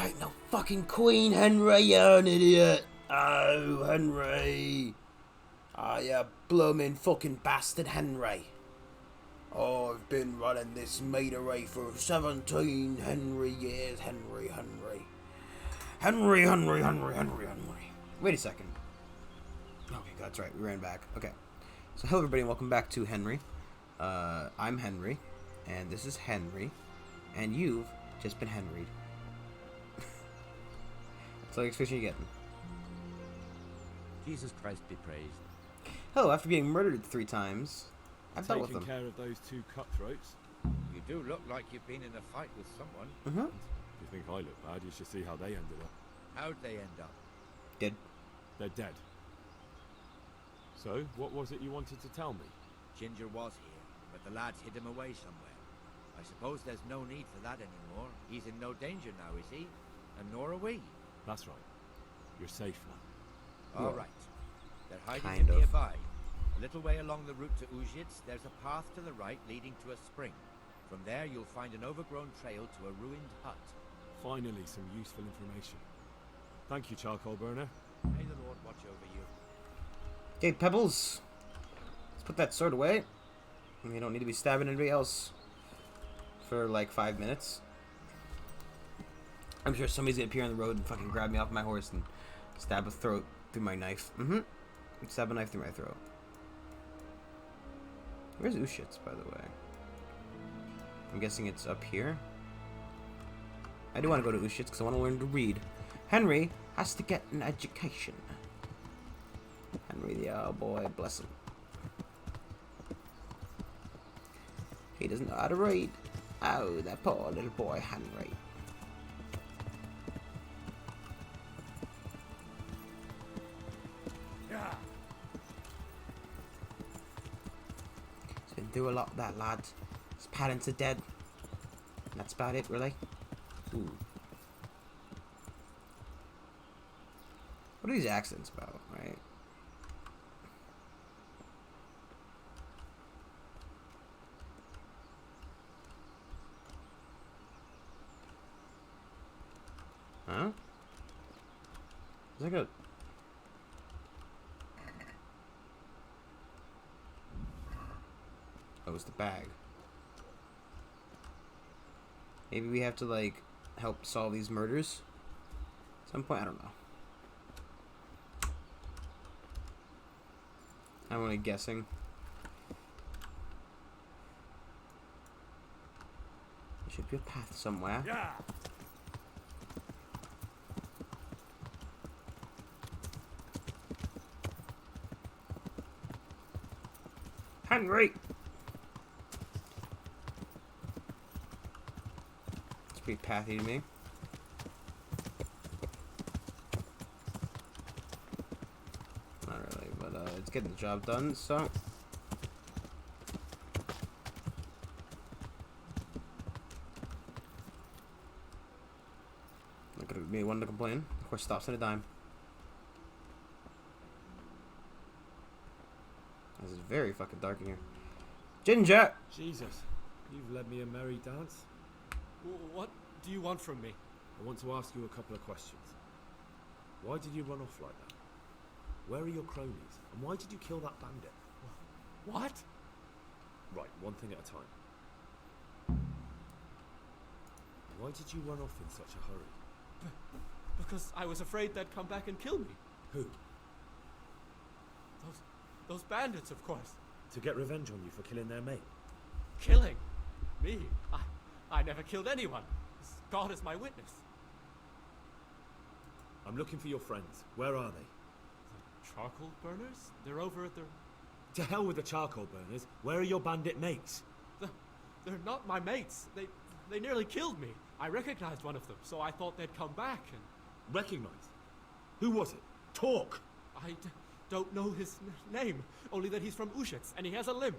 There ain't no fucking Queen, Henry, you're an idiot. Oh, Henry. Ah, you bloomin' fucking bastard, Henry. I've been running this meadery for 17 Henry years, Henry. Wait a second. Okay, that's right, we ran back. Okay. So hello everybody and welcome back to Henry. I'm Henry, and this is Henry, and you've just been Henry'd. That's all the expression you're getting. Jesus Christ be praised. Hello, after being murdered 3 times, I've dealt with them. Taking care of those 2 cutthroats. You do look like you've been in a fight with someone. Mm-hmm. If you think I look bad, you should see how they ended up. How'd they end up? Dead. They're dead. So, what was it you wanted to tell me? Ginger was here, but the lads hid him away somewhere. I suppose there's no need for that anymore. He's in no danger now, is he? And nor are we. That's right. You're safe now. All Well, right. They're hiding kind him of. nearby. A little way along the route to Ujits, there's a path to the right leading to a spring. From there, you'll find an overgrown trail to a ruined hut. Finally, some useful information. Thank you, charcoal burner. May the Lord watch over you. Okay, Pebbles. Let's put that sword away. You don't need to be stabbing anybody else for like 5 minutes. I'm sure somebody's gonna appear on the road and fucking grab me off my horse and stab a throat through my knife. Stab a knife through my throat. Where's Ushitz, by the way? I'm guessing it's up here. I do want to go to Ushitz because I want to learn to read. Henry has to get an education. Henry, the oh boy, bless him. He doesn't know how to read. Oh, that poor little boy, Henry. Yeah. He's been through a lot, that lad. His parents are dead. And that's about it, really. Ooh. What are these accents about, right? Huh? Is that good? Oh, it's the bag. Maybe we have to, like, help solve these murders? At some point, I don't know. I'm only guessing. There should be a path somewhere. Yeah. Henry! It's pretty pathy to me. Not really, but it's getting the job done, so. Look at me, one to complain. Of course, stops at a dime. This is very fucking dark in here. Ginger! Jesus, you've led me a merry dance. What do you want from me? I want to ask you a couple of questions. Why did you run off like that? Where are your cronies? And why did you kill that bandit? What? Right, one thing at a time. Why did you run off in such a hurry? Because I was afraid they'd come back and kill me. Who? Those bandits, of course. To get revenge on you for killing their mate? Killing? Me? I never killed anyone. God is my witness. I'm looking for your friends. Where are they? The charcoal burners? They're over at the... To hell with the charcoal burners. Where are your bandit mates? They're not my mates. They nearly killed me. I recognized one of them, so I thought they'd come back and... Recognized? Who was it? Talk! I don't know his name, only that he's from Ujits, and he has a limp.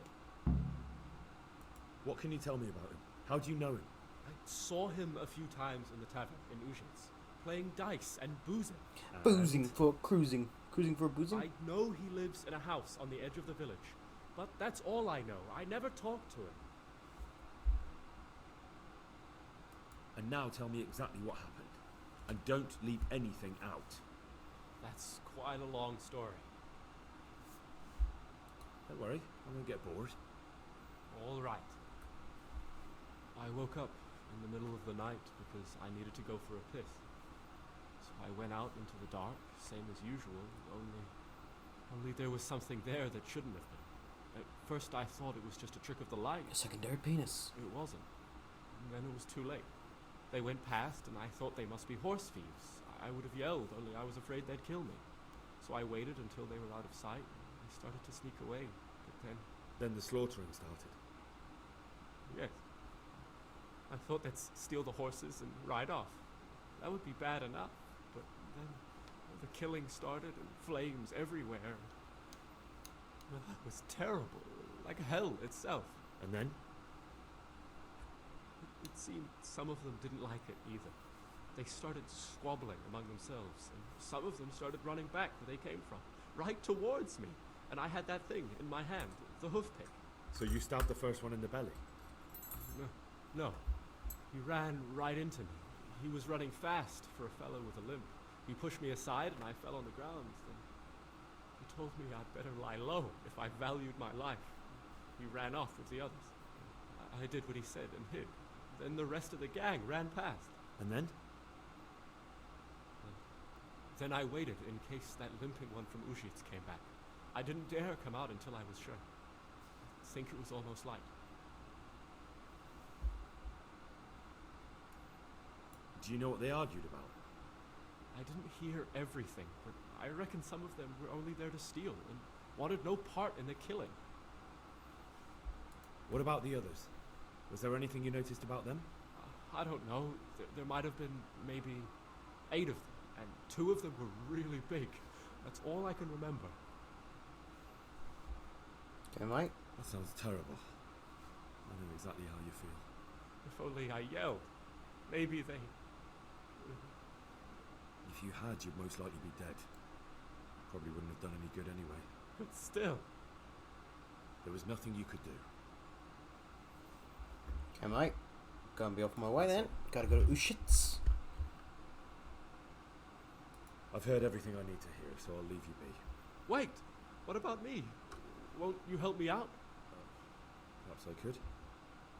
What can you tell me about him? How do you know him? I saw him a few times in the tavern in Ujits, playing dice and boozing. Boozing for cruising. Cruising for boozing? I know he lives in a house on the edge of the village, but that's all I know. I never talked to him. And now tell me exactly what happened. And don't leave anything out. That's quite a long story. Don't worry, I won't get bored. All right. I woke up in the middle of the night because I needed to go for a piss. So I went out into the dark, same as usual, only there was something there that shouldn't have been. At first I thought it was just a trick of the light. A secondary penis. It wasn't. And then it was too late. They went past and I thought they must be horse thieves. I would have yelled, only I was afraid they'd kill me. So I waited until they were out of sight. I started to sneak away, but then... Then the slaughtering started. Yes. I thought they'd steal the horses and ride off. That would be bad enough, but then the killing started and flames everywhere. It was terrible, like hell itself. And then? It seemed some of them didn't like it either. They started squabbling among themselves, and some of them started running back where they came from, right towards me. And I had that thing in my hand, the hoof pick. So you stabbed the first one in the belly? No. He ran right into me. He was running fast for a fellow with a limp. He pushed me aside and I fell on the ground. Then he told me I'd better lie low if I valued my life. He ran off with the others. I did what he said and hid. Then the rest of the gang ran past. And then? Then I waited in case that limping one from Ushitz came back. I didn't dare come out until I was sure. I think it was almost light. Do you know what they argued about? I didn't hear everything, but I reckon some of them were only there to steal and wanted no part in the killing. What about the others? Was there anything you noticed about them? I don't know. There might have been maybe 8 of them, and 2 of them were really big. That's all I can remember. Okay, Mike. That sounds terrible. I know exactly how you feel. If only I yelled. Maybe they... If you had, you'd most likely be dead. Probably wouldn't have done any good anyway. But still. There was nothing you could do. Okay, Mike. Gonna be off my way then. Gotta go to Ushitz. I've heard everything I need to hear, so I'll leave you be. Wait! What about me? Won't you help me out? Perhaps I could.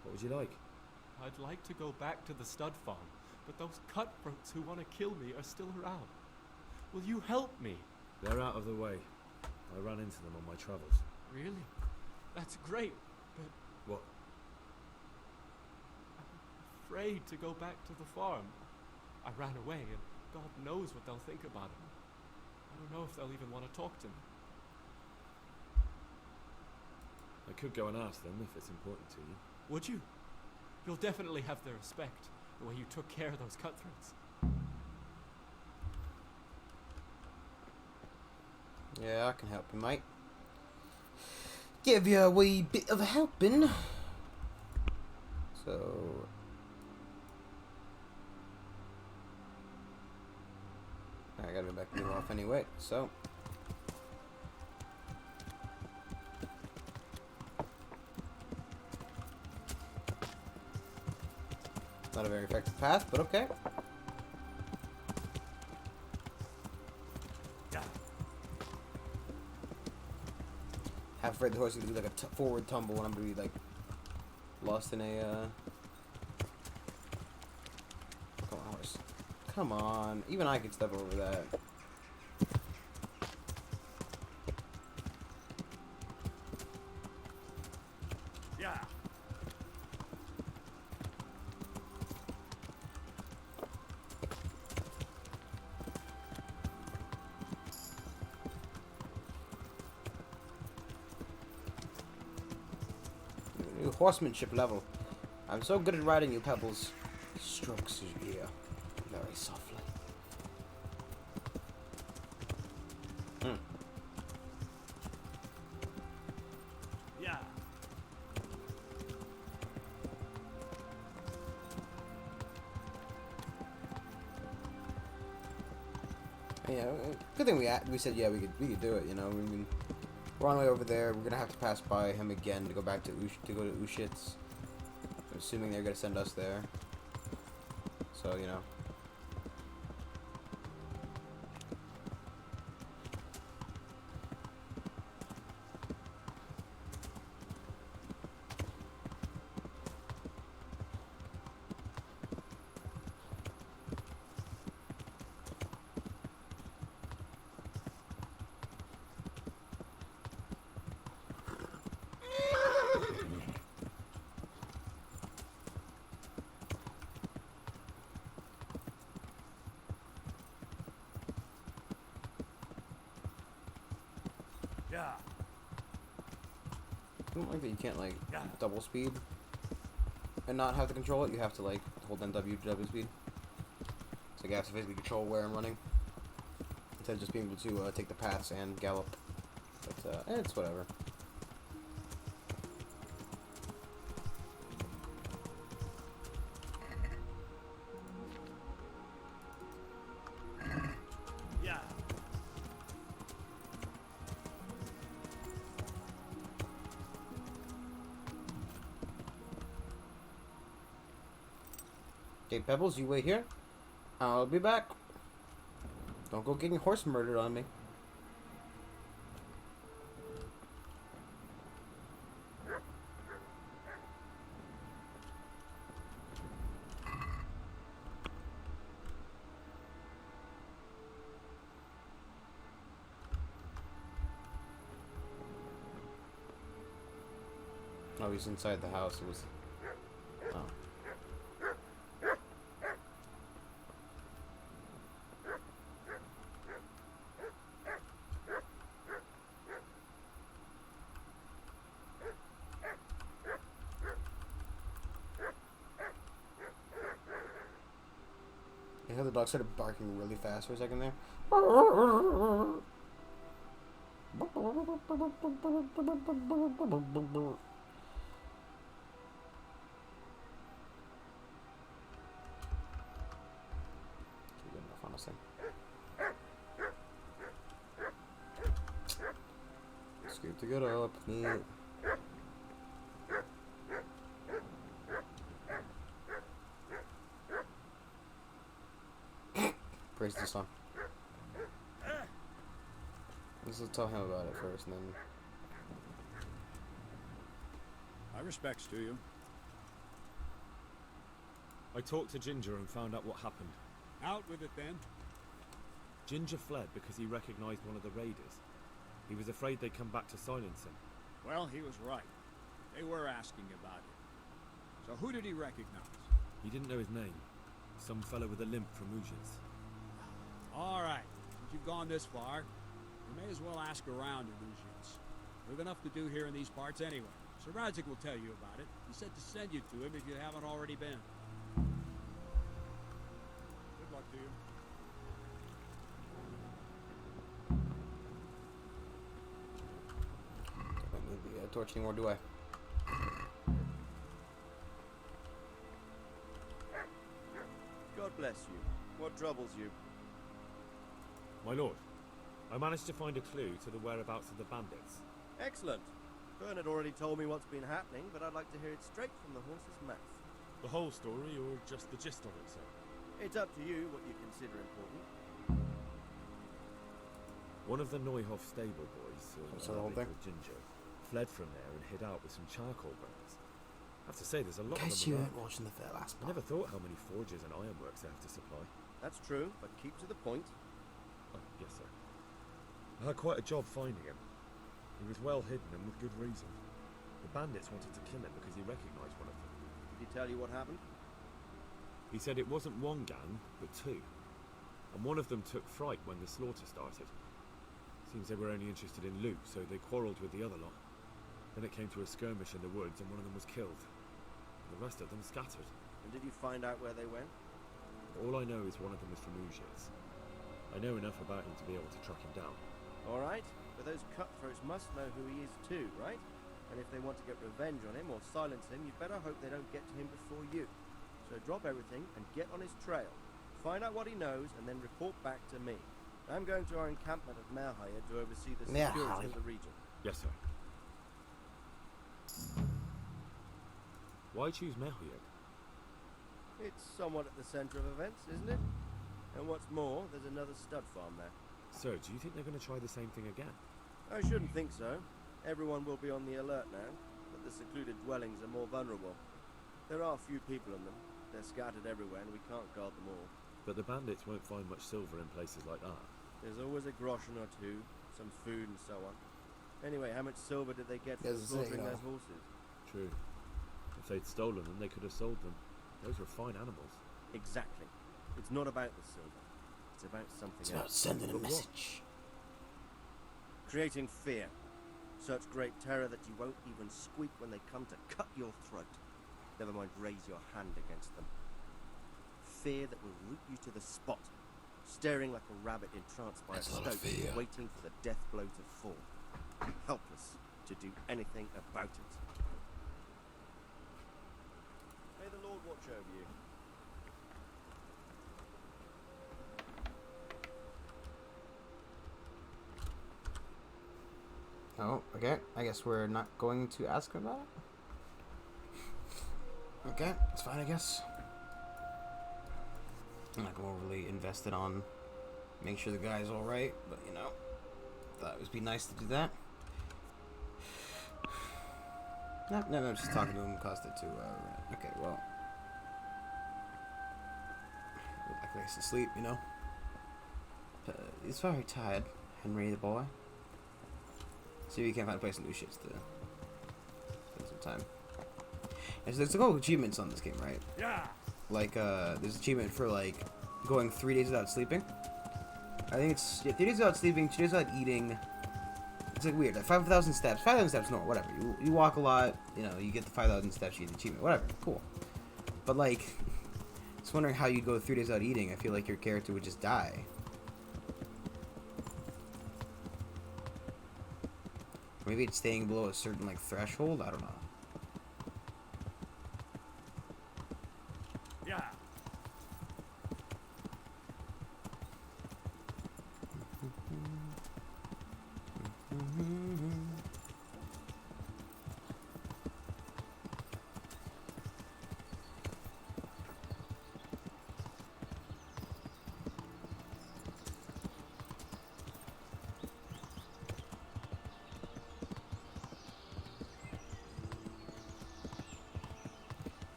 What would you like? I'd like to go back to the stud farm, but those cutthroats who want to kill me are still around. Will you help me? They're out of the way. I ran into them on my travels. Really? That's great, but What? I'm afraid to go back to the farm. I ran away, and God knows what they'll think about it. I don't know if they'll even want to talk to me. I could go and ask them if it's important to you. Would you? You'll definitely have their respect, the way you took care of those cutthroats. Yeah, I can help you, mate. Give you a wee bit of a helping. So... I gotta go back to the off anyway, so... Not a very effective path, but okay. Half afraid the horse is gonna do like a forward tumble and I'm gonna be like lost in a Come on, horse. Come on. Even I could step over that. Yeah. New horsemanship level. I'm so good at riding you, Pebbles. He strokes your ear very softly. Yeah. Yeah, good thing we said yeah we could do it. You know, I mean, we're on the way over there. We're gonna have to pass by him again to go back to Ushitz. I'm assuming they're gonna send us there. So you know, I don't like that you can't, like, double speed and not have to control it. You have to, like, hold down W to double speed. So you have to physically control where I'm running. Instead of just being able to take the paths and gallop. But, it's whatever. Okay, Pebbles, you wait here. I'll be back. Don't go getting horse murdered on me. Oh, he's inside the house. It was... Oh. You know, the dog started barking really fast for a second there. Good enough, honestly. Scoop to get up. Neat. Praise the sun. Let's tell him about it first, and then... My respects to you. I talked to Ginger and found out what happened. Out with it then. Ginger fled because he recognized one of the raiders. He was afraid they'd come back to silence him. Well, he was right. They were asking about it. So who did he recognize? He didn't know his name. Some fellow with a limp from Ujis. All right. Since you've gone this far, you may as well ask around in Lucian's. We've enough to do here in these parts anyway. Sir Radzik will tell you about it. He said to send you to him if you haven't already been. Good luck to you. Don't need the torch anymore, do I? God bless you. What troubles you? My lord, I managed to find a clue to the whereabouts of the bandits. Excellent. Bernard already told me what's been happening, but I'd like to hear it straight from the horse's mouth. The whole story, or just the gist of it, sir? It's up to you what you consider important. One of the Neuhoff stable boys, So the whole thing? called Ginger, fled from there and hid out with some charcoal burners. I have to say, there's a lot In of case them you around. weren't watching the last I part. never thought how many forges and ironworks they have to supply. That's true, but keep to the point. Oh, yes, sir. I had quite a job finding him. He was well hidden and with good reason. The bandits wanted to kill him because he recognized one of them. Did he tell you what happened? He said it wasn't one gang, but two. And one of them took fright when the slaughter started. Seems they were only interested in loot, so they quarrelled with the other lot. Then it came to a skirmish in the woods and one of them was killed. The rest of them scattered. And did you find out where they went? All I know is one of them is from Ujis. I know enough about him to be able to track him down. All right, but those cutthroats must know who he is too, right? And if they want to get revenge on him or silence him, you'd better hope they don't get to him before you. So drop everything and get on his trail. Find out what he knows and then report back to me. I'm going to our encampment at Merhaya to oversee the security of the region. Yes, sir. Why choose Merhuyed? It's somewhat at the centre of events, isn't it? And what's more, there's another stud farm there. So, do you think they're going to try the same thing again? I shouldn't think so. Everyone will be on the alert now, but the secluded dwellings are more vulnerable. There are few people in them. They're scattered everywhere and we can't guard them all. But the bandits won't find much silver in places like that. There's always a groschen or two, some food and so on. Anyway, how much silver did they get for Yes, slaughtering you know. those horses? True. If they'd stolen them, they could have sold them. Those were fine animals. Exactly. It's not about the silver. It's about something It's about else. sending a But what? message. Creating fear. Such great terror that you won't even squeak when they come to cut your throat. Never mind raise your hand against them. Fear that will root you to the spot, staring like a rabbit entranced by That's a a lot of stoat, fear. waiting for the death blow to fall, helpless to do anything about it. May the Lord watch over you. Oh, okay. I guess we're not going to ask him about it. Okay, it's fine, I guess. I'm not overly invested on make sure the guy's alright, but you know, thought it would be nice to do that. No, I'm just talking to him, caused it to, okay, well. Like he's asleep, you know? He's very tired, Henry the boy. See if you can't find a place to do shit to spend some time. And so there's a couple achievements on this game, right? Yeah. Like, there's an achievement for, like, going 3 days without sleeping. I think it's 3 days without sleeping, 2 days without eating. It's like weird, like 5,000 steps. 5,000 steps, no, whatever. You walk a lot, you know, you get the 5,000 steps, you get the achievement, whatever, cool. But, like, just wondering how you go 3 days without eating. I feel like your character would just die. Maybe it's staying below a certain, like, threshold? I don't know. Yeah.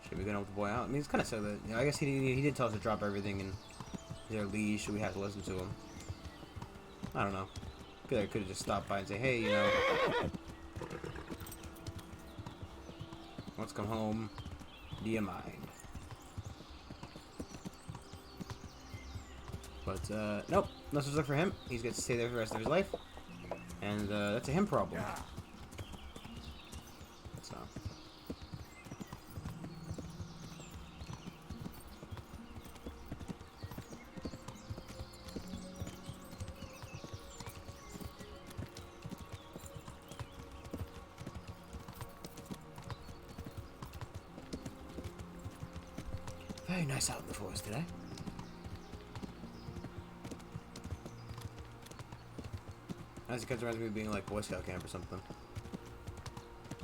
Should we gonna help the boy out? I mean, it's kind of sad that, you know, I guess he did tell us to drop everything and he's our leash, so we have to listen to him. I don't know. I feel like I could have just stopped by and say, hey, you know, let's come home. Do you mind? But, nope. No such luck for him. He's going to stay there for the rest of his life. And, that's a him problem. Yeah. So. Very nice out in the forest today. As it reminds me of being like Boy Scout camp or something.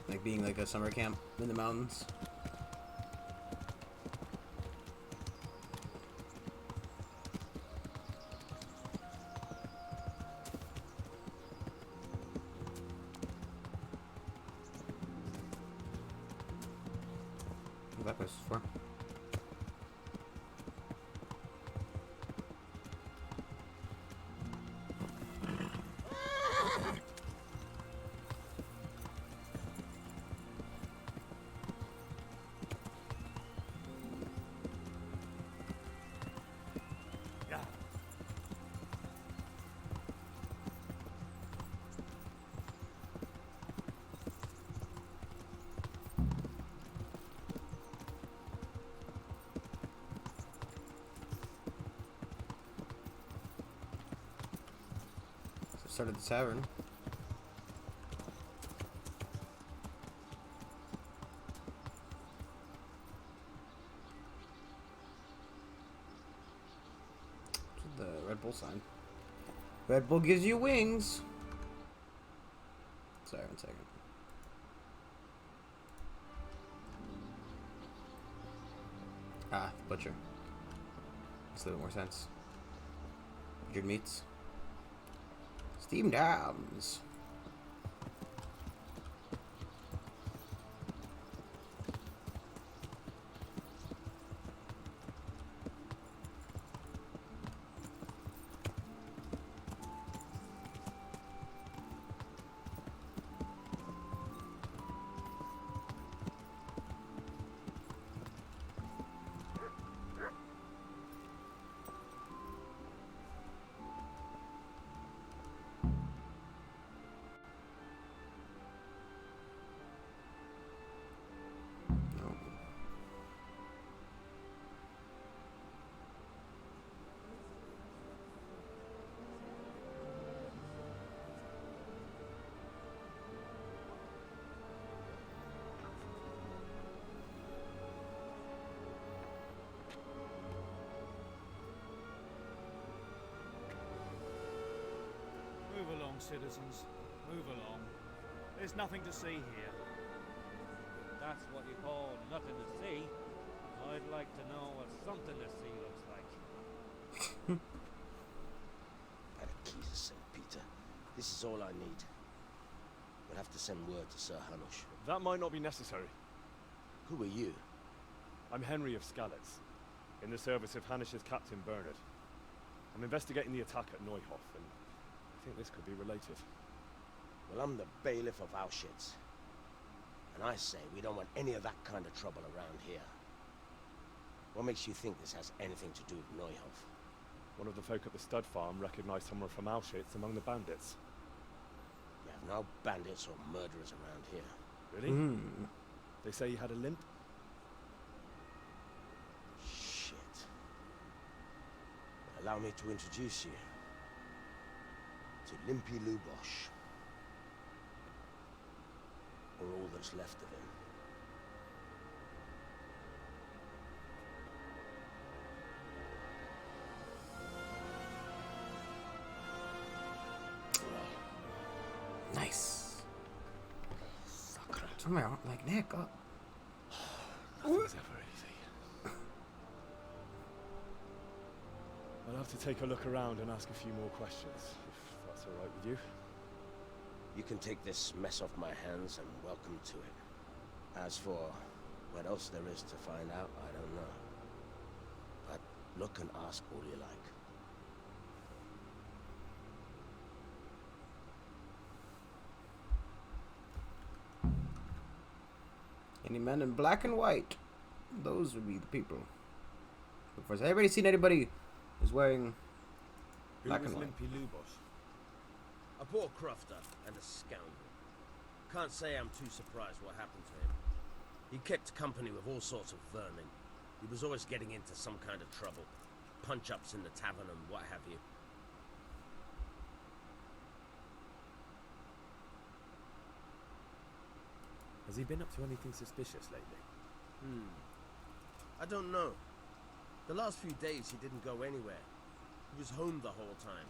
Like being like a summer camp in the mountains. What that place is for? Yeah. So started the tavern. The Red Bull sign. Red Bull gives you wings. Sorry, 1 second. Ah, butcher. Makes a little more sense. Butchered meats. Steamed hams. No. Move along, citizens. Move along. There's nothing to see here. If that's what you call nothing to see, I'd like to know what something to see looks like. By the keys of St. Peter, this is all I need. We'll have to send word to Sir Hanush. That might not be necessary. Who are you? I'm Henry of Skalitz, in the service of Hanish's Captain Bernard. I'm investigating the attack at Neuhof, and I think this could be related. Well, I'm the bailiff of Auschwitz. And I say we don't want any of that kind of trouble around here. What makes you think this has anything to do with Neuhof? One of the folk at the stud farm recognized someone from Auschwitz among the bandits. We have no bandits or murderers around here. Really? They say he had a limp? Shit. Allow me to introduce you to Limpy Lubosh. Or all that's left of him. Nice. Turn my arm, like neck up. Nothing's ever easy. I'll have to take a look around and ask a few more questions, if that's all right with you. You can take this mess off my hands and welcome to it. As for what else there is to find out, I don't know. But look and ask all you like. Any men in black and white, those would be the people. But first, has anybody seen anybody who's wearing Who black was and white? Limpy Lubosh? A poor crofter and a scoundrel. Can't say I'm too surprised what happened to him. He kept company with all sorts of vermin. He was always getting into some kind of trouble. Punch-ups in the tavern and what have you. Has he been up to anything suspicious lately? I don't know. The last few days he didn't go anywhere. He was home the whole time.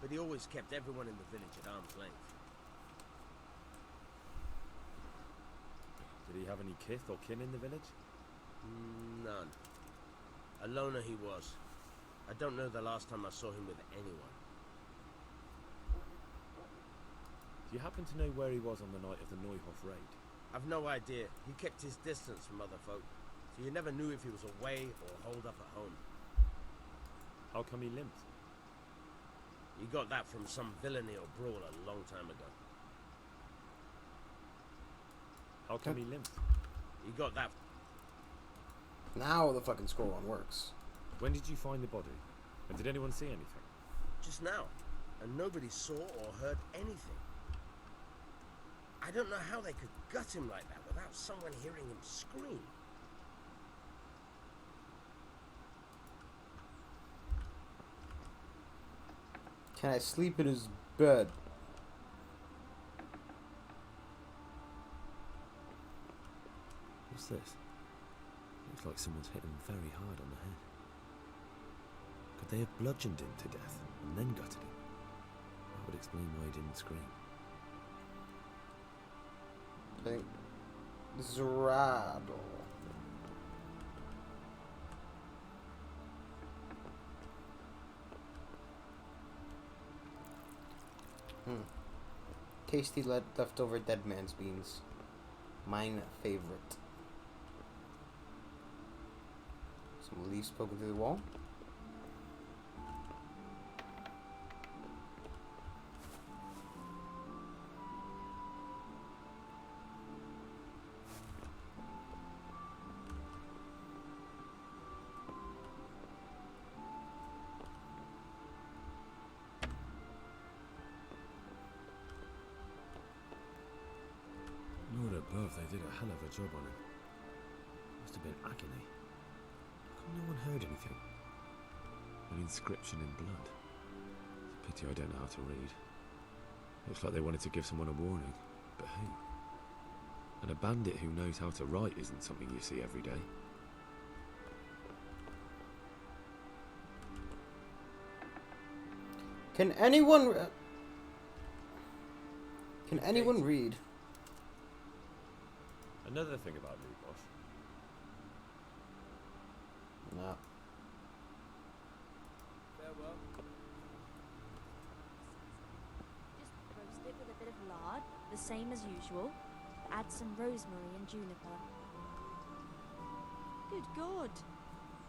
But he always kept everyone in the village at arm's length. Did he have any kith or kin in the village? None. A loner he was. I don't know the last time I saw him with anyone. Do you happen to know where he was on the night of the Neuhof raid? I've no idea. He kept his distance from other folk, so you never knew if he was away or holed up at home. How come he limped? He got that from some villainy or brawl a long time ago. How come he limped? He got that. Now the fucking scroll one works. When did you find the body? And did anyone see anything? Just now, and nobody saw or heard anything. I don't know how they could gut him like that without someone hearing him scream. Can I sleep in his bed? What's this? Looks like someone's hit him very hard on the head. Could they have bludgeoned him to death and then gutted him? That would explain why he didn't scream. I think this is a rattle. Tasty leftover dead man's beans. Mine favorite. Some leaves poking through the wall. Lord above, they did a hell of a job on him. Must have been agony. How come no one heard anything? An inscription in blood. It's a pity I don't know how to read. Looks like they wanted to give someone a warning. But who? And a bandit who knows how to write isn't something you see every day. Can anyone read? Another thing about Lubosh. No. Farewell. Just roast it with a bit of lard, the same as usual. Add some rosemary and juniper. Good God!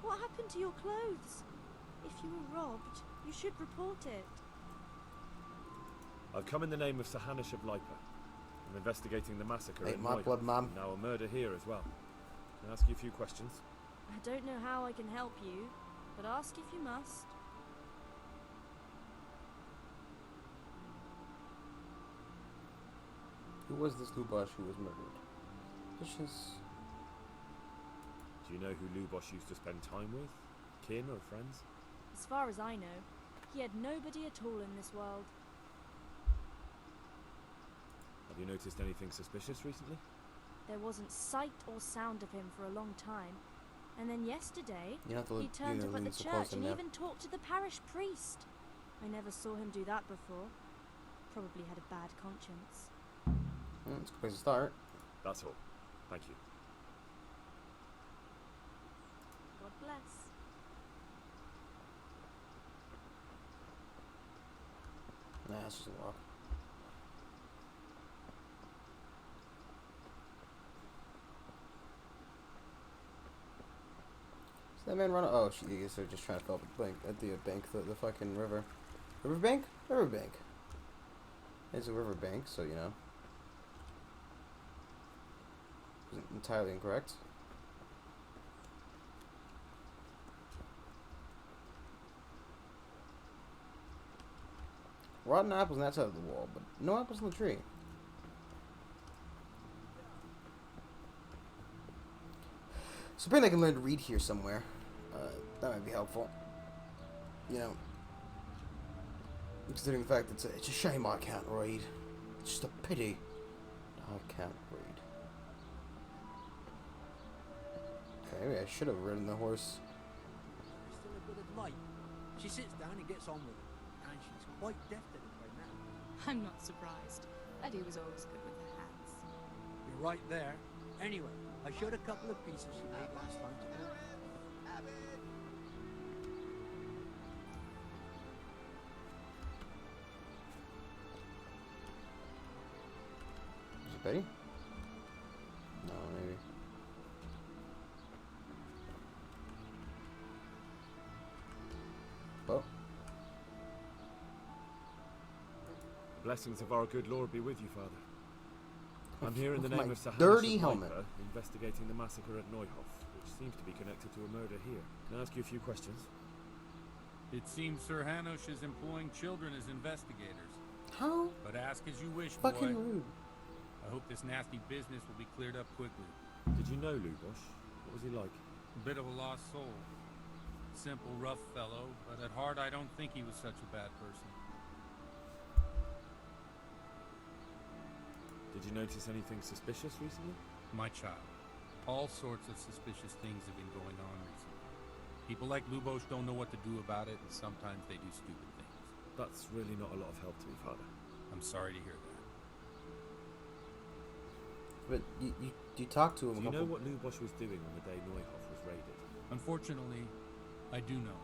What happened to your clothes? If you were robbed, you should report it. I've come in the name of Sir Hanish of Lipa. I'm investigating the massacre Ain't in my Neuhof, blood, ma'am. now a murder here as well. Can I ask you a few questions? I don't know how I can help you, but ask if you must. Who was this Lubosh who was murdered? This is... Do you know who Lubosh used to spend time with? Kin or friends? As far as I know, he had nobody at all in this world. Have you noticed anything suspicious recently? There wasn't sight or sound of him for a long time, and then yesterday, You have to he turned up at the so church close in and there. even talked to the parish priest. I never saw him do that before. Probably had a bad conscience. It's a good place to start. That's all. Thank you. God bless. Nah, it's just a walk. Is that man running? Oh, I guess they're just trying to fill up the bank, the fucking river. Riverbank? Riverbank. It's a riverbank, so you know. Isn't entirely incorrect. Rotten apples on that side of the wall, but no apples on the tree. So apparently I can learn to read here somewhere. That might be helpful. You know, considering the fact that it's a shame I can't read. It's just a pity I can't read. Okay, maybe I should have ridden the horse. There's still a bit of light. She sits down and gets on with it, and she's quite deft at it by now. I'm not surprised. Eddie was always good with her hands. You're right there. Anyway, I showed a couple of pieces she made last time to her. Is it Betty? No, maybe. Oh. The blessings of our good Lord be with you, Father. I'm here in the With name my of Sir dirty Hanish of helmet. Lipa, investigating the massacre at Neuhof, which seems to be connected to a murder here. Can I ask you a few questions? It seems Sir Hanosh is employing children as investigators. How But ask as you wish, fucking boy. rude. I hope this nasty business will be cleared up quickly. Did you know Lubosh? What was he like? A bit of a lost soul. Simple, rough fellow, but at heart I don't think he was such a bad person. Did you notice anything suspicious recently? My child, all sorts of suspicious things have been going on recently. People like Lubosh don't know what to do about it, and sometimes they do stupid things. That's really not a lot of help to me, Father. I'm sorry to hear that. But you talked to him. Do you know what Lubosh was doing on the day Neuhof was raided? Unfortunately, I do know.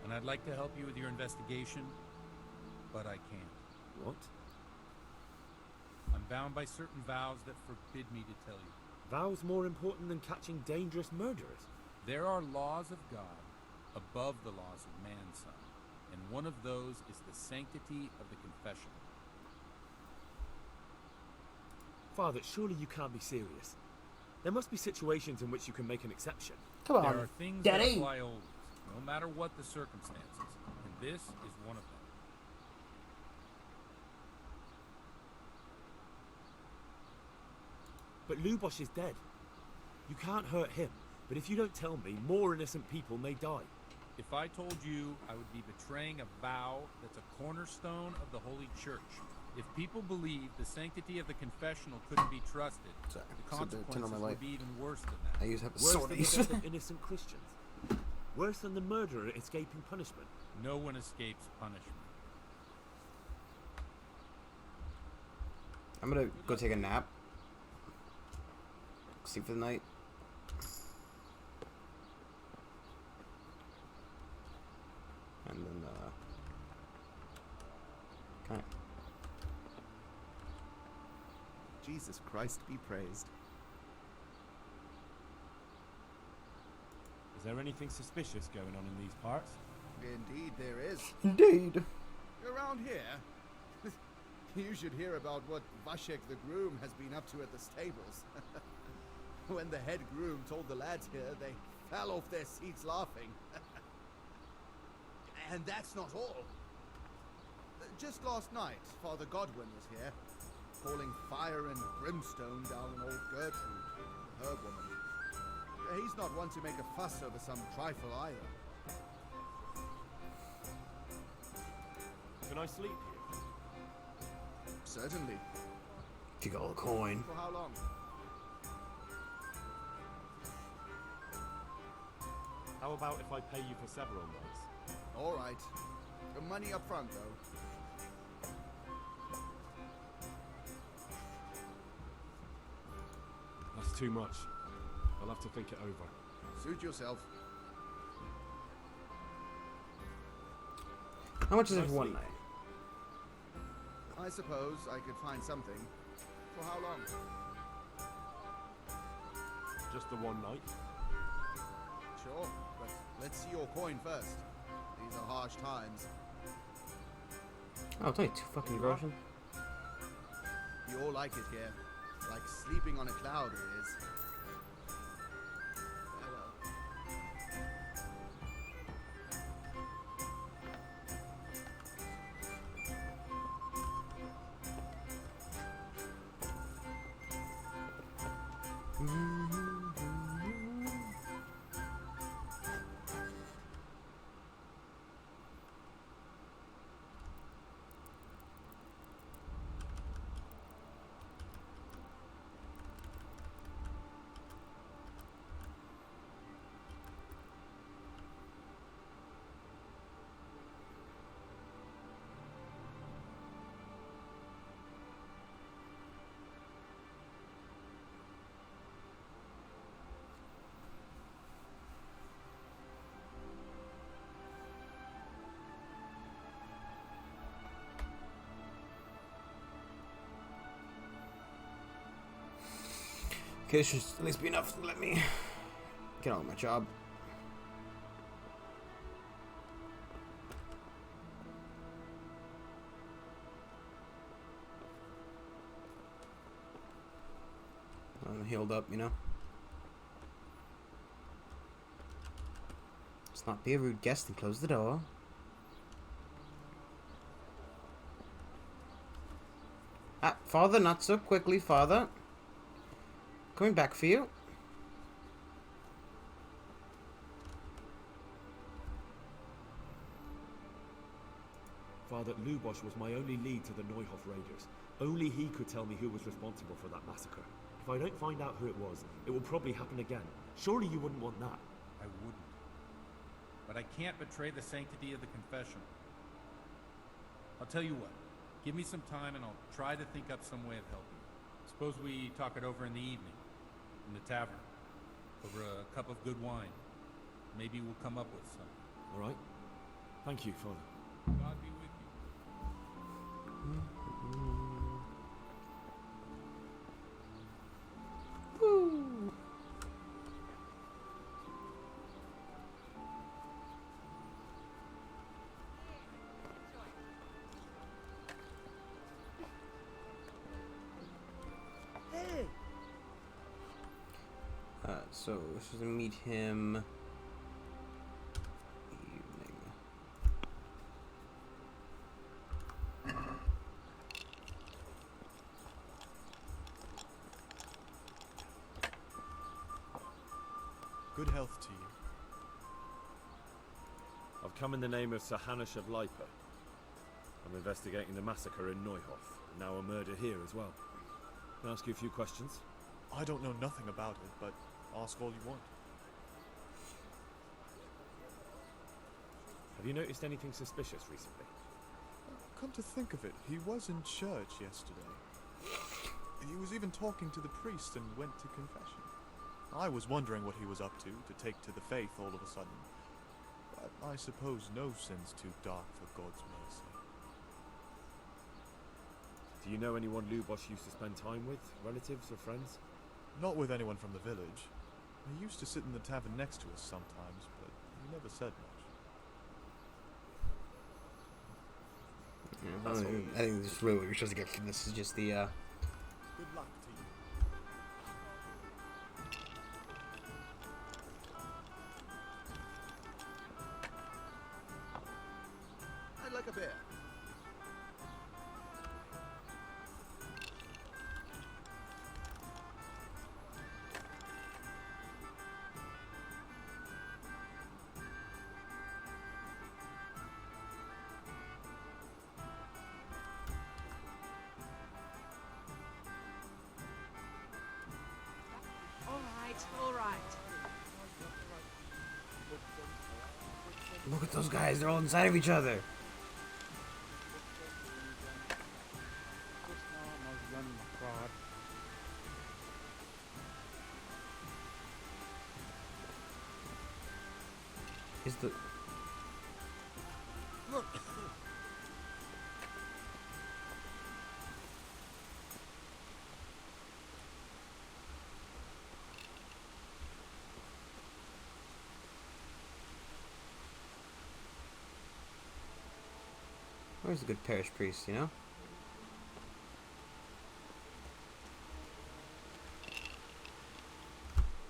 And I'd like to help you with your investigation, but I can't. What? I'm bound by certain vows that forbid me to tell you. Vows more important than catching dangerous murderers? There are laws of God above the laws of man, son. And one of those is the sanctity of the confessional. Father, surely you can't be serious. There must be situations in which you can make an exception. Come There on, are things Daddy. that apply always, no matter what the circumstances. And this is one of them. But Lubosh is dead. You can't hurt him, but if you don't tell me, more innocent people may die. If I told you, I would be betraying a vow that's a cornerstone of the Holy Church. If people believe the sanctity of the confessional couldn't be trusted, Sorry, the consequences would be even worse than that. I use have a Worse sword. than the death of innocent Christians. Worse than the murderer escaping punishment. No one escapes punishment. I'm gonna go take a nap. Sleep for the night. And then, okay. Jesus Christ be praised. Is there anything suspicious going on in these parts? Indeed there is. Indeed. Around here, you should hear about what Vashek the groom has been up to at the stables. When the head groom told the lads here, they fell off their seats laughing. And that's not all. Just last night, Father Godwin was here, calling fire and brimstone down on old Gertrude, the herb woman. He's not one to make a fuss over some trifle either. Can I sleep here? Certainly. You got a coin. For how long? How about if I pay you for several nights? All right. The money up front, though. That's too much. I'll have to think it over. Suit yourself. How much is it Can I for one sleep? night? I suppose I could find something. For how long? Just the one night? Sure, but let's see your coin first. These are harsh times. Oh, it's only 2 fucking groschen. You all like it here. Like sleeping on a cloud, it is. Farewell. Okay, this should at least be enough to let me get on with my job. I'm healed up, you know. Let's not be a rude guest and close the door. Ah, Father, not so quickly, Father. Coming back for you. Father, Lubosh was my only lead to the Neuhof raiders. Only he could tell me who was responsible for that massacre. If I don't find out who it was, it will probably happen again. Surely you wouldn't want that. I wouldn't. But I can't betray the sanctity of the confessional. I'll tell you what. Give me some time and I'll try to think up some way of helping. Suppose we talk it over in the evening. In the tavern. Over a cup of good wine. Maybe we'll come up with something. All right? Thank you, Father. God be with you. Woo. Hey! So this is to meet him. Evening. Good health to you. I've come in the name of Sir Hanush of Leipa. I'm investigating the massacre in Neuhof, and now a murder here as well. Can I ask you a few questions? I don't know nothing about it, but ask all you want. Have you noticed anything suspicious recently? Come to think of it, he was in church yesterday. He was even talking to the priest and went to confession. I was wondering what he was up to take to the faith all of a sudden. But I suppose no sin's too dark for God's mercy. Do you know anyone Lubos used to spend time with? Relatives or friends? Not with anyone from the village. He used to sit in the tavern next to us sometimes, but he never said much. Yeah, I think this is really what you're supposed to get from this is just the Good luck to you. I'd like a beer. All right. Look at those guys, they're all inside of each other. Is the Where's a good parish priest, you know?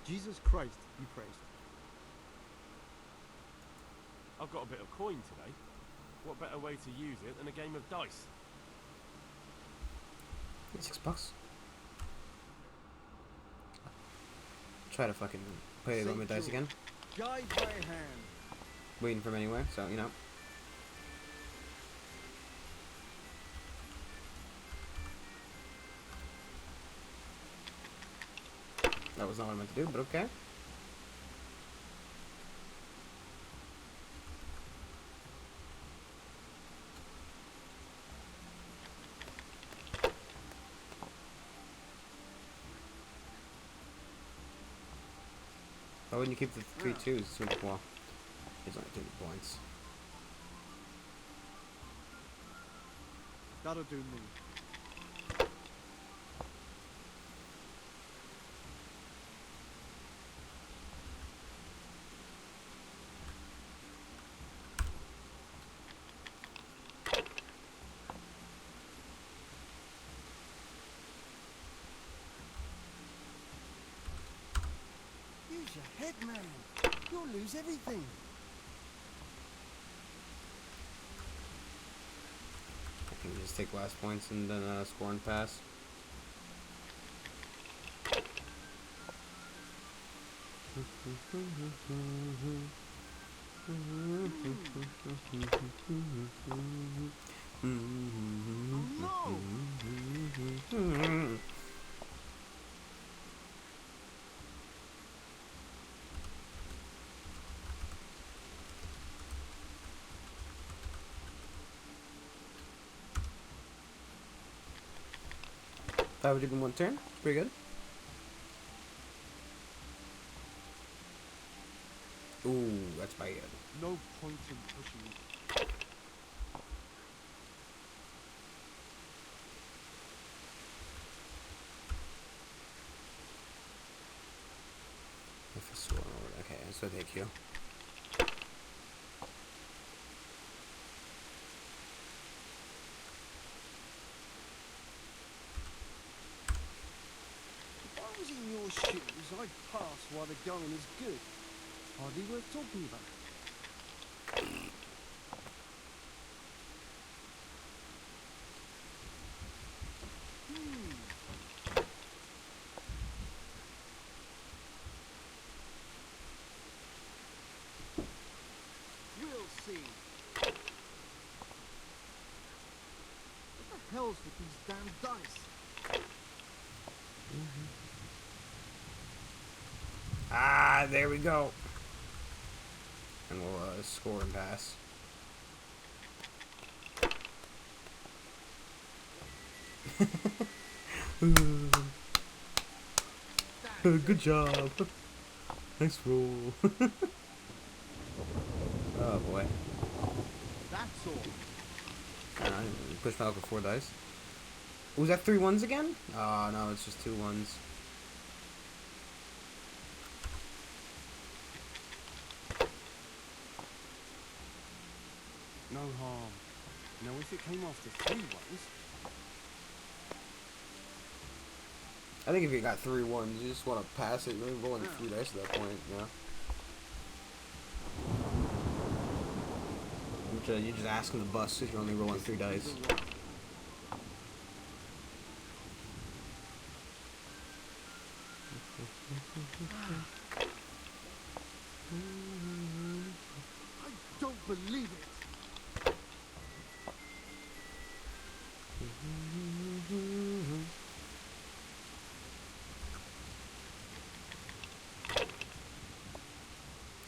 Jesus Christ be praised. I've got a bit of coin today. What better way to use it than a game of dice? $6. Try to fucking play the with dice again. Guide my hand. Waiting for him anywhere, so you know. That was not what I meant to do, but okay. Why wouldn't you keep the 3 twos? Well, he's only 2 points. That'll do me. Use your head, man. You'll lose everything. I can just take last points and then score and pass. That would have been one turn. Pretty good. Ooh, that's bad. No point in pushing it. If it's sword, okay, so thank you. If I was in your shoes, I'd pass while the going is good. Hardly worth talking about. see. What the hell's with these damn dice? Ah, there we go. And we'll score and pass. Good job. Nice roll. Oh boy. That's all. Push Falco with 4 dice. Was that 3 ones again? Oh no, it's just 2 ones. No harm. Now if it came after 3 ones... I think if you got 3 ones, you just want to pass it. You're rolling 3 dice at that point, you know? You're just asking the bus if you're only rolling 3 dice. I don't believe it.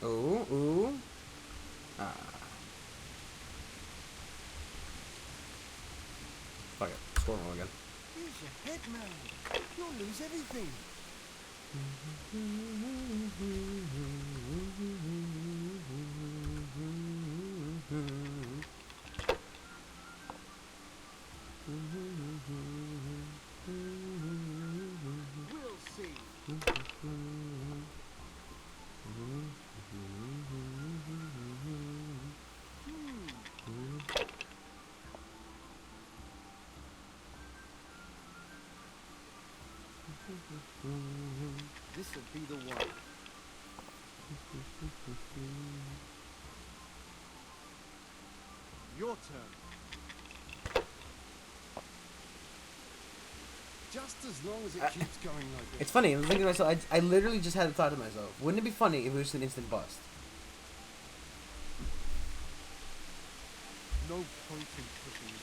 Ooh, ooh. Ah. Fuck it. Score roll again. Use your head, man. You'll lose everything. We'll see. This'll be the one. Your turn. Just as long as it keeps going like this. It's funny, I'm thinking to myself, I literally just had the thought to myself, wouldn't it be funny if it was just an instant bust? No point in pushing it.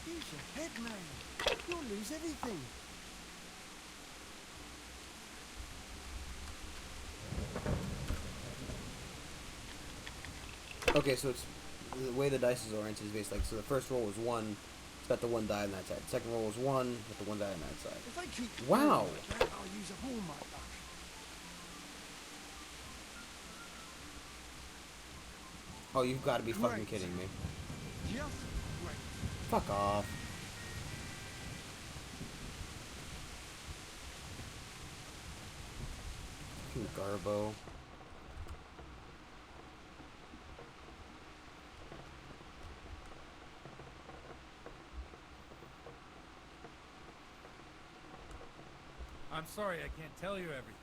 Use your head, man. You'll lose everything. Okay, so it's the way the dice is oriented is basically like, so the first roll was 1, it's got the 1 die on that side. The second roll was 1 with the 1 die on that side. If I keep Wow! going like that, I'll use up all my luck. Oh, you've got to be fucking Great. kidding me. Just great. Fuck off. Fucking Garbo. I'm sorry I can't tell you everything,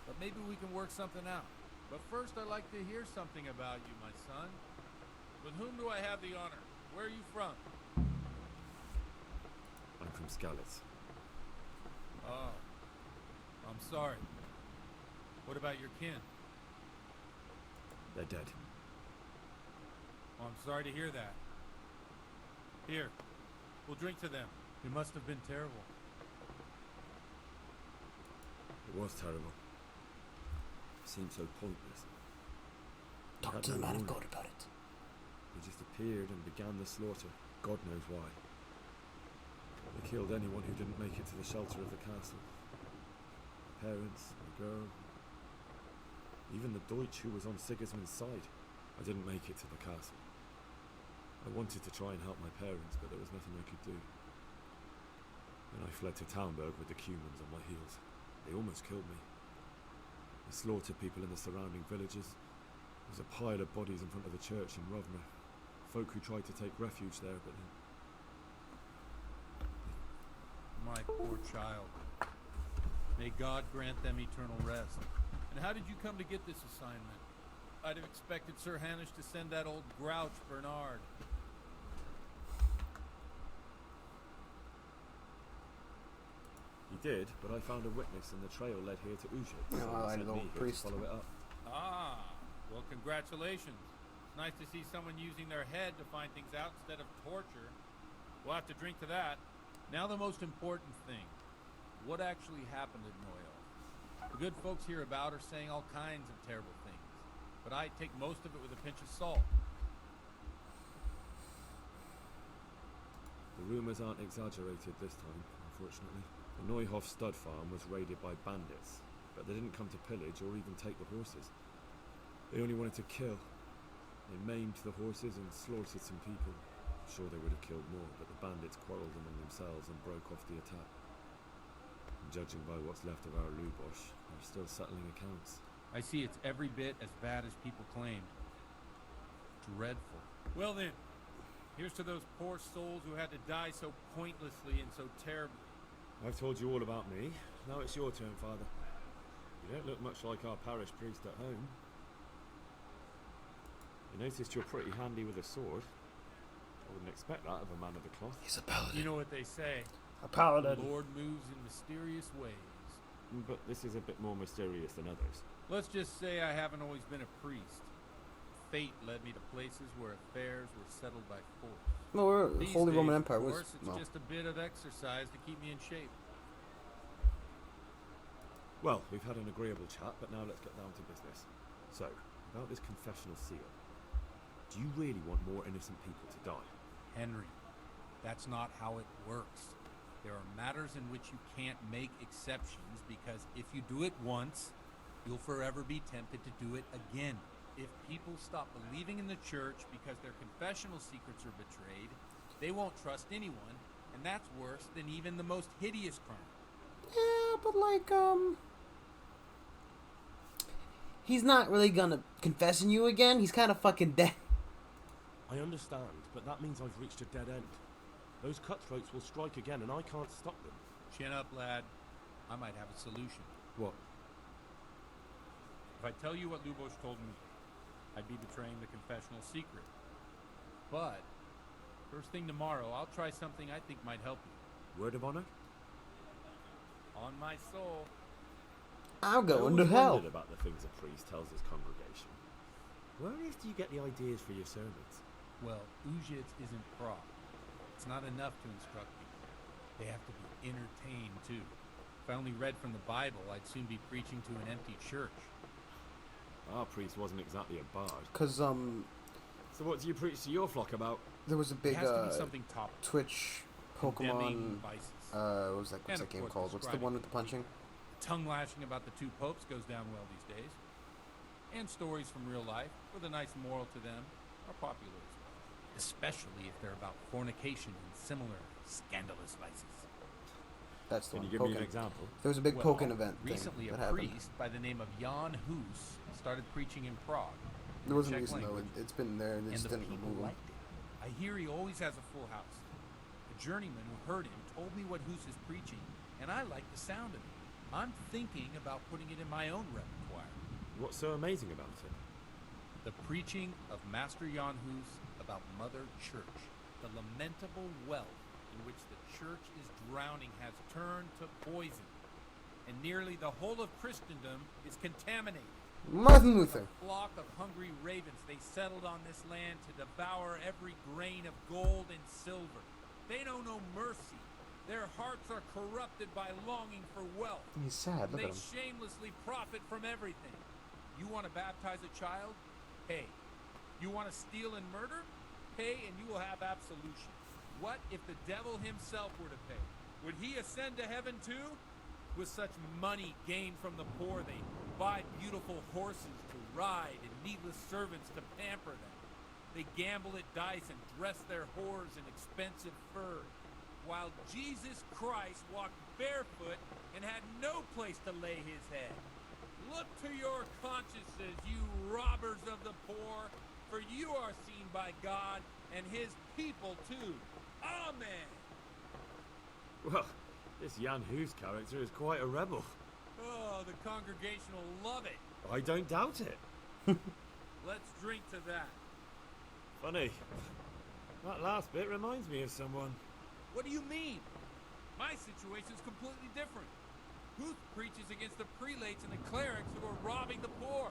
but maybe we can work something out. But first I'd like to hear something about you, my son. With whom do I have the honor? Where are you from? I'm from Skalitz. Oh, I'm sorry. What about your kin? They're dead. Oh, I'm sorry to hear that. Here, we'll drink to them. It must have been terrible. It was terrible. It seemed so pointless. Talk to the man of God about it. They just appeared and began the slaughter. God knows why. They killed anyone who didn't make it to the shelter of the castle. Parents, the girl, even the Deutsch who was on Sigismund's side. I didn't make it to the castle. I wanted to try and help my parents, but there was nothing I could do. Then I fled to Talmberg with the Cumans on my heels. They almost killed me. They slaughtered people in the surrounding villages. There was a pile of bodies in front of the church in Rovna. Folk who tried to take refuge there, but then... My poor child. May God grant them eternal rest. And how did you come to get this assignment? I'd have expected Sir Hanish to send that old grouch Bernard. He did, but I found a witness and the trail led here to Uja. Yeah, So well, he I sent know me here to priest. follow it up. Ah, well, congratulations. It's nice to see someone using their head to find things out instead of torture. We'll have to drink to that. Now the most important thing. What actually happened at Noyal? The good folks hereabout are saying all kinds of terrible things, but I take most of it with a pinch of salt. The rumours aren't exaggerated this time, unfortunately. The Neuhoff stud farm was raided by bandits, but they didn't come to pillage or even take the horses. They only wanted to kill. They maimed the horses and slaughtered some people. I'm sure they would have killed more, but the bandits quarrelled among themselves and broke off the attack. And judging by what's left of our Lubosh, they're still settling accounts. I see it's every bit as bad as people claimed. Dreadful. Well then, here's to those poor souls who had to die so pointlessly and so terribly. I've told you all about me. Now it's your turn, Father. You don't look much like our parish priest at home. I noticed you're pretty handy with a sword. I wouldn't expect that of a man of the cloth. He's a paladin. You know what they say. A paladin. The Lord moves in mysterious ways. But this is a bit more mysterious than others. Let's just say I haven't always been a priest. Fate led me to places where affairs were settled by force. No, we're These Holy days, Roman of Empire was. course, it's just a bit of exercise to keep me in shape. Well, we've had an agreeable chat, but now let's get down to business. So, about this confessional seal. Do you really want more innocent people to die? Henry, that's not how it works. There are matters in which you can't make exceptions because if you do it once, you'll forever be tempted to do it again. If people stop believing in the church because their confessional secrets are betrayed, they won't trust anyone, and that's worse than even the most hideous crime. Yeah, but like, he's not really gonna confess in you again. He's kind of fucking dead. I understand, but that means I've reached a dead end. Those cutthroats will strike again, and I can't stop them. Chin up, lad. I might have a solution. What? If I tell you what Lubosh told me, I'd be betraying the confessional secret. But, first thing tomorrow, I'll try something I think might help you. Word of honor? On my soul. I'm going to I always hell. wondered about the things a priest tells his congregation. Where on earth do you get the ideas for your sermons? Well, Ujits isn't Prague. It's not enough to instruct people. They have to be entertained, too. If I only read from the Bible, I'd soon be preaching to an empty church. Our priest wasn't exactly a bard. Cause So what do you preach to your flock about? there was a big It has to be something top. Twitch Condemning Pokemon. vices. What was that And, of game course, called? What's the describing one with the punching? Tongue lashing about the two popes goes down well these days. And stories from real life, with a nice moral to them, are popular as well. Especially if they're about fornication and similar scandalous vices. That's the Can one. you give me an Pokken. example? There was a big Well, Pokken event recently thing a that happened. priest by the name of Jan Hus started preaching in Prague. There wasn't Czech recent though. language. It's been there and they And just the didn't people remove him. liked it. I hear he always has a full house. The journeyman who heard him told me what Hus is preaching, and I like the sound of it. I'm thinking about putting it in my own repertoire. What's so amazing about it? The preaching of Master Jan Hus about Mother Church. The lamentable wealth in which the church is drowning has turned to poison, and nearly the whole of Christendom is contaminated. Martin Luther. A flock of hungry ravens, they settled on this land to devour every grain of gold and silver. They know no mercy. Their hearts are corrupted by longing for wealth. He's sad. Look They at him. shamelessly profit from everything. You want to baptize a child? Pay. You want to steal and murder? Pay and you will have absolution. What if the devil himself were to pay? Would he ascend to heaven too? With such money gained from the poor, they buy beautiful horses to ride and needless servants to pamper them. They gamble at dice and dress their whores in expensive furs, while Jesus Christ walked barefoot and had no place to lay his head. Look to your consciences, you robbers of the poor, for you are seen by God and his people too. Amen. Well, this Jan Hus character is quite a rebel. Oh, the congregation will love it. I don't doubt it. Let's drink to that. Funny. That last bit reminds me of someone. What do you mean? My situation's completely different. Huth preaches against the prelates and the clerics who are robbing the poor.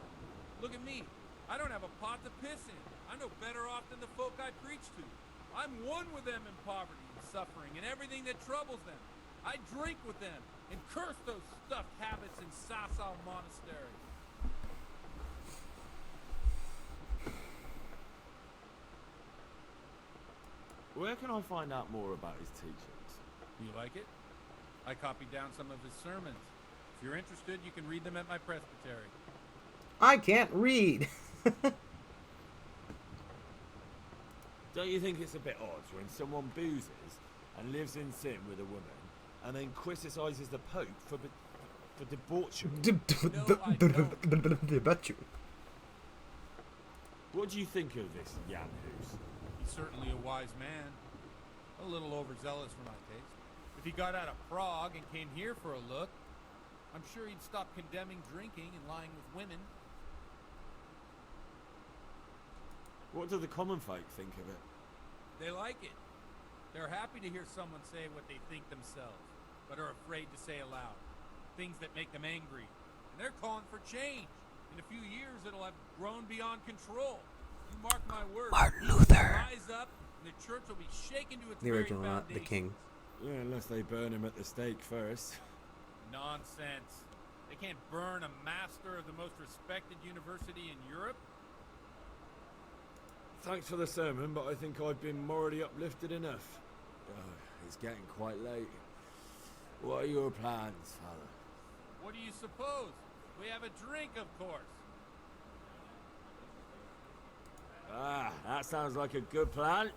Look at me. I don't have a pot to piss in. I'm no better off than the folk I preach to. I'm one with them in poverty and suffering and everything that troubles them. I drink with them and curse those stuffed habits in Sasau Monastery. Where can I find out more about his teachings? You like it? I copied down some of his sermons. If you're interested, you can read them at my presbytery. I can't read. Don't you think it's a bit odd when someone boozes and lives in sin with a woman and then criticizes the Pope for debauchery? Debauchery. What do you think of this Jan Hus? He's certainly a wise man. A little overzealous for my taste. If he got out of Prague and came here for a look, I'm sure he'd stop condemning drinking and lying with women. What do the common folk think of it? They like it. They're happy to hear someone say what they think themselves, but are afraid to say aloud. Things that make them angry. And they're calling for change. In a few years, it'll have grown beyond control. You mark my words. Martin Luther. Rise up, and the church will be shaken to its The very original, not the king. Yeah, unless they burn him at the stake first. Nonsense. They can't burn a master of the most respected university in Europe. Thanks for the sermon, but I think I've been morally uplifted enough. Oh, it's getting quite late. What are your plans, Father? What do you suppose? We have a drink, of course. Ah, that sounds like a good plan.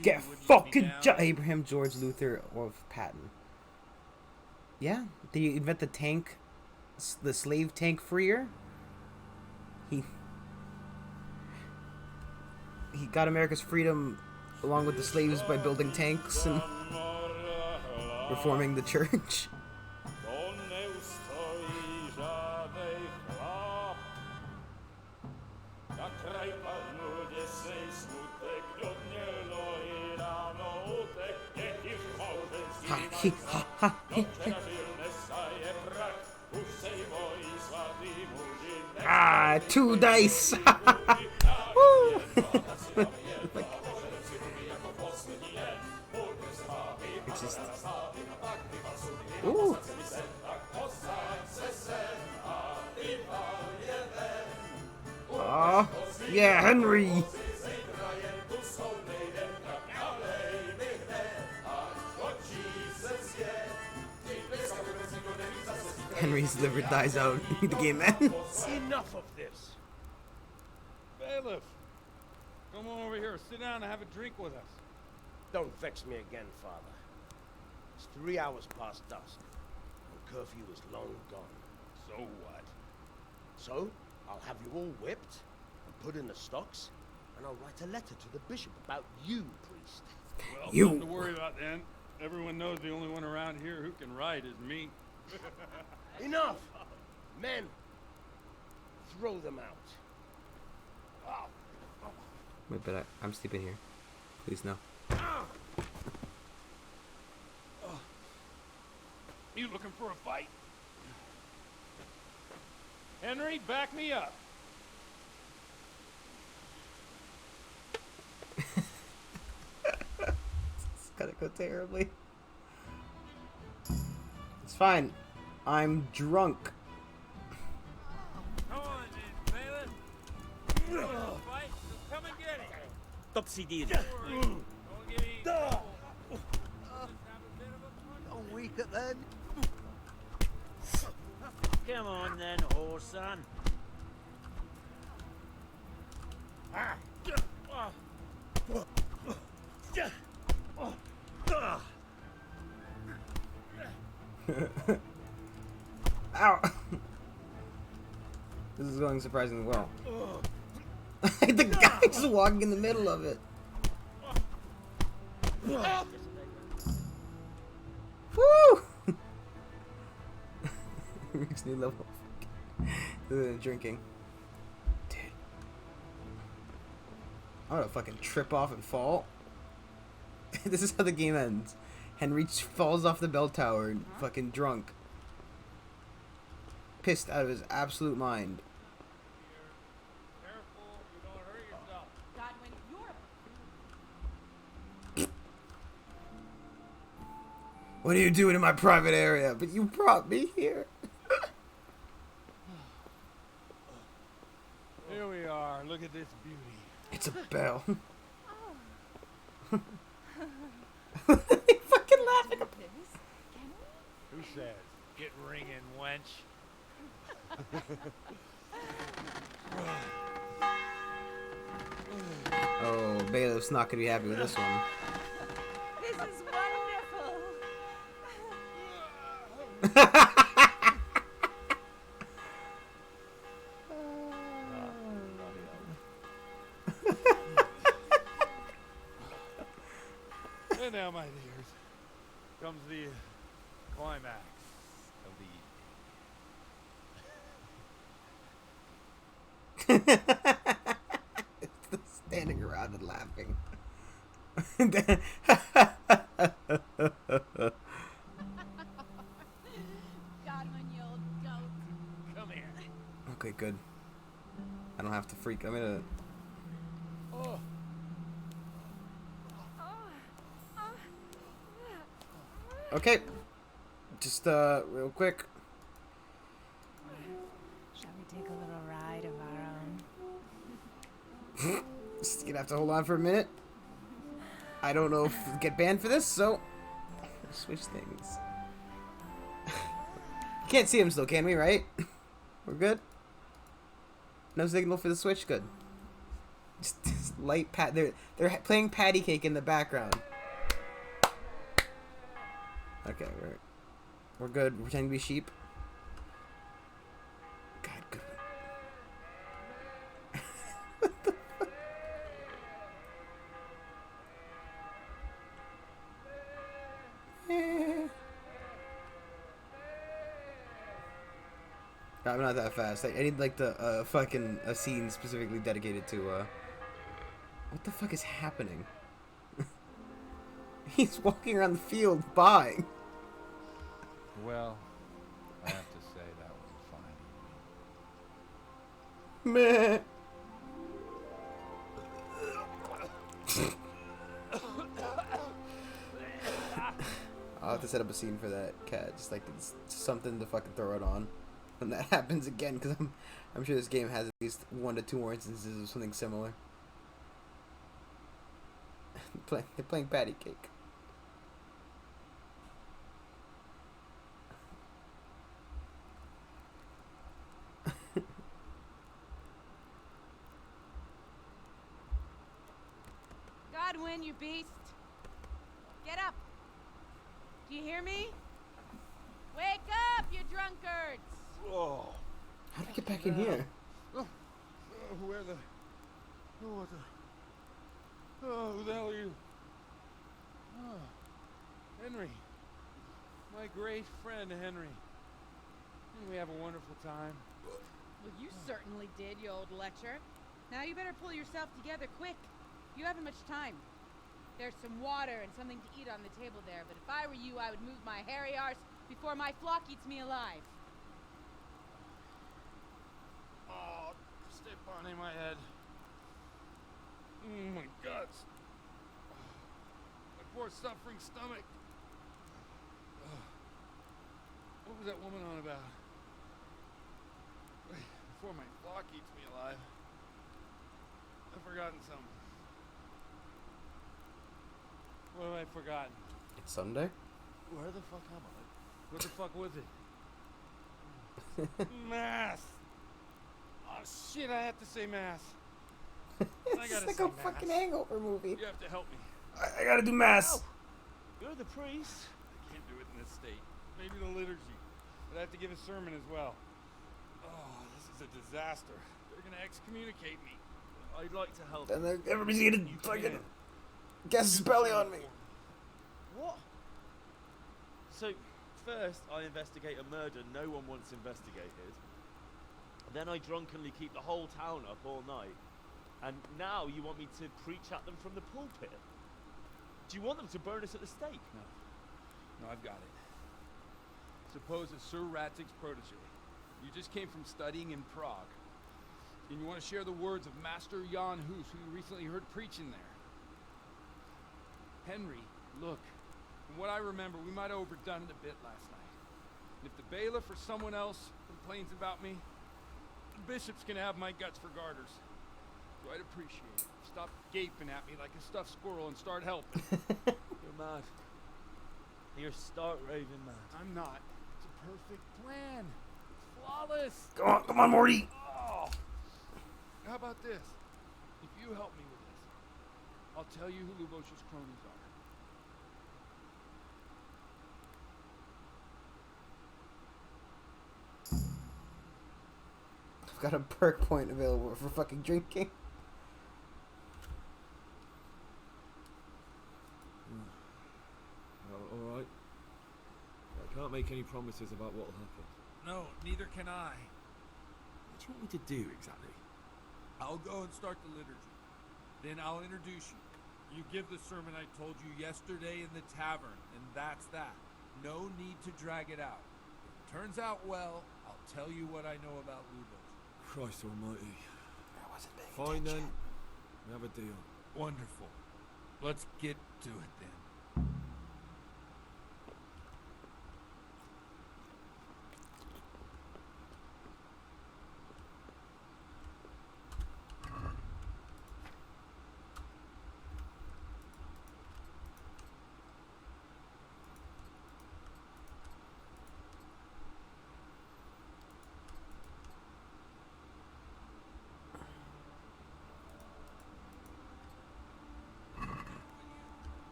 Get fucking Abraham George Luther of Patton. Yeah, did you invent the tank, the slave tank freer? He got America's freedom along with the slaves by building tanks and reforming the church. Ah, 2 dice. Woo. It's just. Ooh. Oh, yeah, Henry. Henry's liver dies out. The game ends. Enough of this. Bailiff, come on over here. Sit down and have a drink with us. Don't vex me again, Father. It's 3 hours past dusk. And curfew is long gone. So what? So, I'll have you all whipped and put in the stocks, and I'll write a letter to the bishop about you, priest. Well, nothing to worry about then. Everyone knows the only one around here who can write is me. Enough! Men, throw them out. Wait, but I'm sleeping here. Please no. You looking for a fight? Henry, back me up. It's gonna go terribly. It's fine. I'm drunk. Come on, then, bailiff. Fight? Come and get it. Dat zie je. I'm weak at then. Come on then, horse son. Ow! This is going surprisingly well. The guy's walking in the middle of it. Woo! Reach new level. Drinking. Dude. I'm gonna fucking trip off and fall. This is how the game ends. Henry falls off the bell tower and fucking drunk. Pissed out of his absolute mind. Careful, you don't hurt yourself. Godwin, you're What are you doing in my private area? But you brought me here. Here we are. Look at this beauty. It's a bell. fucking laughing at this. Can we? Who says? Get ringing, wench. Oh, Bailiff's not gonna be happy with this one. This is wonderful. And now, my dears, comes the climax of the Standing around and laughing. Godwin, you old goat. Come here. Okay, good. I don't have to freak. I'm gonna. Oh. Okay. Just real quick. Shall we take a little ride of our own? Just gonna have to hold on for a minute. I don't know if we'll get banned for this, so switch things. Can't see him still, can we? Right? We're good. No signal for the switch. Good. Just light pat. They're playing patty cake in the background. Okay, we're good. We're pretending to be sheep. God, good. What the fuck? I'm not that fast. I need like the fucking a scene specifically dedicated to what the fuck is happening? He's walking around the field buying. Well, I have to say that was a fine Meh. I'll have to set up a scene for that cat. Just like it's something to fucking throw it on when that happens again, because I'm sure this game has at least 1 to 2 more instances of something similar. They're playing patty cake. Godwin, you beast. Get up. Do you hear me? Wake up, you drunkards. Oh. How do we get back in here? Where the... Oh, what the... Oh, who the hell are you? Oh, Henry. My great friend, Henry. Didn't we have a wonderful time? Well, you certainly did, you old lecher. Now you better pull yourself together quick. You haven't much time. There's some water and something to eat on the table there, but if I were you, I would move my hairy arse before my flock eats me alive. Oh, step on in my head. Oh my guts. My poor suffering stomach. What was that woman on about? Before my flock eats me alive. I've forgotten something. What have I forgotten? It's Sunday? Where the fuck am I? What the fuck was it? Mass! Oh shit, I have to say mass. It's like a fucking hangover movie. You have to help me. I gotta do mass. You're the priest. I can't do it in this state. Maybe the liturgy. But I have to give a sermon as well. Oh, this is a disaster. They're gonna excommunicate me. I'd like to help. And then everybody's gonna fucking guess his belly on me. What? So, first I investigate a murder no one wants investigated. Then I drunkenly keep the whole town up all night. And now you want me to preach at them from the pulpit? Do you want them to burn us at the stake? No, I've got it. Suppose that Sir Ratzig's protege. You just came from studying in Prague. And you want to share the words of Master Jan Hus, who you recently heard preaching there. Henry, look, from what I remember, we might have overdone it a bit last night. And if the bailiff or someone else complains about me, the bishop's gonna have my guts for garters. So I'd appreciate it. Stop gaping at me like a stuffed squirrel and start helping. You're mad. You're stark raving mad. I'm not. It's a perfect plan. It's flawless. Come on, Morty. Oh. How about this? If you help me with this, I'll tell you who Lubosh's cronies are. I've got a perk point available for fucking drinking. Well, alright. I can't make any promises about what'll happen. No, neither can I. What do you want me to do exactly? I'll go and start the liturgy. Then I'll introduce you. You give the sermon I told you yesterday in the tavern, and that's that. No need to drag it out. If it turns out well, I'll tell you what I know about Lubos. Christ almighty. I wasn't paying Fine attention. then. We have a deal. Wonderful. Let's get to it then.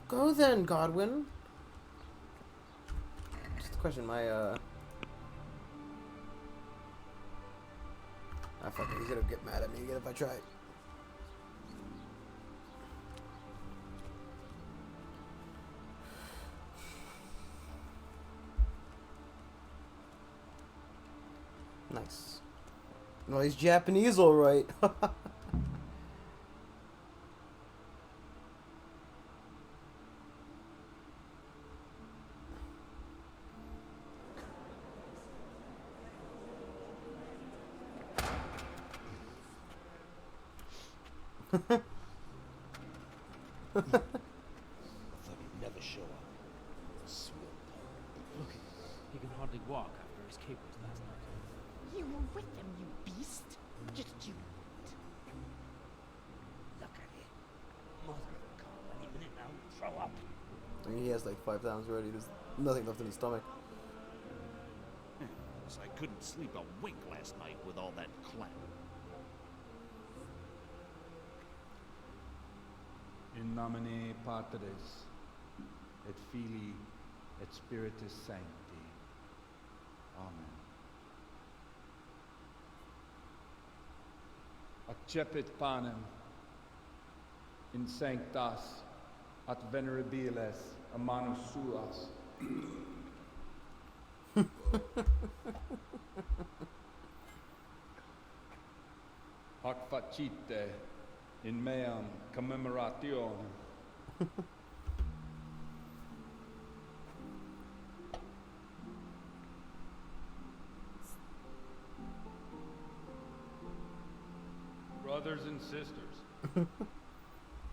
Go then, Godwin. Just a question, my fuck it, he's gonna get mad at me again if I try. Nice. Well, he's Japanese, alright. I thought he'd never show up. Swill. Look, he can hardly walk after his capers last night. You were with them, you beast. Just you. Look at him. Mother will come any minute now and throw up. I mean, he has like 5 pounds already. There's nothing left in his stomach. I couldn't sleep a wink last night with all that clamor. In nomine Patris, et Filii, et Spiritus Sancti. Amen. Accepit panem in sanctas at venerabiles a manus suas. Hac facite in meam commemorationem. Brothers and sisters,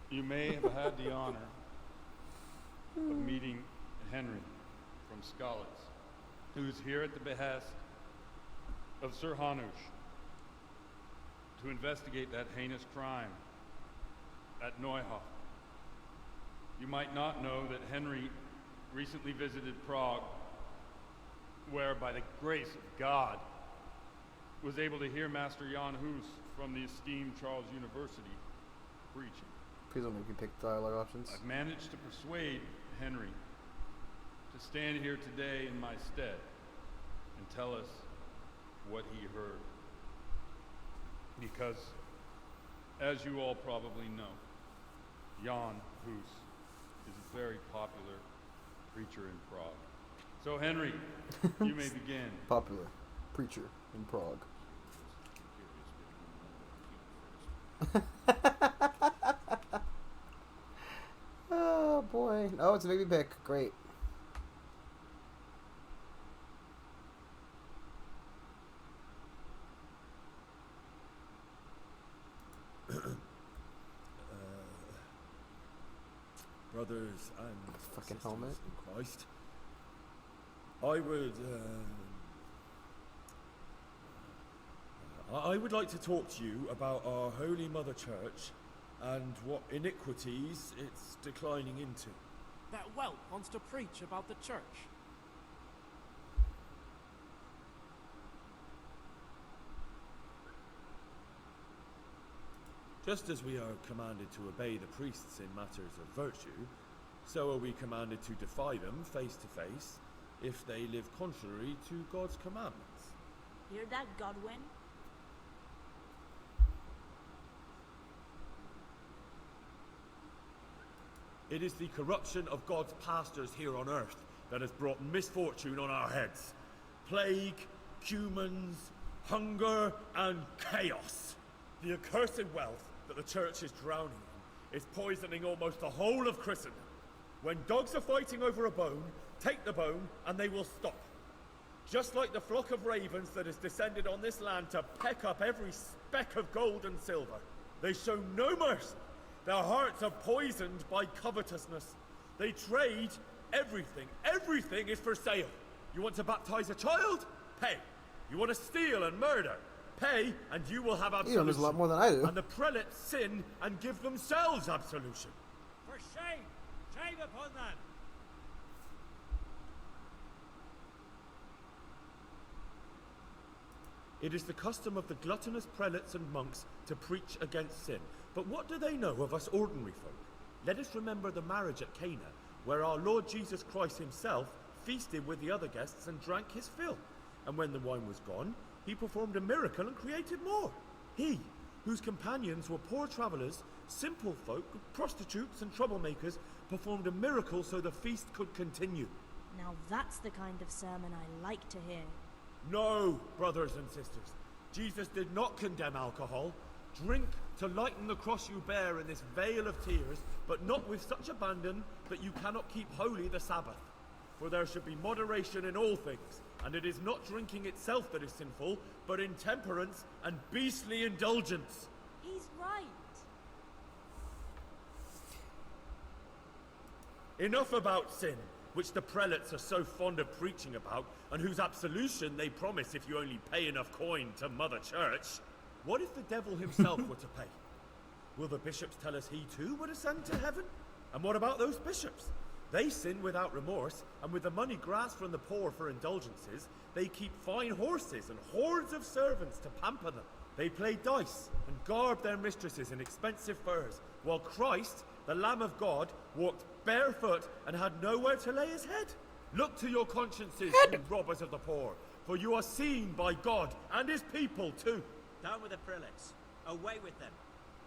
you may have had the honor of meeting Henry from Skalitz, who's here at the behest of Sir Hanush to investigate that heinous crime at Neuhof. You might not know that Henry recently visited Prague, where by the grace of God was able to hear Master Jan Hus from the esteemed Charles University preaching. Please don't make me pick dialogue options. I've managed to persuade Henry to stand here today in my stead and tell us what he heard. Because, as you all probably know, Jan Hus is a very popular preacher in Prague. So, Henry, you may begin. Popular preacher in Prague. Oh boy. Oh, it's a baby pick. Great. Brothers and Fucking sisters helmet. in Christ, I would like to talk to you about our Holy Mother Church and what iniquities it's declining into. That whelp wants to preach about the church. Just as we are commanded to obey the priests in matters of virtue, so are we commanded to defy them face to face if they live contrary to God's commandments. Hear that, Godwin? It is the corruption of God's pastors here on earth that has brought misfortune on our heads. Plague, humans, hunger, and chaos. The accursed wealth that the church is drowning in is poisoning almost the whole of Christendom. When dogs are fighting over a bone, take the bone and they will stop. Just like the flock of ravens that has descended on this land to peck up every speck of gold and silver. They show no mercy. Their hearts are poisoned by covetousness. They trade everything. Everything is for sale. You want to baptize a child? Pay. You want to steal and murder? Pay, and you will have absolution. You know, there's a lot more than I do. And the prelates sin and give themselves absolution. For shame! Shame upon them! It is the custom of the gluttonous prelates and monks to preach against sin. But what do they know of us ordinary folk? Let us remember the marriage at Cana, where our Lord Jesus Christ himself feasted with the other guests and drank his fill. And when the wine was gone, he performed a miracle and created more. He, whose companions were poor travelers, simple folk, prostitutes and troublemakers, performed a miracle so the feast could continue. Now that's the kind of sermon I like to hear. No, brothers and sisters. Jesus did not condemn alcohol. Drink to lighten the cross you bear in this vale of tears, but not with such abandon that you cannot keep holy the Sabbath. For there should be moderation in all things, and it is not drinking itself that is sinful, but intemperance and beastly indulgence. He's right. Enough about sin, which the prelates are so fond of preaching about, and whose absolution they promise if you only pay enough coin to Mother Church. What if the devil himself were to pay? Will the bishops tell us he too would ascend to heaven? And what about those bishops? They sin without remorse, and with the money grasped from the poor for indulgences, they keep fine horses and hordes of servants to pamper them. They play dice and garb their mistresses in expensive furs, while Christ, the Lamb of God, walked barefoot and had nowhere to lay his head. Look to your consciences, you robbers of the poor, for you are seen by God and his people too. Down with the prelates. Away with them.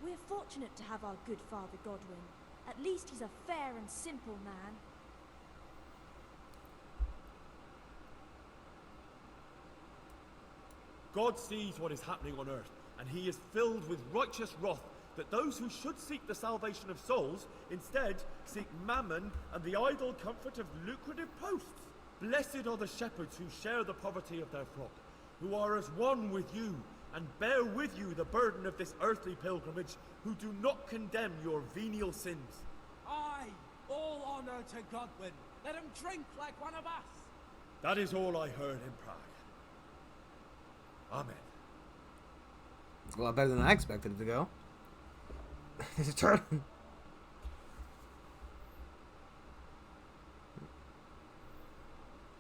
We're fortunate to have our good Father Godwin. At least he's a fair and simple man. God sees what is happening on earth, and he is filled with righteous wrath that those who should seek the salvation of souls instead seek mammon and the idle comfort of lucrative posts. Blessed are the shepherds who share the poverty of their flock, who are as one with you and bear with you the burden of this earthly pilgrimage, who do not condemn your venial sins. Aye, all honor to Godwin. Let him drink like one of us. That is all I heard in Prague. Amen. It's a lot better than I expected it to go. There's a turtle.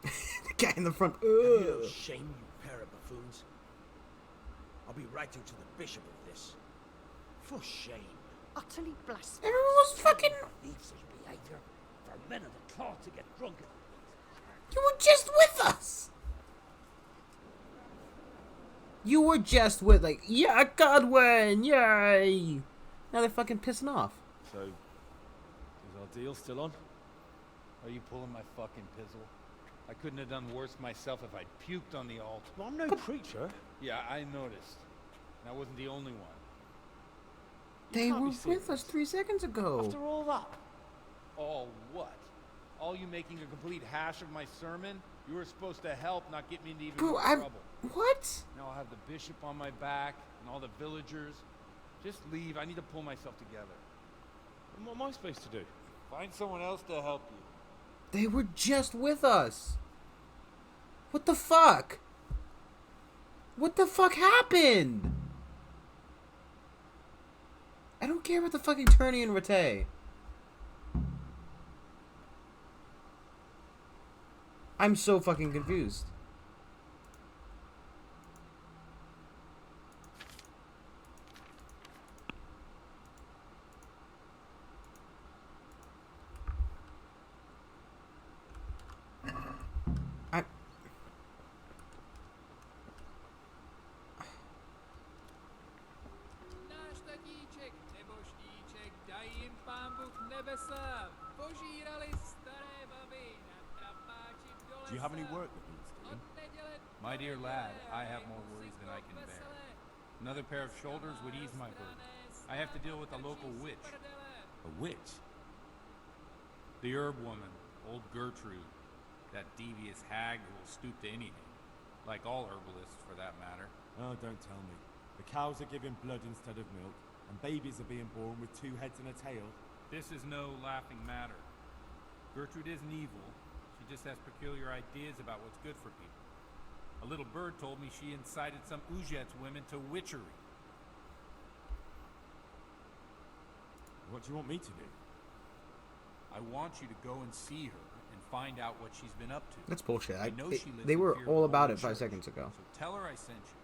The guy in the front. Have you no shame, you pair of buffoons? I'll be writing to the bishop of this. For shame. Utterly blasphemous. Everyone was fucking. Leave such behavior for men of the cloth to get drunk. You were just with us. You were just with, like, yeah, Godwin, yay. Now they're fucking pissing off. So, is our deal still on? Are you pulling my fucking pizzle? I couldn't have done worse myself if I'd puked on the altar. Well, I'm no preacher. Yeah, I noticed. And I wasn't the only one. You They can't were be with us serious. 3 seconds ago. After all that? All what? All you making a complete hash of my sermon? You were supposed to help, not get me into even Bro, more I'm... trouble. What? Now I'll have the bishop on my back and all the villagers. Just leave. I need to pull myself together. And what am I supposed to do? Find someone else to help you. They were just with us. What the fuck? What the fuck happened? I don't care about the fucking Turney and Rattay. I'm so fucking confused. Do you have any work that needs doing? My dear lad, I have more worries than I can bear. Another pair of shoulders would ease my burden. I have to deal with a local witch. A witch? The herb woman, old Gertrude. That devious hag who will stoop to anything. Like all herbalists, for that matter. Oh, don't tell me. The cows are giving blood instead of milk, and babies are being born with 2 heads and a tail. This is no laughing matter. Gertrude isn't evil. She just has peculiar ideas about what's good for people. A little bird told me she incited some Ujet's women to witchery. What do you want me to do? I want you to go and see her and find out what she's been up to. That's bullshit. Know she lives They in were fear all of the about Holy it 5 Church. seconds ago. So tell her I sent you.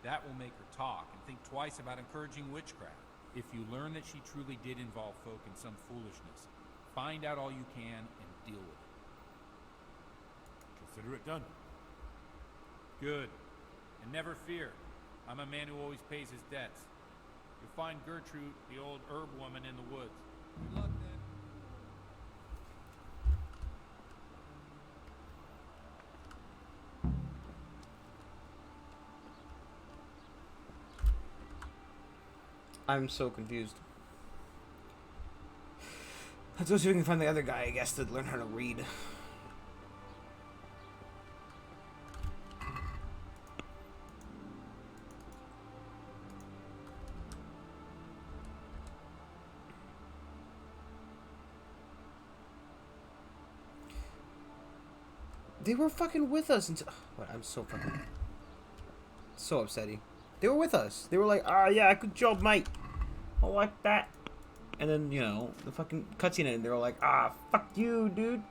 That will make her talk and think twice about encouraging witchcraft. If you learn that she truly did involve folk in some foolishness, find out all you can and deal with it. Consider it done. Good. And never fear. I'm a man who always pays his debts. You'll find Gertrude, the old herb woman, in the woods. Good luck, then. I'm so confused. Let's go see if we can find the other guy, I guess, to learn how to read. They were fucking with us until... I'm so fucking... So upsetting. They were with us. They were like, ah, yeah, good job, mate. I like that. And then, you know, the fucking cutscene ended. They were like, ah, fuck you, dude.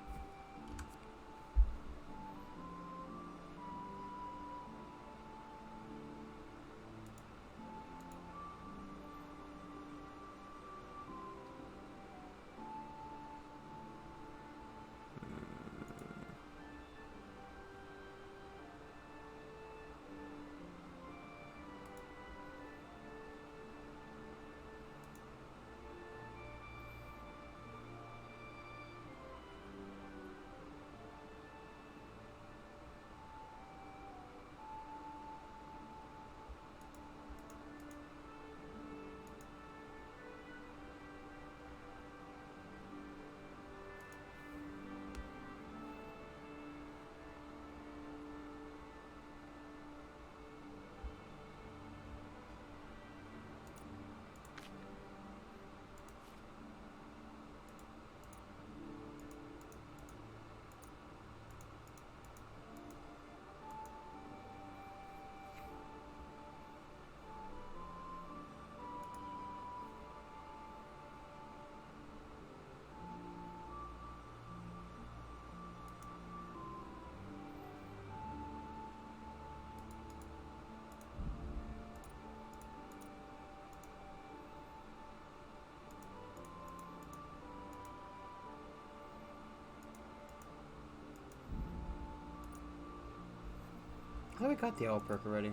I thought we got the owl perk already.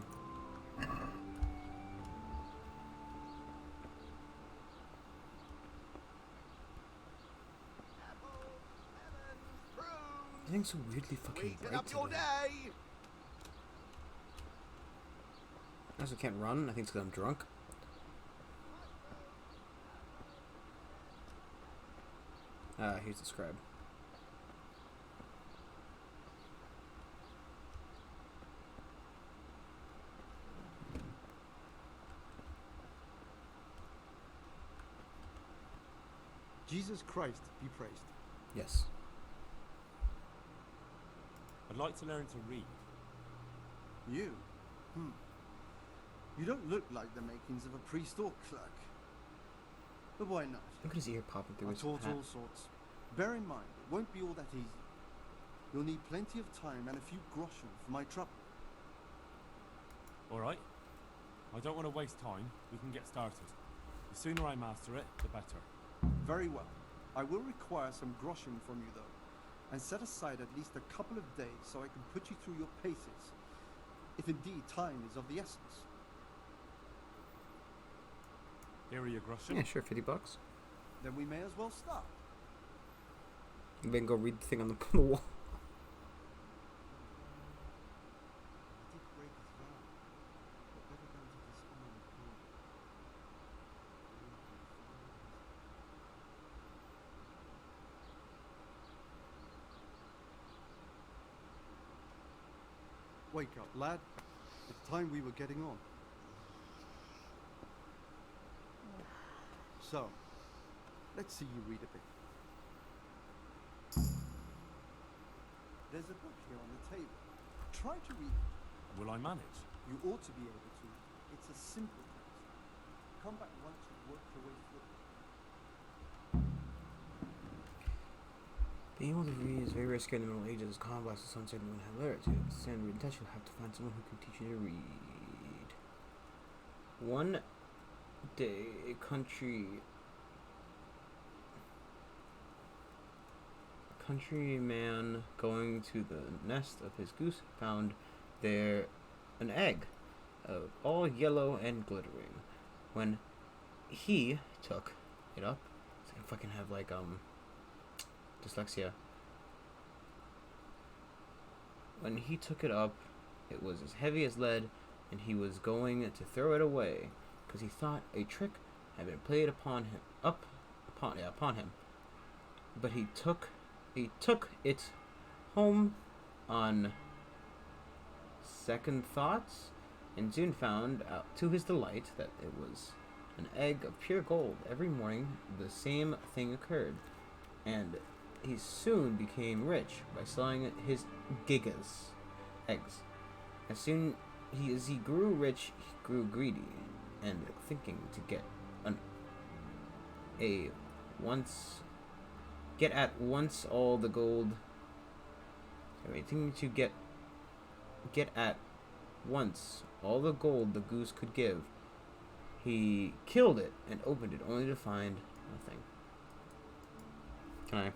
Everything's so weirdly fucking bright today. I also can't run. I think it's because I'm drunk. Here's the scribe. Jesus Christ be praised. Yes. I'd like to learn to read. You? You don't look like the makings of a priest or clerk. But why not? Look at his ear popping through his taught hat. all sorts. Bear in mind, it won't be all that easy. You'll need plenty of time and a few groschen for my trouble. All right. I don't want to waste time. We can get started. The sooner I master it, the better. Very well. I will require some groschen from you, though, and set aside at least a couple of days so I can put you through your paces, if indeed time is of the essence. Here are your groschen. Yeah, sure, $50. Then we may as well start. You can go read the thing on the wall. Wake up, lad. It's time we were getting on. So, let's see you read a bit. There's a book here on the table. Try to read it. Will I manage? You ought to be able to. It's a simple text. Come back once you've worked your way through it. Being able to read is very risky in the Middle Ages. Complex is uncertain when have learned to. To stand read test, you'll have to find someone who can teach you to read. One day, a countryman going to the nest of his goose found there an egg, all yellow and glittering. When he took it up, so I can fucking have like dyslexia. When he took it up, it was as heavy as lead, and he was going to throw it away because he thought a trick had been played upon him. Upon him. But he took it home on second thoughts, and soon found out to his delight that it was an egg of pure gold. Every morning, the same thing occurred, and he soon became rich by selling his eggs. As soon as he grew rich, he grew greedy, and thinking to get at once all the gold. Thinking to get at once all the gold the goose could give, he killed it and opened it, only to find nothing. Can I?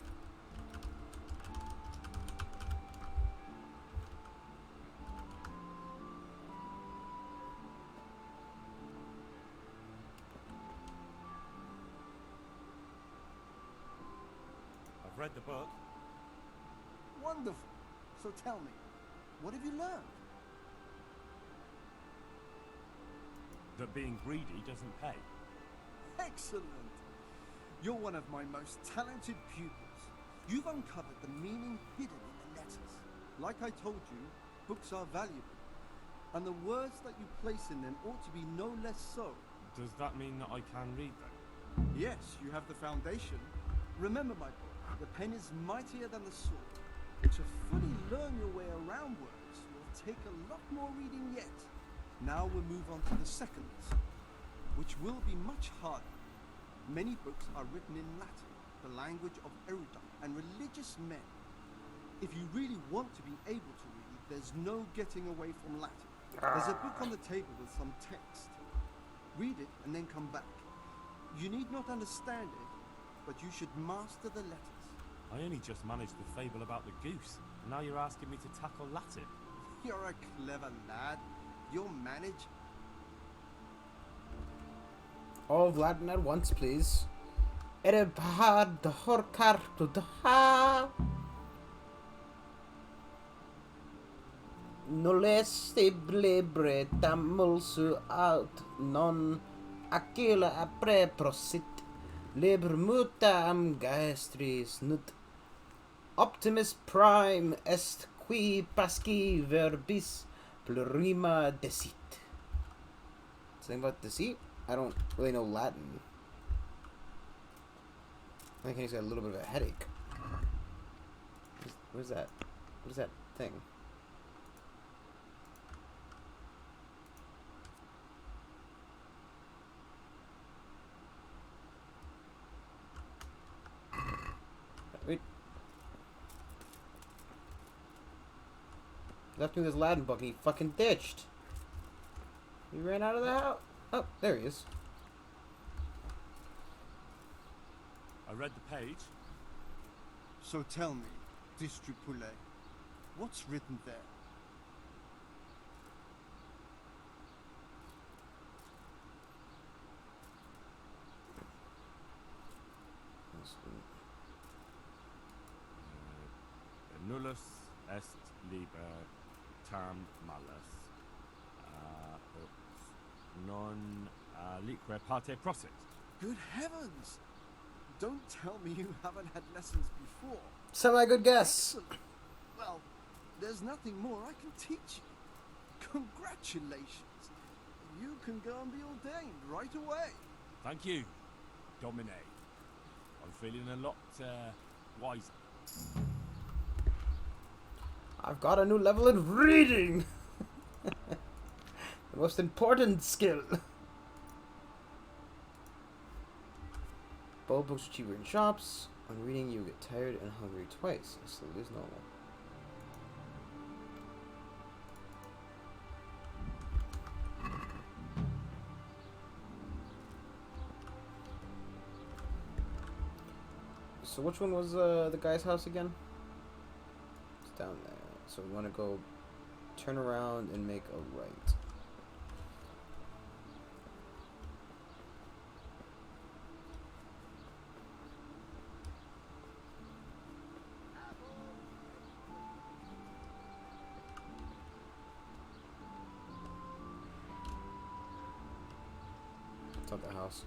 I've read the book. Wonderful. So tell me, what have you learned? That being greedy doesn't pay. Excellent. You're one of my most talented pupils. You've uncovered the meaning hidden in the letters. Like I told you, books are valuable, and the words that you place in them ought to be no less so. Does that mean that I can read them? Yes, you have the foundation. Remember, my boy, the pen is mightier than the sword. To fully learn your way around words will take a lot more reading yet. Now we'll move on to the second lesson, which will be much harder. Many books are written in Latin, the language of erudite and religious men. If you really want to be able to read, there's no getting away from Latin. There's a book on the table with some text. Read it and then come back. You need not understand it, but you should master the letters. I only just managed the fable about the goose, and now you're asking me to tackle Latin. You're a clever lad. You'll manage. All of Latin at once, please. Erebhad horkar to the ha. Noleste blebre tamulsu out non aquila apre prosit. Liber mutam gastris nut Optimus Prime est qui pasci verbis plurima decit. Something about deceit? I don't really know Latin. I think he's got a little bit of a headache. What is that? What is that thing? Wait. Left me with his Latin book and he fucking ditched. He ran out of the house. Oh, there he is. I read the page. So tell me, District Poulet, what's written there? Nullus est liber tam malus, ut non lique parte prosit. Good heavens! Don't tell me you haven't had lessons before. Semi-good guess. Excellent. Well, there's nothing more I can teach you. Congratulations. You can go and be ordained right away. Thank you, Domine. I'm feeling a lot wiser. I've got a new level in reading. The most important skill. Bold books are cheaper in shops. On reading, you get tired and hungry twice. So it is normal. So which one was the guy's house again? It's down there. So we want to go turn around and make a right. It's not the house.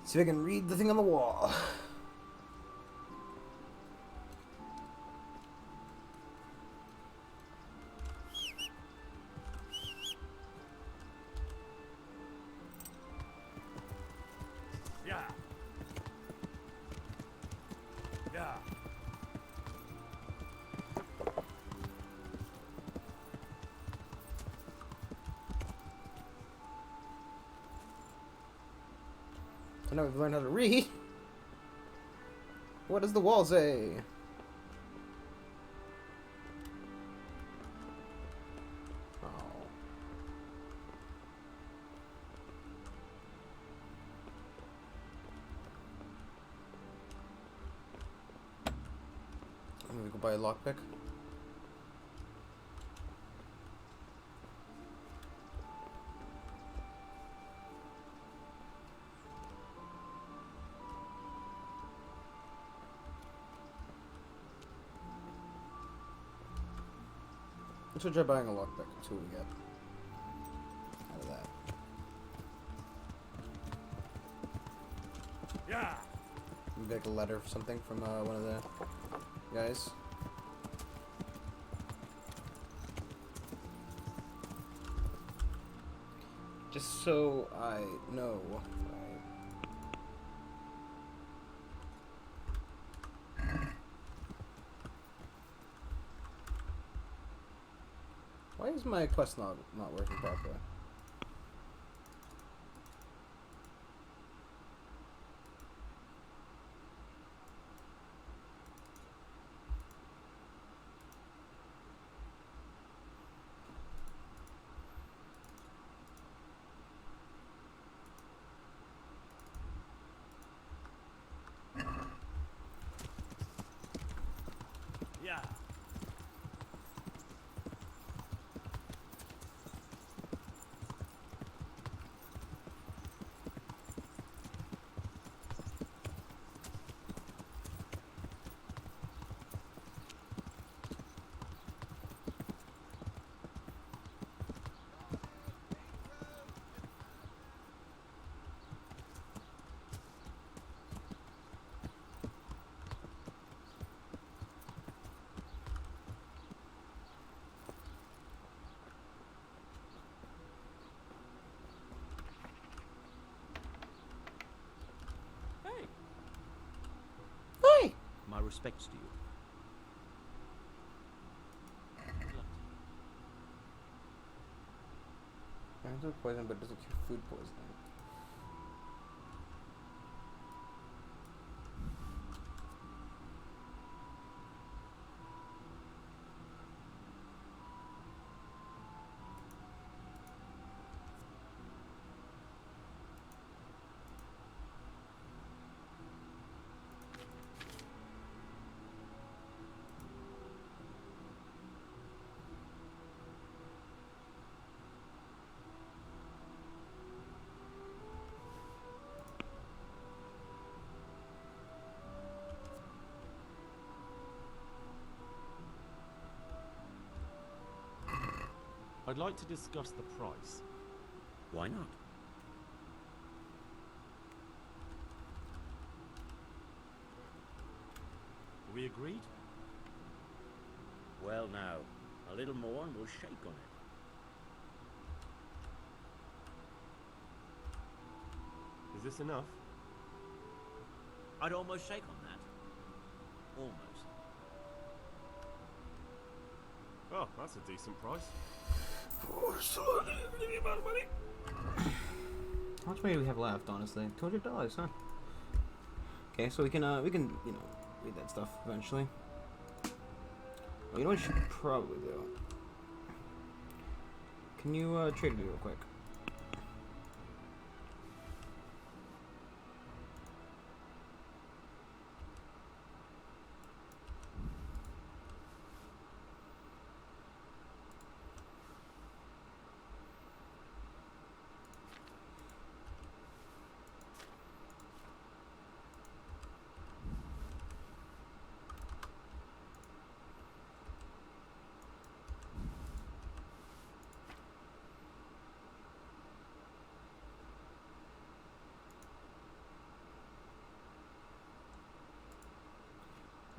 See if I can read the thing on the wall. Yeah. Yeah. So now we've learned how to read. What does the wall say? Oh. I'm gonna go buy a lockpick. Let's try buying a lockpick. See what we get out of that. Yeah. Maybe like a letter or something from one of the guys. Just so I know. Why is my quest not working properly? respects to you. Antidote poison, but doesn't cure food poisoning. I'd like to discuss the price. Why not? Are we agreed? Well now, a little more and we'll shake on it. Is this enough? I'd almost shake on that. Almost. Oh, that's a decent price. How much money do we have left, honestly? $200, huh? Okay, so we can, you know, read that stuff eventually. Well, you know what you should probably do? Can you, trade me real quick?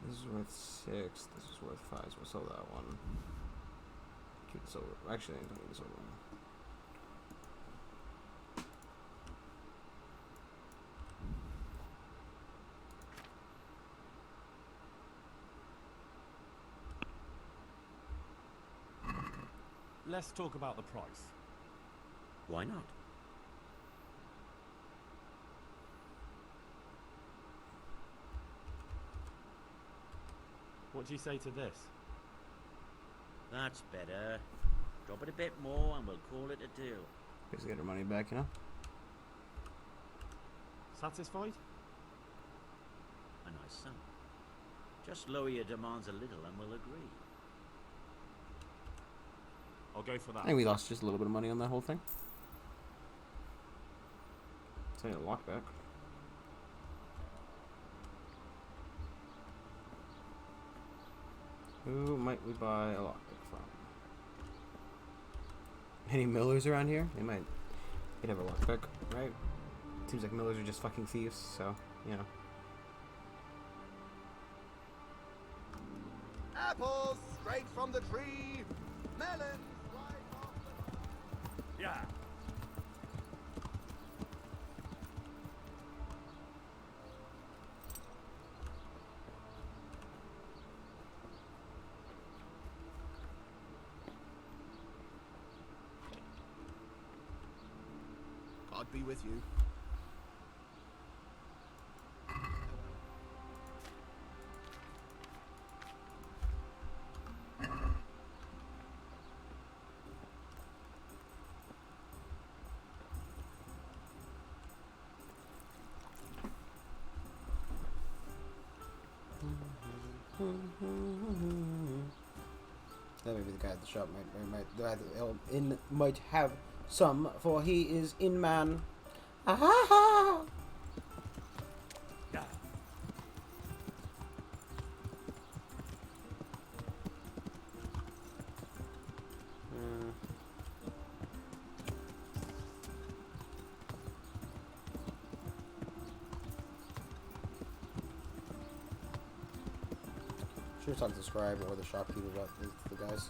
This is worth 6. This is worth 5. So we'll sell that one. Keep the silver. Actually, I don't need the silver one. Let's talk about the price. Why not? What do you say to this? That's better. Drop it a bit more and we'll call it a deal. Just get our money back, you know? Satisfied? A nice sum. Just lower your demands a little and we'll agree. I'll go for that. I think we lost just a little bit of money on that whole thing. It's only a lockback. Who might we buy a lockpick from? Any millers around here? They might. They'd have a lockpick, right? Seems like millers are just fucking thieves, so, you know. Apples straight from the tree. Melons right off the... Yeah. God be with you. That may be the guy at the shop. Might have some, for he is in man. Ah! Yeah. Should talk to the scribe or the shopkeeper about the guys.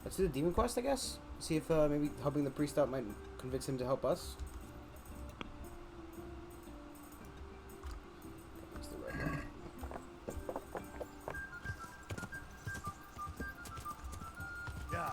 Let's do the demon quest, I guess. See if maybe helping the priest out might convince him to help us. That's the right one. Yeah.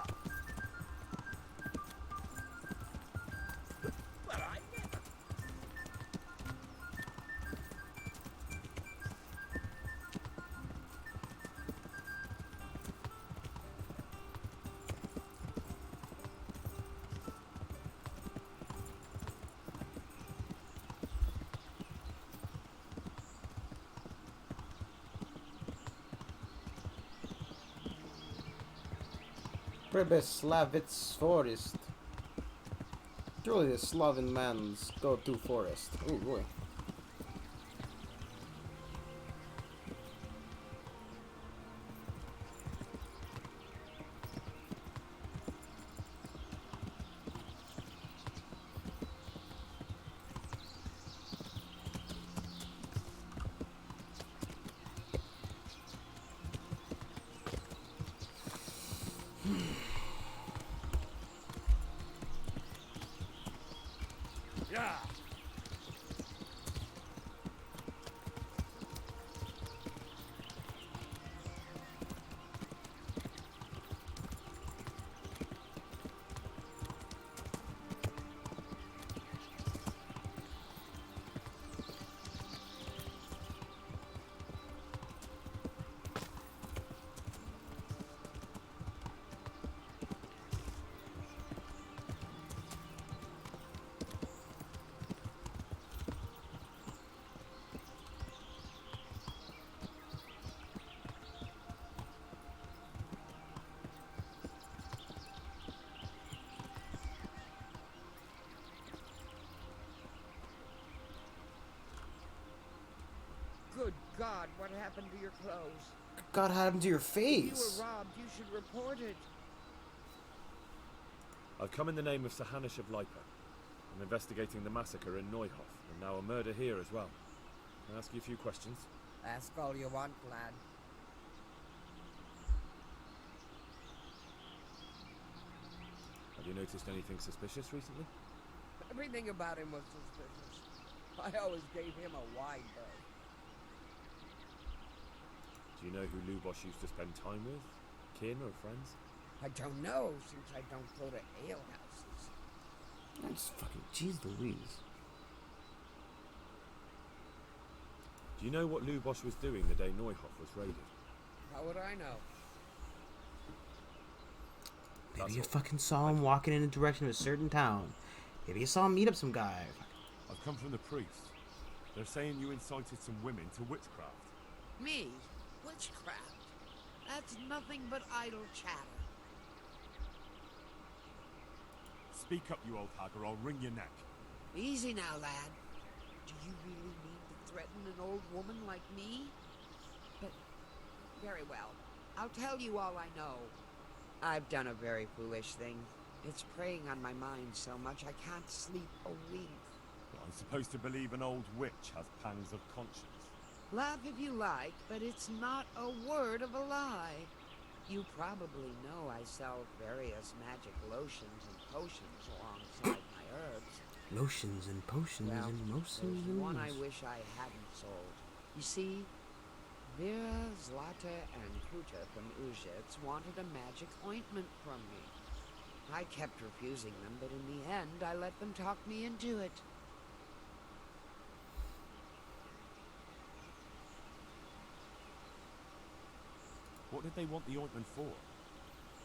Prebeslavitz forest. Truly the Slavic man's go-to forest. Oh boy. Yeah. Good God, what happened to your clothes? God happened to your If you face. were robbed, you should report it. I've come in the name of Sir Hanish of Lipa. I'm investigating the massacre in Neuhof, and now a murder here as well. Can I ask you a few questions? Ask all you want, lad. Have you noticed anything suspicious recently? Everything about him was suspicious. I always gave him a wide berth. Do you know who Lubosh used to spend time with? Kin or friends? I don't know, since I don't go to alehouses. That's fucking jeez Louise. Do you know what Lubosh was doing the day Neuhof was raided? How would I know? Maybe you fucking saw him walking in the direction of a certain town. Maybe you saw him meet up some guy. I've come from the priest. They're saying you incited some women to witchcraft. Me? Witchcraft? That's nothing but idle chatter. Speak up, you old hag, or I'll wring your neck. Easy now, lad. Do you really mean to threaten an old woman like me? But, very well. I'll tell you all I know. I've done a very foolish thing. It's preying on my mind so much I can't sleep a wink. I'm supposed to believe an old witch has pangs of conscience. Laugh if you like, but it's not a word of a lie. You probably know I sell various magic lotions and potions alongside my herbs. Lotions and potions Well, and motions there's and one I wish I hadn't sold. You see, Vera, Zlata, and Kuta from Uzhitz wanted a magic ointment from me. I kept refusing them, but in the end, I let them talk me into it. What did they want the ointment for?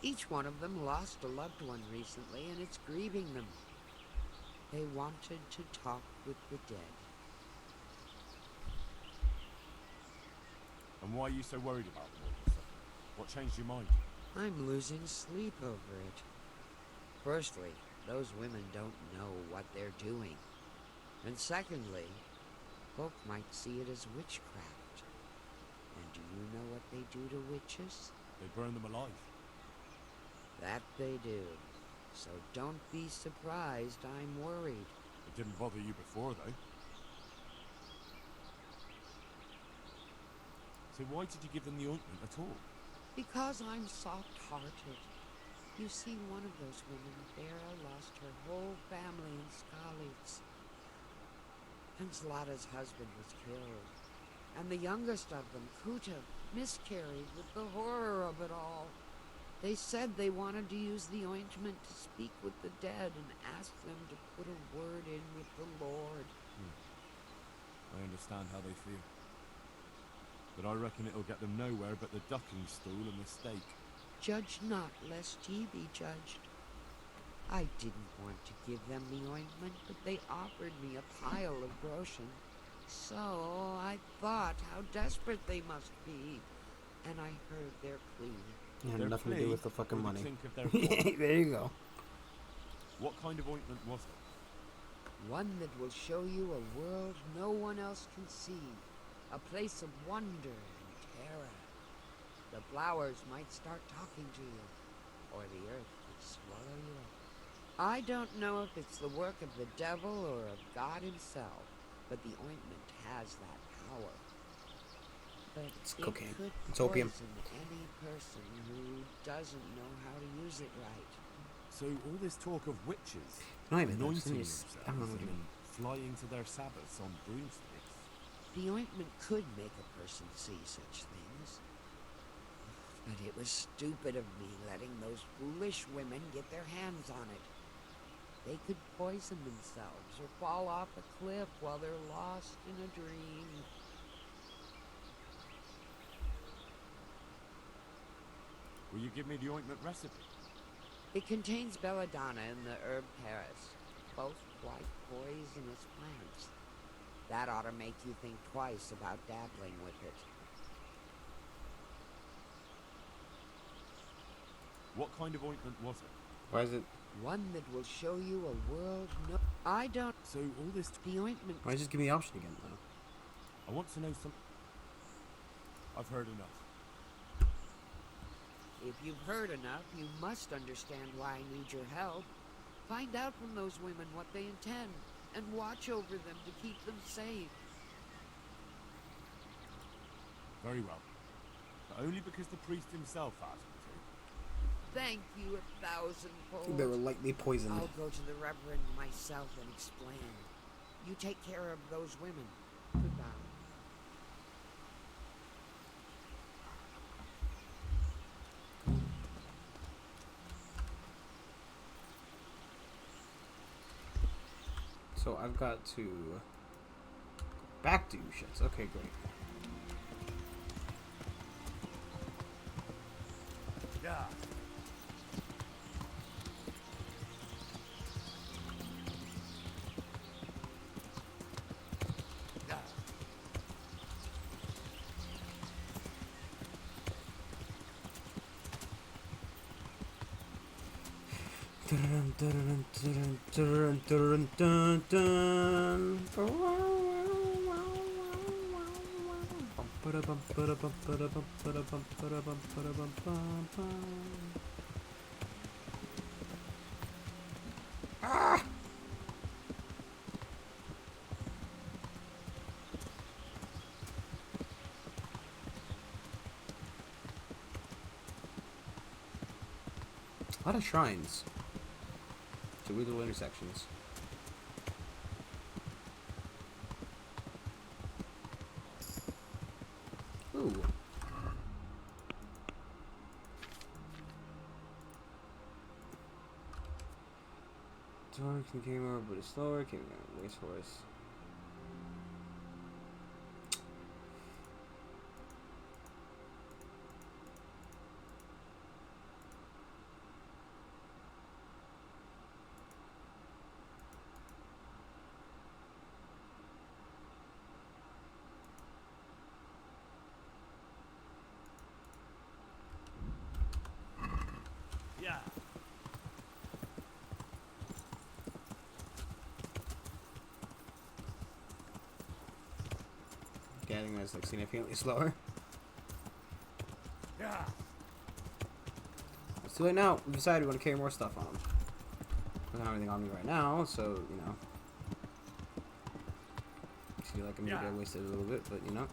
Each one of them lost a loved one recently, and it's grieving them. They wanted to talk with the dead. And why are you so worried about them all of a sudden? What changed your mind? I'm losing sleep over it. Firstly, those women don't know what they're doing. And secondly, folk might see it as witchcraft. And do you know what they do to witches? They burn them alive. That they do. So don't be surprised I'm worried. It didn't bother you before, though. So why did you give them the ointment at all? Because I'm soft-hearted. You see, one of those women, Vera, lost her whole family in Skalitz. And Zlata's husband was killed. And the youngest of them, Kuta, miscarried with the horror of it all. They said they wanted to use the ointment to speak with the dead and ask them to put a word in with the Lord. I understand how they feel. But I reckon it'll get them nowhere but the ducking stool and the stake. Judge not, lest ye be judged. I didn't want to give them the ointment, but they offered me a pile of groschen. So I thought how desperate they must be, and I heard their plea. Yeah, Their nothing to plea do with the fucking or the money. clink of their coin? There you go. What kind of ointment was it? One that will show you a world no one else can see, a place of wonder and terror. The flowers might start talking to you, or the earth would swallow you up. I don't know if it's the work of the devil or of God himself, but the ointment has that power. But It's it cocaine. could It's opium. poison any person who doesn't know how to use it right. So all this talk of witches Not even anointing those, themselves I don't know. and flying to their sabbaths on broomsticks. The ointment could make a person see such things. But it was stupid of me letting those foolish women get their hands on it. They could poison themselves or fall off a cliff while they're lost in a dream. Will you give me the ointment recipe? It contains belladonna and the herb Paris, both quite poisonous plants. That ought to make you think twice about dabbling with it. What kind of ointment was it? Why is it? One that will show you a world no... I don't... So all this... The ointment... Why just give me the option again, though? I want to know some... I've heard enough. If you've heard enough, you must understand why I need your help. Find out from those women what they intend, and watch over them to keep them safe. Very well. But only because the priest himself asked me to. Thank you 1,000-fold. They were lightly poisoned. I'll go to the Reverend myself and explain. You take care of those women. Goodbye. So I've got to go back to shits. Okay, great. Yeah. Yeah. Dun, dun, dun, dun, dun, dun, dun, dun. Ah! A lot of shrines. Two little intersections. Ooh. Torque can carry more, but it's slower. Can race horse. Yeah. Okay, I think that's like significantly slower. Yeah. It's too late now. We decided we want to carry more stuff on them. I don't have anything on me right now, so, you know. I feel like maybe I wasted a little bit, but, you know.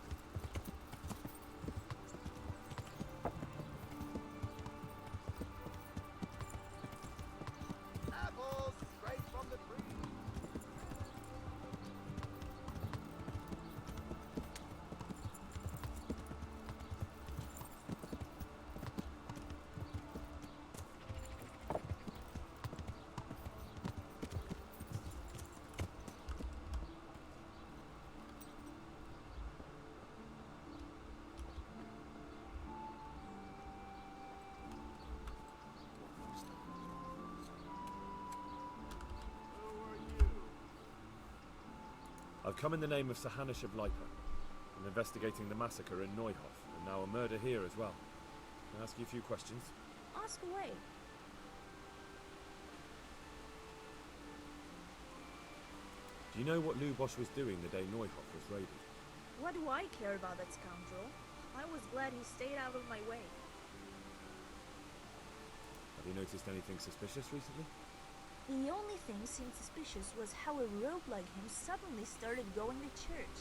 come in the name of Sir Hanish of Lipa. I'm investigating the massacre in Neuhof, and now a murder here as well. Can I ask you a few questions? Ask away. Do you know what Lubosh was doing the day Neuhof was raided? What do I care about that scoundrel? I was glad he stayed out of my way. Have you noticed anything suspicious recently? The only thing seemed suspicious was how a rogue like him suddenly started going to church.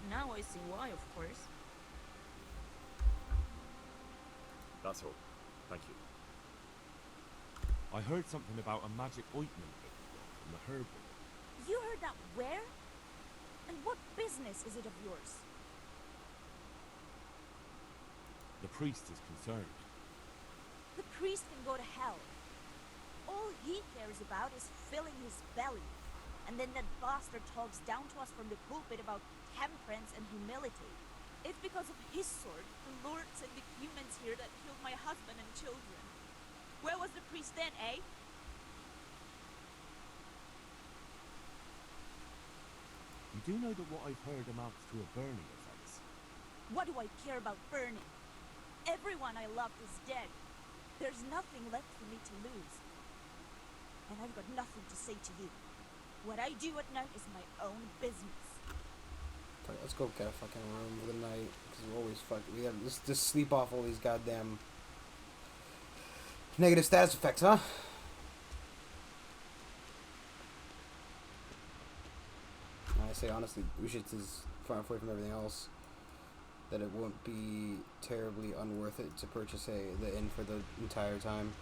Now I see why, of course. That's all. Thank you. I heard something about a magic ointment that you got from the herb. You heard that where? And what business is it of yours? The priest is concerned. The priest can go to hell. All he cares about is filling his belly. And then that bastard talks down to us from the pulpit about temperance and humility. If because of his sword, the Lord sent the humans here that killed my husband and children. Where was the priest then, eh? You do know that what I've heard amounts to a burning offense. What do I care about burning? Everyone I loved is dead. There's nothing left for me to lose. And I've got nothing to say to you. What I do at night is my own business. Alright, let's go get a fucking room for the night. Because we're always we have just sleep off all these goddamn negative status effects, huh? I say honestly, Ushitz is far enough away from everything else that it won't be terribly unworth it to purchase the inn for the entire time.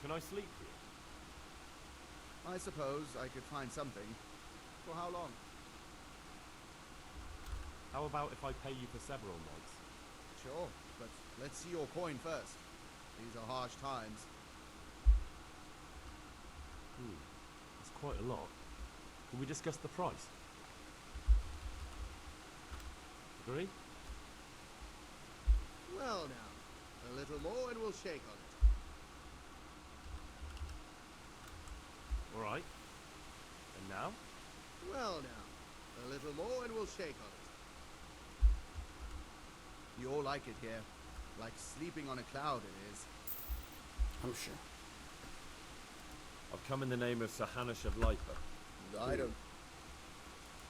Can I sleep here? I suppose I could find something. For how long? How about if I pay you for several nights? Sure, but let's see your coin first. These are harsh times. That's quite a lot. Can we discuss the price? Agree? Well now, a little more and we'll shake on it. All right. And now? Well now, a little more and we'll shake on it. You all like it here. Like sleeping on a cloud it is. I'm sure. I've come in the name of Sir Hanish of Lipa. I don't...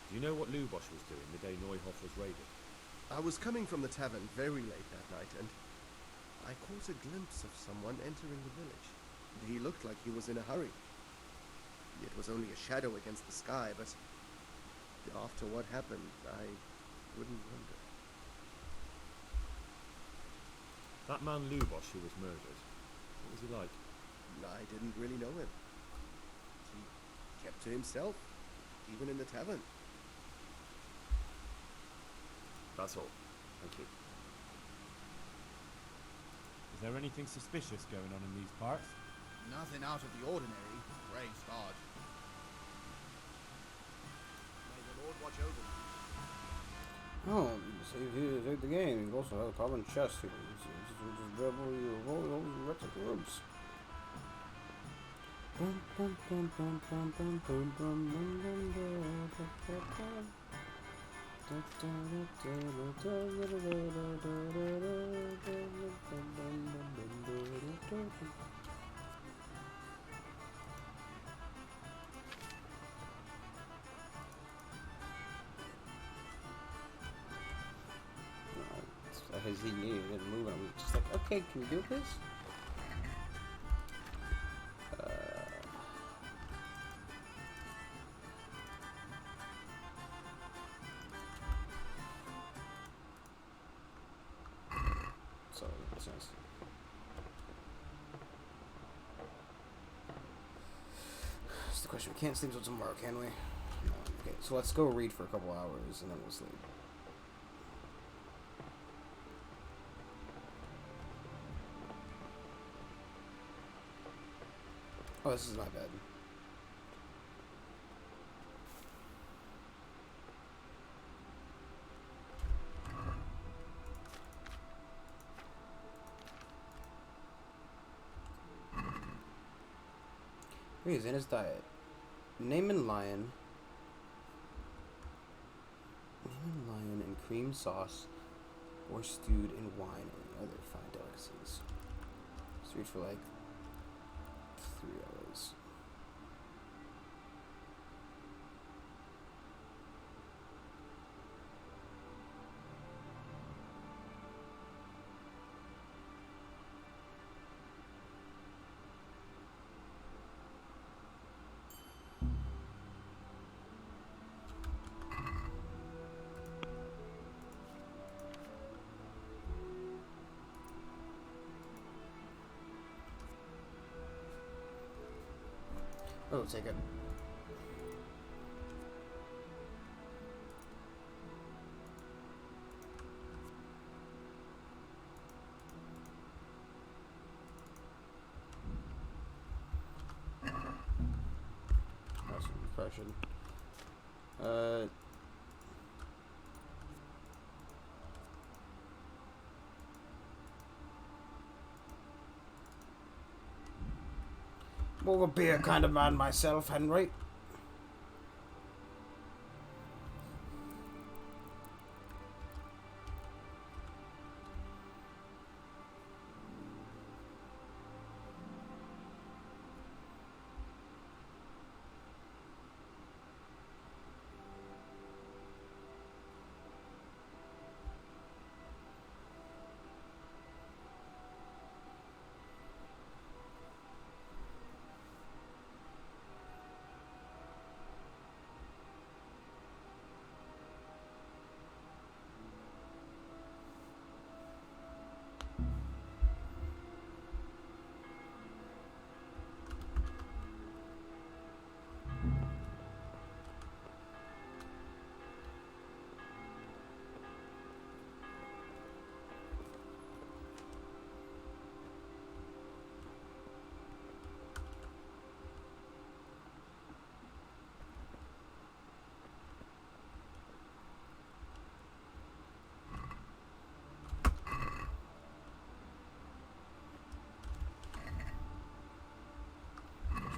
Do you know what Lubosh was doing the day Neuhof was raided? I was coming from the tavern very late that night, and I caught a glimpse of someone entering the village. He looked like he was in a hurry. It was only a shadow against the sky, but after what happened, I wouldn't wonder. That man Lubosh who was murdered, what was he like? I didn't really know him. He kept to himself, even in the tavern. That's all. Thank you. Is there anything suspicious going on in these parts? Nothing out of the ordinary, praise God. May the Lord watch over you. Oh, so if you take the game, you also have a problem chest here. Just double your whole rectangle rooms. His he needed to move, and I was just like, okay, can you do this? So that's nice. That's the question. We can't sleep until tomorrow, can we? No. Okay, so let's go read for a couple hours, and then we'll sleep. Oh, this is not bad. He's in his diet. Naaman lion. Naaman lion and cream sauce, or stewed in wine and other fine delicacies. Stewed for like 3 hours. Oh, take it. That's an impression. More of a beer kind of man myself, Henry.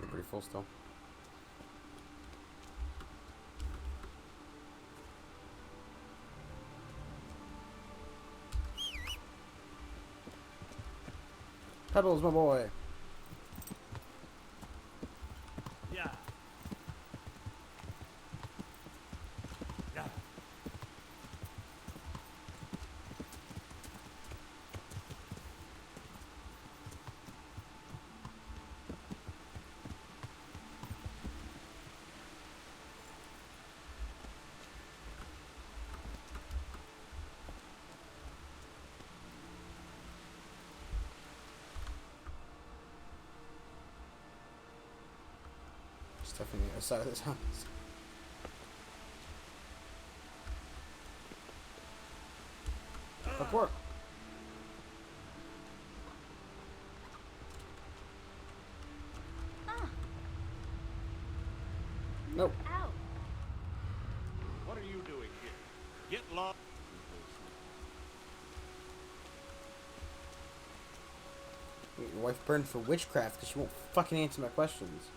Pretty full still. Pebbles, my boy. Yeah. Yeah. Stuff on the other side of this house. Report. Nope. Out. What are you doing here? Get lost. Your wife burned for witchcraft because she won't fucking answer my questions.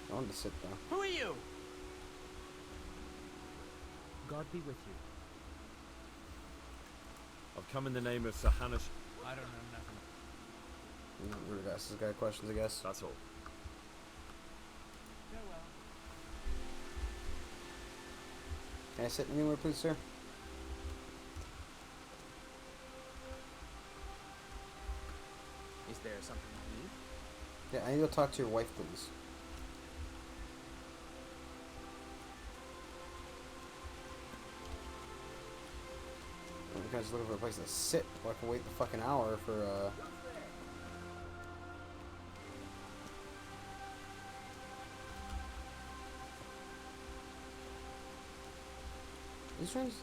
I wanted to sit down. Who are you? God be with you. I've come in the name of Sir Hanish. I don't know nothing. You know, rude ass this guy questions, I guess. That's all. Farewell. Can I sit anywhere, please, sir? Is there something you need? Yeah, I need to go talk to your wife, please. What kind just looking for a place to sit before I can wait the fucking hour for, These trains?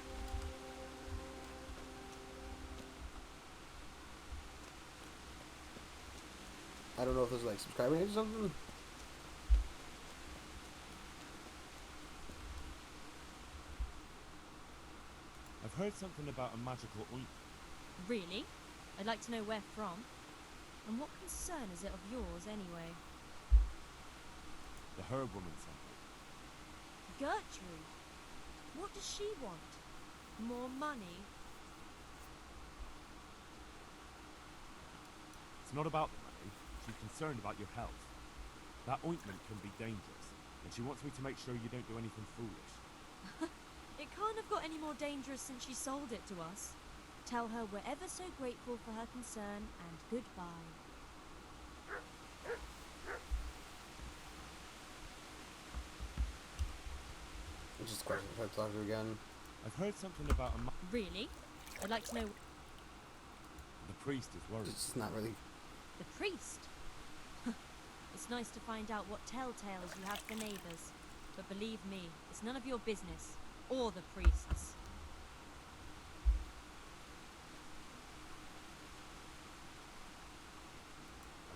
I don't know if those are like subscriber names or something. I've heard something about a magical ointment. Really? I'd like to know where from. And what concern is it of yours, anyway? The herb woman sent it. Gertrude? What does she want? More money? It's not about the money. She's concerned about your health. That ointment can be dangerous, and she wants me to make sure you don't do anything foolish. It can't have got any more dangerous since she sold it to us. Tell her we're ever so grateful for her concern, and goodbye. Just a question if I talk to her again. I've heard something about a Really? I'd like to know... The priest is worried. It's not really... The priest? It's nice to find out what telltales you have for neighbours. But believe me, it's none of your business. Or the priest's.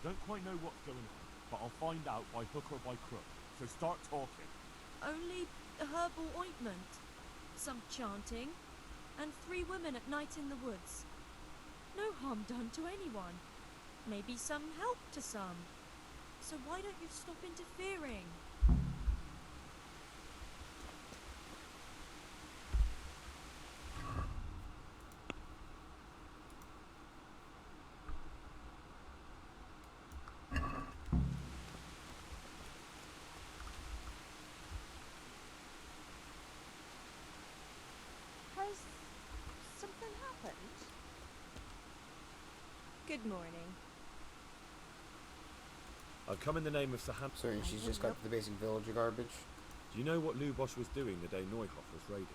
I don't quite know what's going on, but I'll find out by hook or by crook. So start talking. Only a herbal ointment, some chanting, and 3 women at night in the woods. No harm done to anyone. Maybe some help to some. So why don't you stop interfering? Has something happened? Good morning. I've come in the name of Saham. Sorry, she's just got the basic villager garbage. Do you know what Lubosh was doing the day Neuhoff was raided?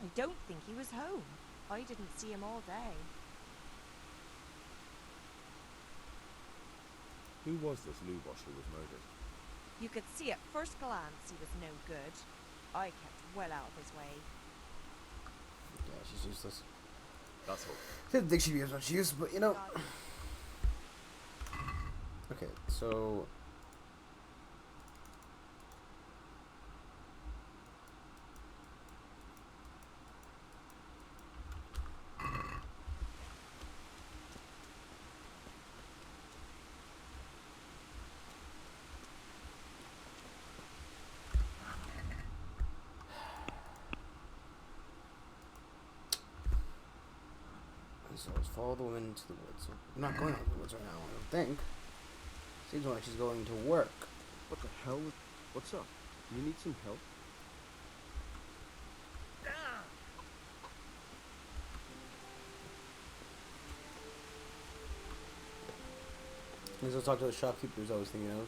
I don't think he was home. I didn't see him all day. Who was this Lubosh who was murdered? You could see at first glance he was no good. I kept well out of his way. Yeah, she's useless. That's all. Didn't think she'd be as much use, but you know. Okay, so. So let's follow the woman to the woods. I'm not going out to the woods right now, I don't think. Seems like she's going to work. What the hell? What's up? You need some help? Let's go talk to the shopkeepers I was thinking of.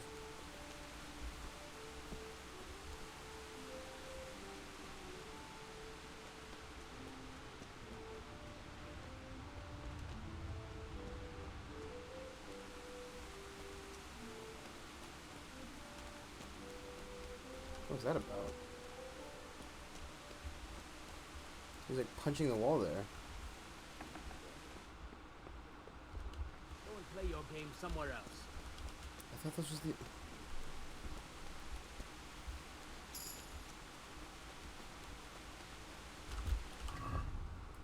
What's that about? He's like punching the wall there. Go and play your game somewhere else. I thought this was the...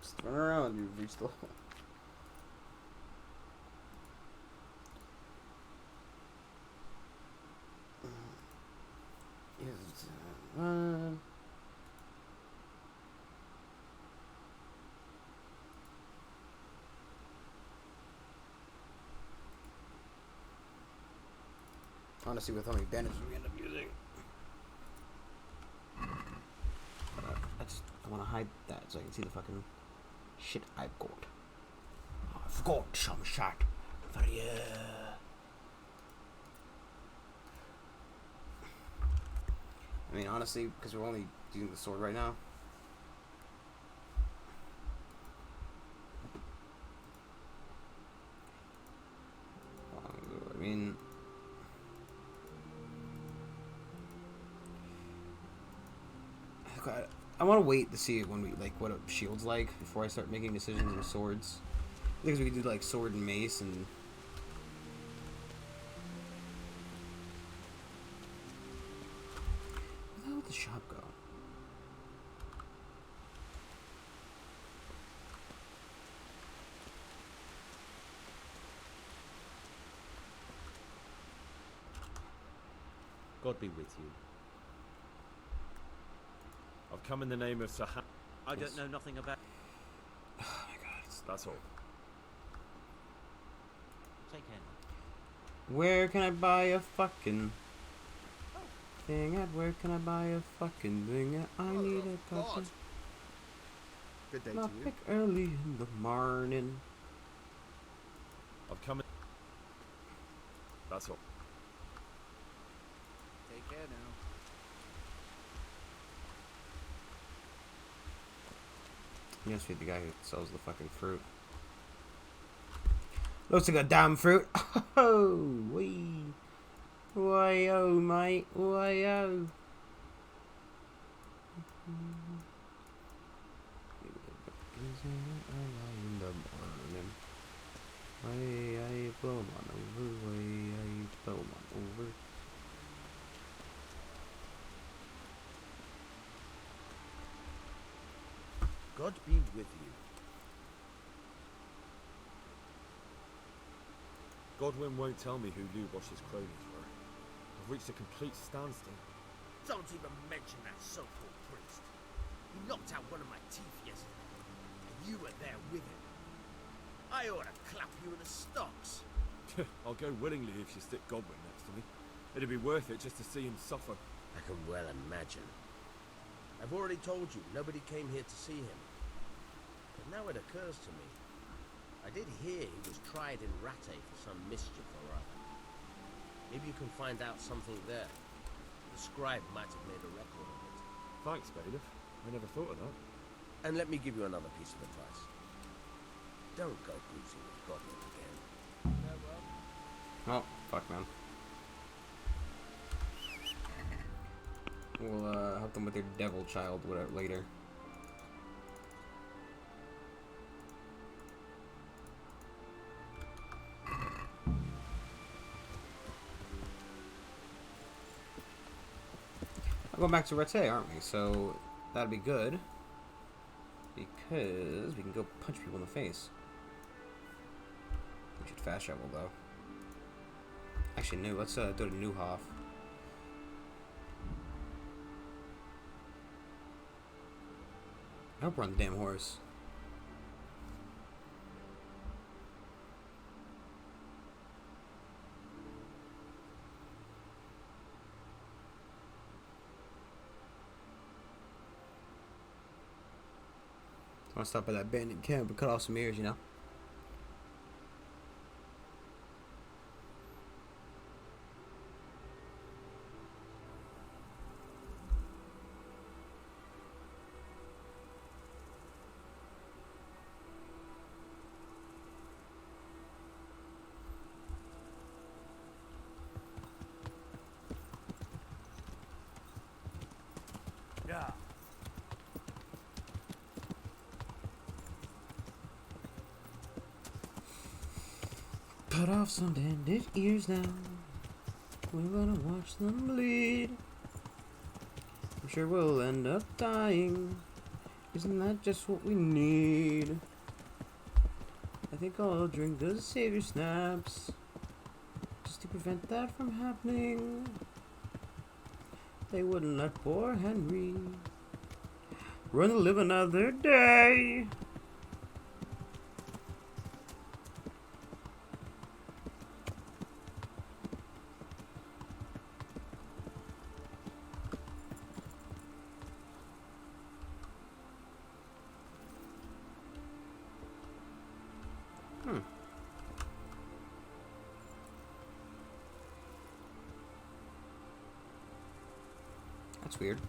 Just run around, you've reached the wall. Honestly, with how many bandages we end up using. I want to hide that so I can see the fucking shit I've got. I've got some shit for you. I mean, honestly, because we're only using the sword right now. mean, I want to wait to see when we like what a shield's like before I start making decisions with swords. I think we could do like sword and mace and. Where the hell did the shop go? God be with you. I've come in the name of Saha. I don't know nothing about. Oh my god. That's all. Take care now. Where can I buy a fucking thing at? Where can I buy a fucking thing at? I need a coffee. Good day Not to you. pick early in the morning. I've come in. That's all. Take care now. You must be the guy who sells the fucking fruit. Looks like a damn fruit. Oh, wee. Why, oh, mate. Why, oh. Way I blow 'em on over, way I blow 'em on over. God be with you. Godwin won't tell me who Lou Bosch's cronies were. I've reached a complete standstill. Don't even mention that so-called priest. He knocked out one of my teeth yesterday, and you were there with him. I ought to clap you in the stocks. I'll go willingly if you stick Godwin next to me. It'd be worth it just to see him suffer. I can well imagine. I've already told you, nobody came here to see him. But now it occurs to me. I did hear he was tried in Rattay for some mischief or other. Maybe you can find out something there. The scribe might have made a record of it. Thanks, bailiff. I never thought of that. And let me give you another piece of advice. Don't go boozing with Godwin again. Oh, fuck, man. We'll help them with their devil child whatever later. We're going back to Rattay, aren't we? So that'll be good because we can go punch people in the face. We should fast travel though. Actually, no. Let's go to Newhoff. I hope we're on the damn horse. I want to stop by that bandit camp and cut off some ears, you know? Yeah. Cut off some bandit ears now. We're gonna watch them bleed. I'm sure we'll end up dying. Isn't that just what we need? I think I'll drink the savior snaps just to prevent that from happening. They wouldn't let poor Henry run to live another day. That's weird.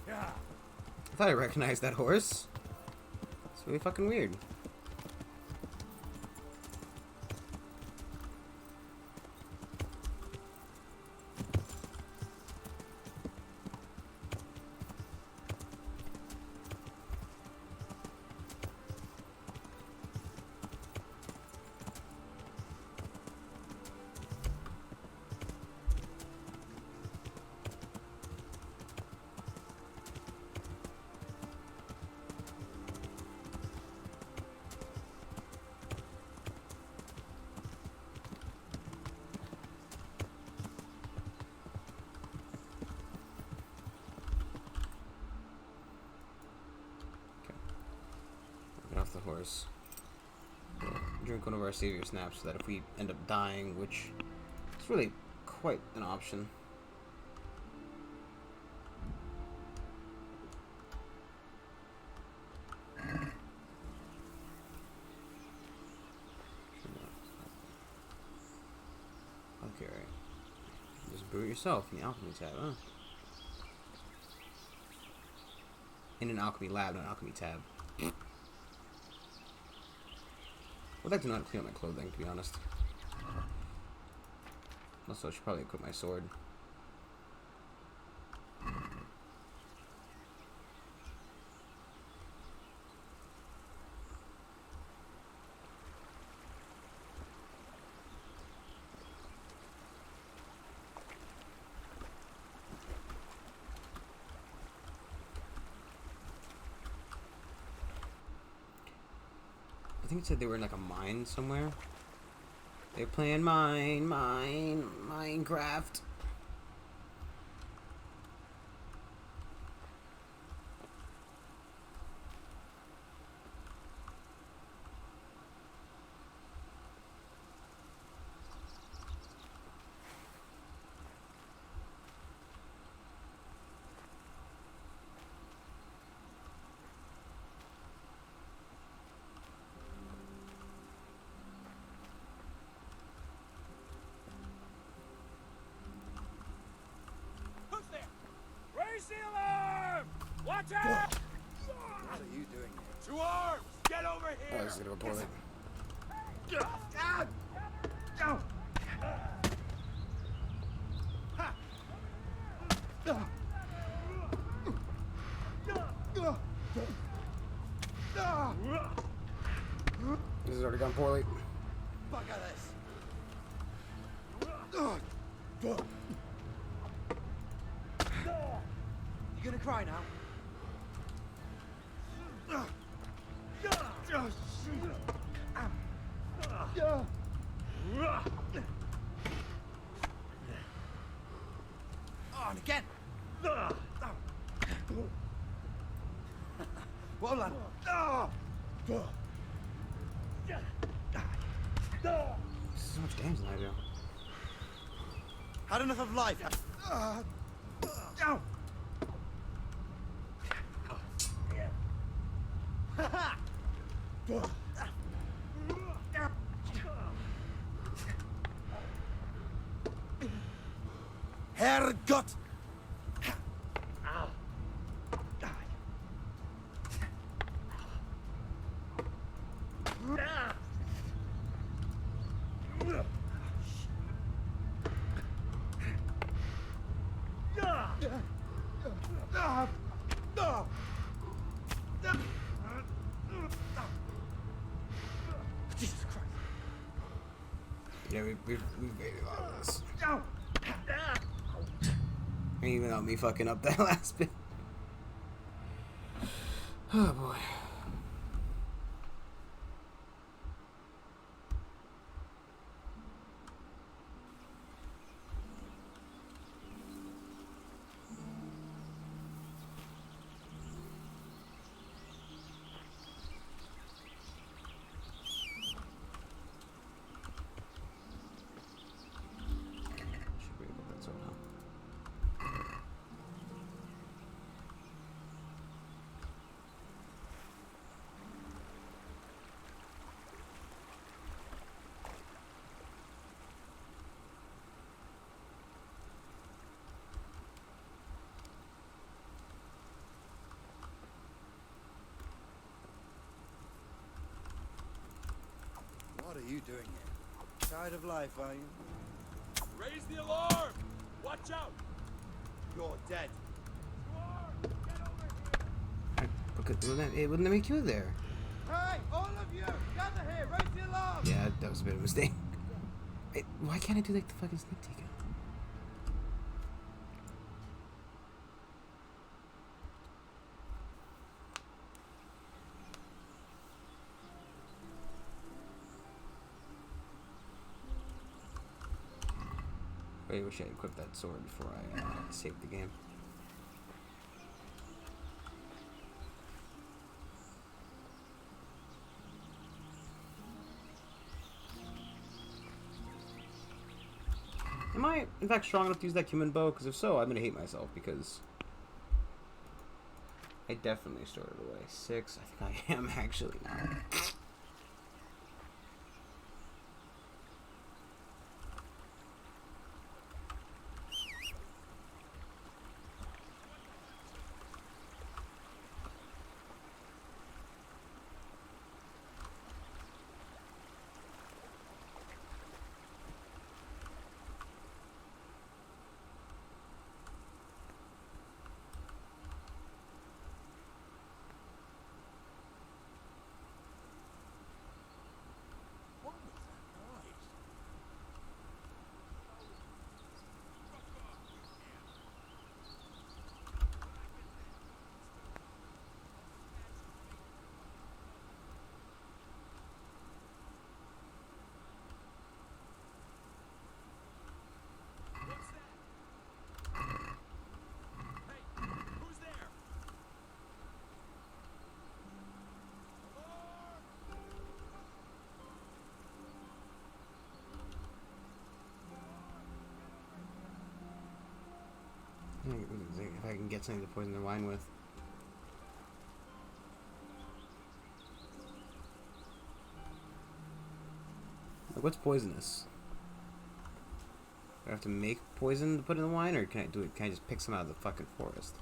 Yeah. I thought I recognized that horse. It's really fucking weird. course. Drink one of our savior snaps so that if we end up dying, which is really quite an option. Okay, right. Just brew it yourself in the alchemy tab, huh? In an alchemy lab, not an alchemy tab. I'd like to not clean up my clothing, to be honest. Also, I should probably equip my sword. I think it said they were in like a mine somewhere. They're playing Minecraft. Raise the alarm! Watch out! What are you doing here? To arms! Get over Oh, here! this is gonna go poorly. This has already gone poorly. Bugger this. You gonna cry now? Oh, and again. Well done. This is so much damage than I do. Had enough of life. Herrgott! Jesus Christ. Yeah, we've made a lot of this. And even without me fucking up that last bit. Oh boy. Should be able to that's all now. What are you doing here? Tired of life, are you? Raise the alarm! Watch out! You're dead. It wouldn't make you there. Hey, all of you, gather here, raise the alarm! Yeah, that was a bit of a mistake. Wait, why can't I do like the fucking sneak peek? I wish I had equipped that sword before I saved the game. I, in fact, strong enough to use that cumin bow? Because if so, I'm gonna hate myself because I definitely stored it away. 6. I think I am actually now. If I can get something to poison their wine with. Like, what's poisonous? Do I have to make poison to put in the wine, or can I do it? Can I just pick some out of the fucking forest?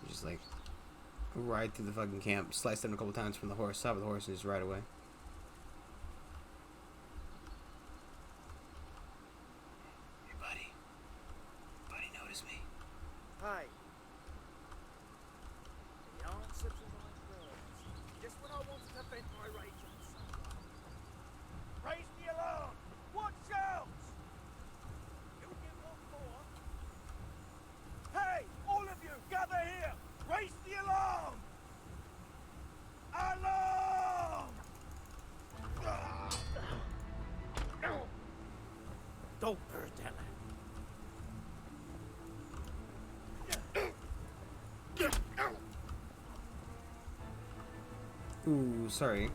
Just like ride through the fucking camp, slice them a couple times from the horse, stop the horse, and just ride away. Hey, buddy. Buddy, notice me. Hi. The answer to my prayers. Just when I wanted to vent my rage on someone. Raise the alarm! Watch out! You'll get what for? Hey! All of you, gather here! Raise the alarm! Alarm! Don't Burdella. Ooh, sorry.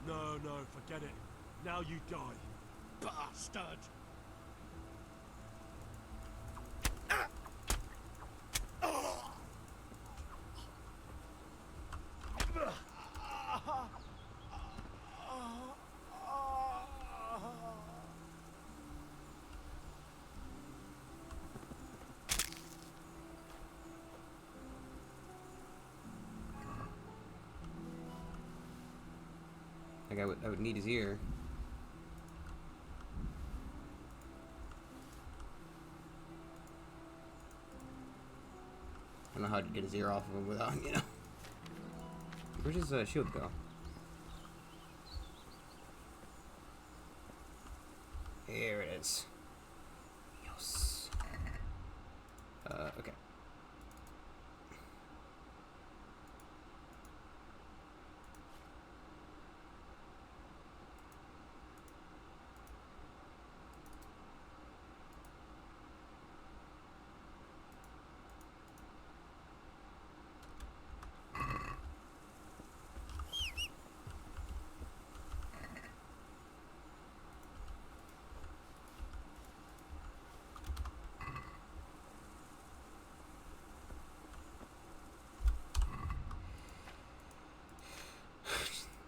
No, forget it. Now you die. Bastard! Like I would need his ear. I don't know how to get his ear off of him without, you know. Where'd his shield go? Here it is. Yes. Okay.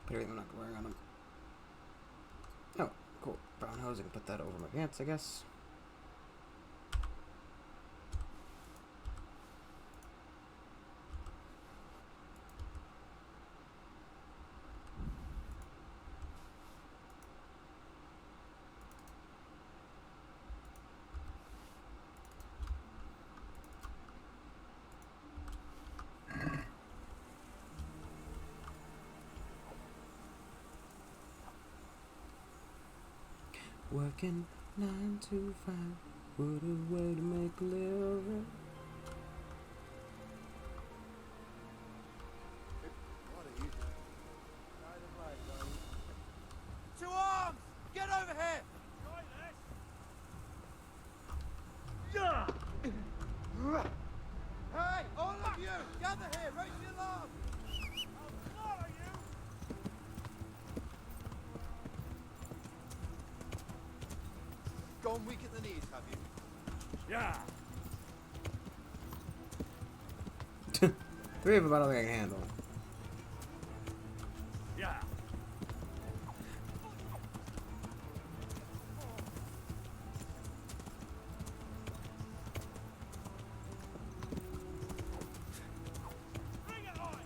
Put everything I'm not wearing on him. Oh, cool. Brown hose. I can put that over my pants, I guess. Working 9 to 5. What a way to make a living. What are you doing? To arms! Get over here! Try this! Hey, all of you! Gather here! Raise the alarm! I'll follow you! Gone weak at the knees, have you? Yeah! 3 of them I don't think I can handle. Yeah! Bring it on!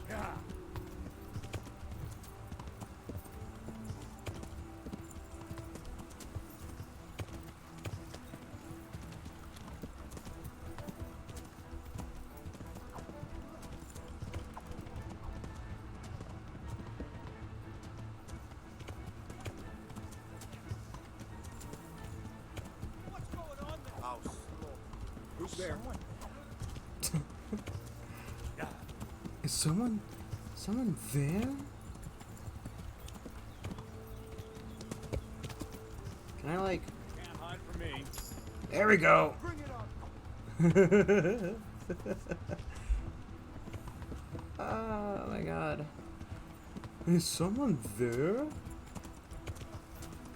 Yeah! What's going on there? House. Who's there? Yeah! Is someone there? Can I like? Can't hide from me. There we go. Bring it on! Oh my god. Is someone there?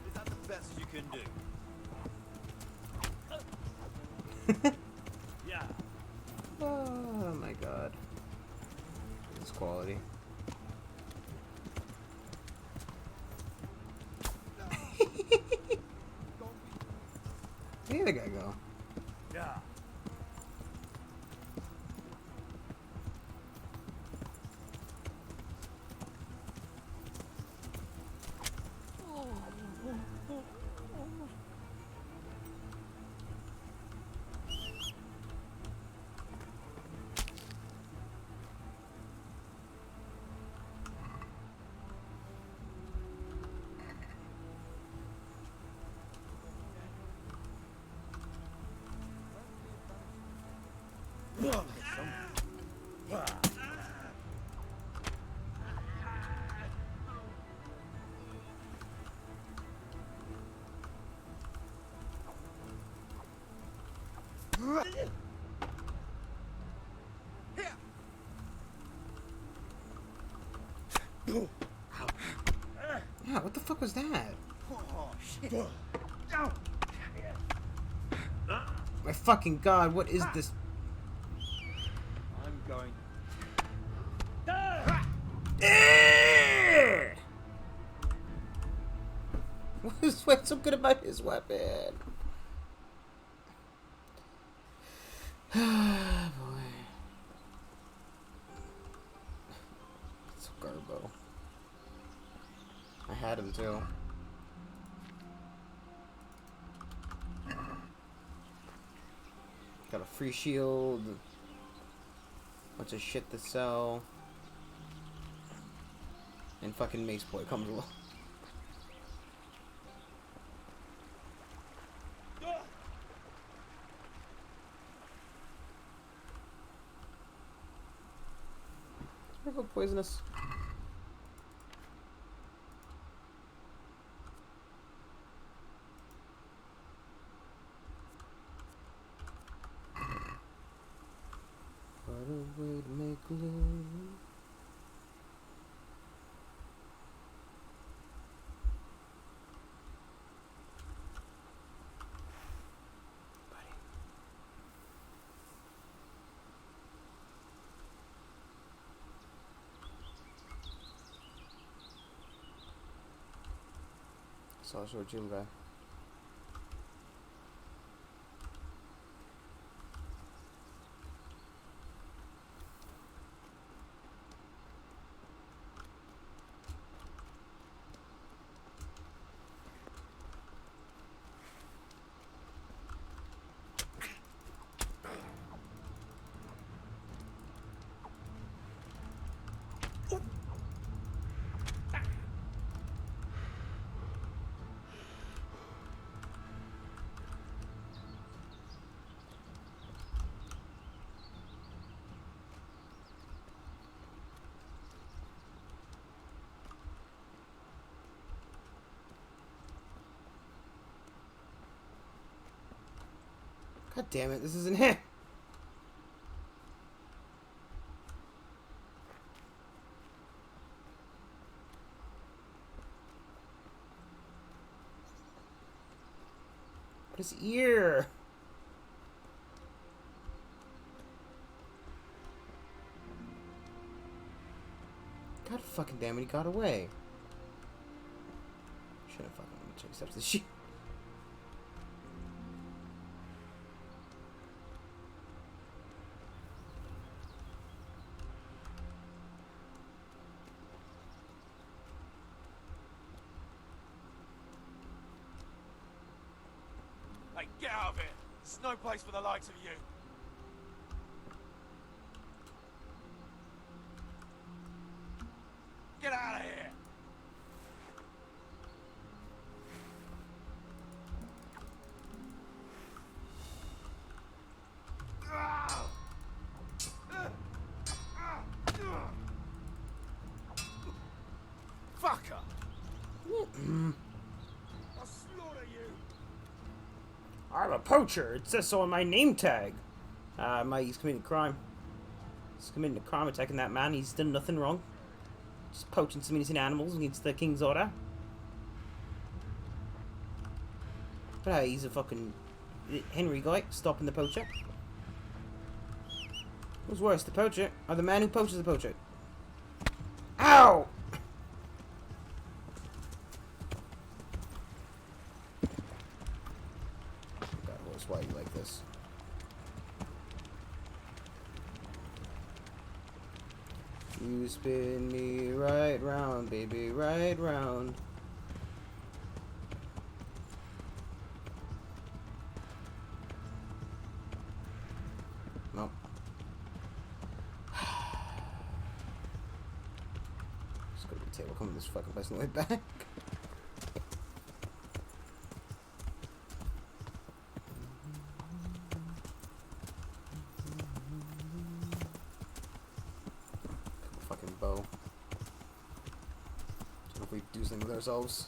Is that the best you can do? Yeah! Oh my god. This quality. Where did the guy go? Yeah! Yeah, what the fuck was that? Oh, shit. My fucking god, what is this? I'm going. What's so good about his weapon? Ah, boy. It's Garbo. I had him too. Got a free shield. Bunch of shit to sell. And fucking Mace Boy comes along. Go poisonous. What a way to make love. Saw a short Jill guy. God damn it, this isn't it. His ear. God fucking damn it, he got away. Should have fucking checked steps this shit. Hey, get out of here! There's no place for the likes of you. Get out of here! Fucker! I'll slaughter you! I'm a poacher. It says so on my name tag. He's committing a crime. He's committing a crime, attacking that man. He's done nothing wrong. Just poaching some innocent animals against the king's order. But hey, he's a fucking Henry guy stopping the poacher. What's worse, the poacher or the man who poaches the poacher? Ow! God, horse, why are you like this? You spin me right round, baby, right round. Nope. Just go to the table, come to this fucking place on the way back. Fucking bow. So if we do something with ourselves.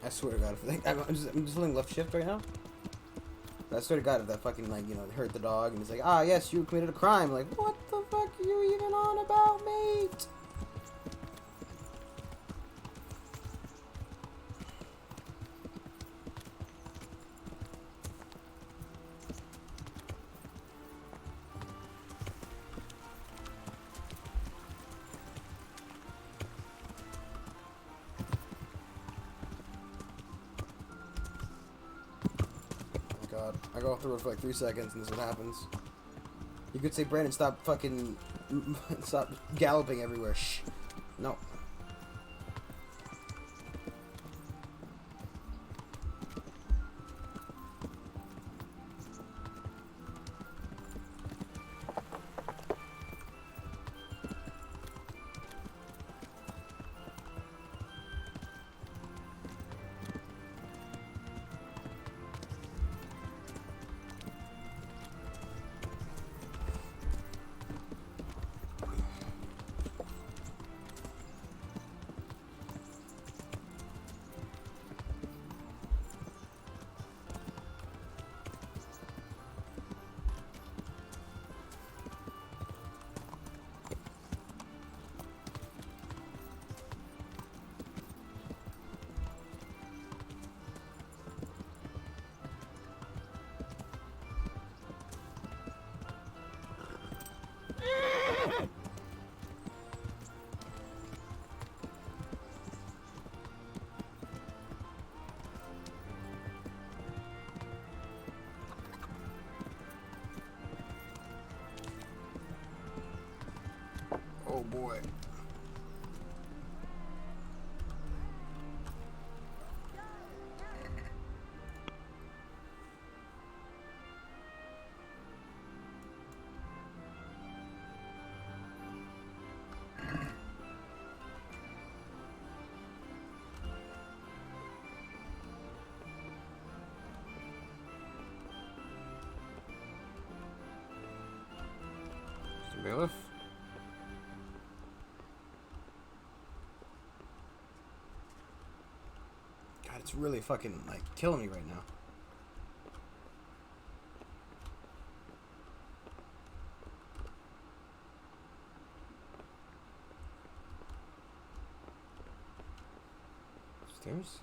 I swear to God, if I'm just holding left shift right now. But I swear to God, if that fucking, like, you know, hurt the dog and it's like, ah, yes, you committed a crime. Like, what the fuck are you even on about, mate? God. I go off the road for like 3 seconds and this is what happens. You could say, Brandon, stop fucking... stop galloping everywhere. Shh. No. Oh boy. bailiff. God, it's really fucking, like, killing me right now. Upstairs?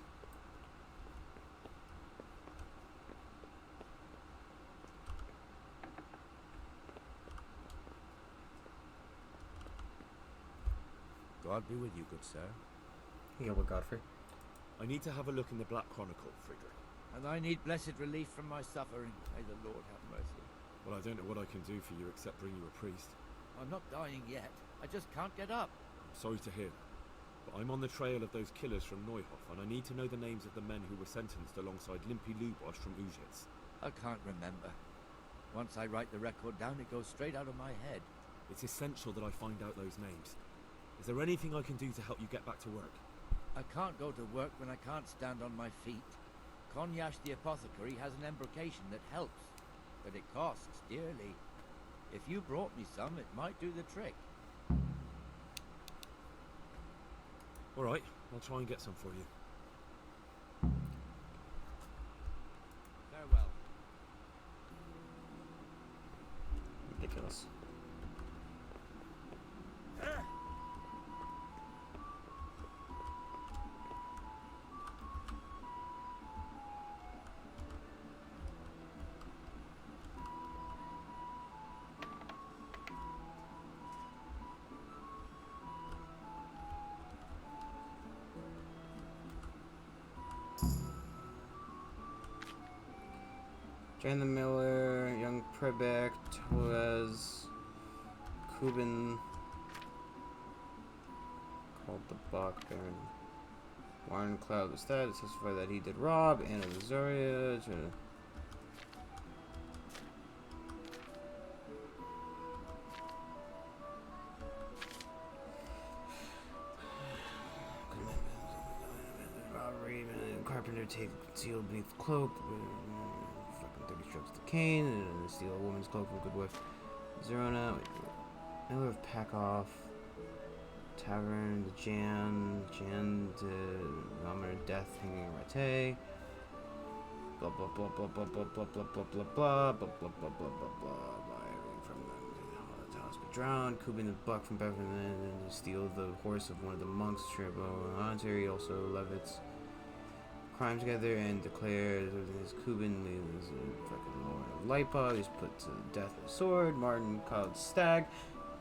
God be with you, good sir. Gilbert Godfrey. I need to have a look in the Black Chronicle, Friedrich. And I need blessed relief from my suffering. May the Lord have mercy. Well, I don't know what I can do for you except bring you a priest. I'm not dying yet. I just can't get up. Sorry to hear that. But I'm on the trail of those killers from Neuhof, and I need to know the names of the men who were sentenced alongside Limpy Lubosh from Uzhitz. I can't remember. Once I write the record down, it goes straight out of my head. It's essential that I find out those names. Is there anything I can do to help you get back to work? I can't go to work when I can't stand on my feet. Konyash the apothecary has an embrocation that helps, but it costs dearly. If you brought me some, it might do the trick. All right, I'll try and get some for you. Farewell. Ridiculous. Jan the Miller, Young Prebeck, Torres, Kubin, called the Bach Baron. Warren Cloud was that, testified that he did rob, Anna Lazaria, robbery, carpenter take concealed beneath the cloak, fucking 30 strokes to cane, and steal a woman's cloak from Good Wife. Zerona, Miller of Packoff, Tavern, the Jan to Nominal Death, Hanging Rate, blah blah blah blah blah blah blah blah blah blah blah blah blah blah blah blah blah. Everything from the house be drowned. Kubin the buck from Beverly, and steal the horse of one of the monks. Tribal Monetary, also Levitz. Crime together and declares everything is Kubin leaves fucking Lord of Lipa. He's put to death with a sword. Martin called Stag.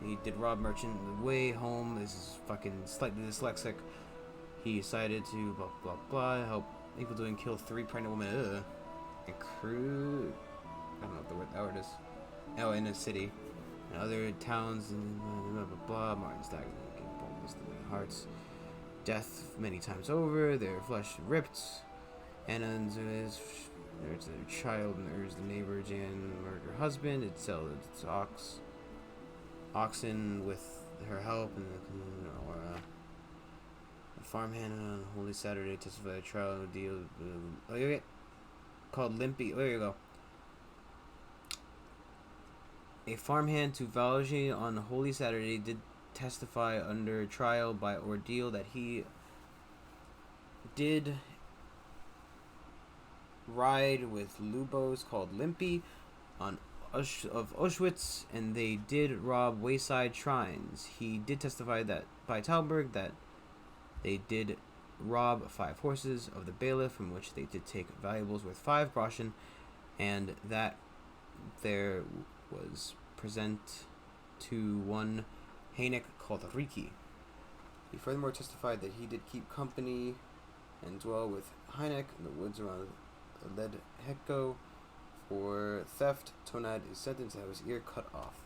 He did rob merchant on the way home. This is fucking slightly dyslexic. He decided to blah blah blah help people doing kill 3 pregnant women. And crew. I don't know what the word that word is. Oh, in a city. And other towns and blah blah blah. Martin Stag getting boldness to the hearts. Death many times over, their flesh ripped. Anna there's their child and there's the neighbor Jan murdered her husband. It sells its oxen with her help and a farmhand on Holy Saturday testified a trial deal called Limpy. There you go. A farmhand to Valji on Holy Saturday did testify under trial by ordeal that he did ride with Lubos called Limpy on of Auschwitz, and they did rob wayside shrines. He did testify that by Talberg that they did rob 5 horses of the bailiff, from which they did take valuables worth 5 groschen, and that there was present to one Heineck called Riki. He furthermore testified that he did keep company and dwell with Heineck in the woods around Led Hecko. For theft, Tonad is sentenced to have his ear cut off.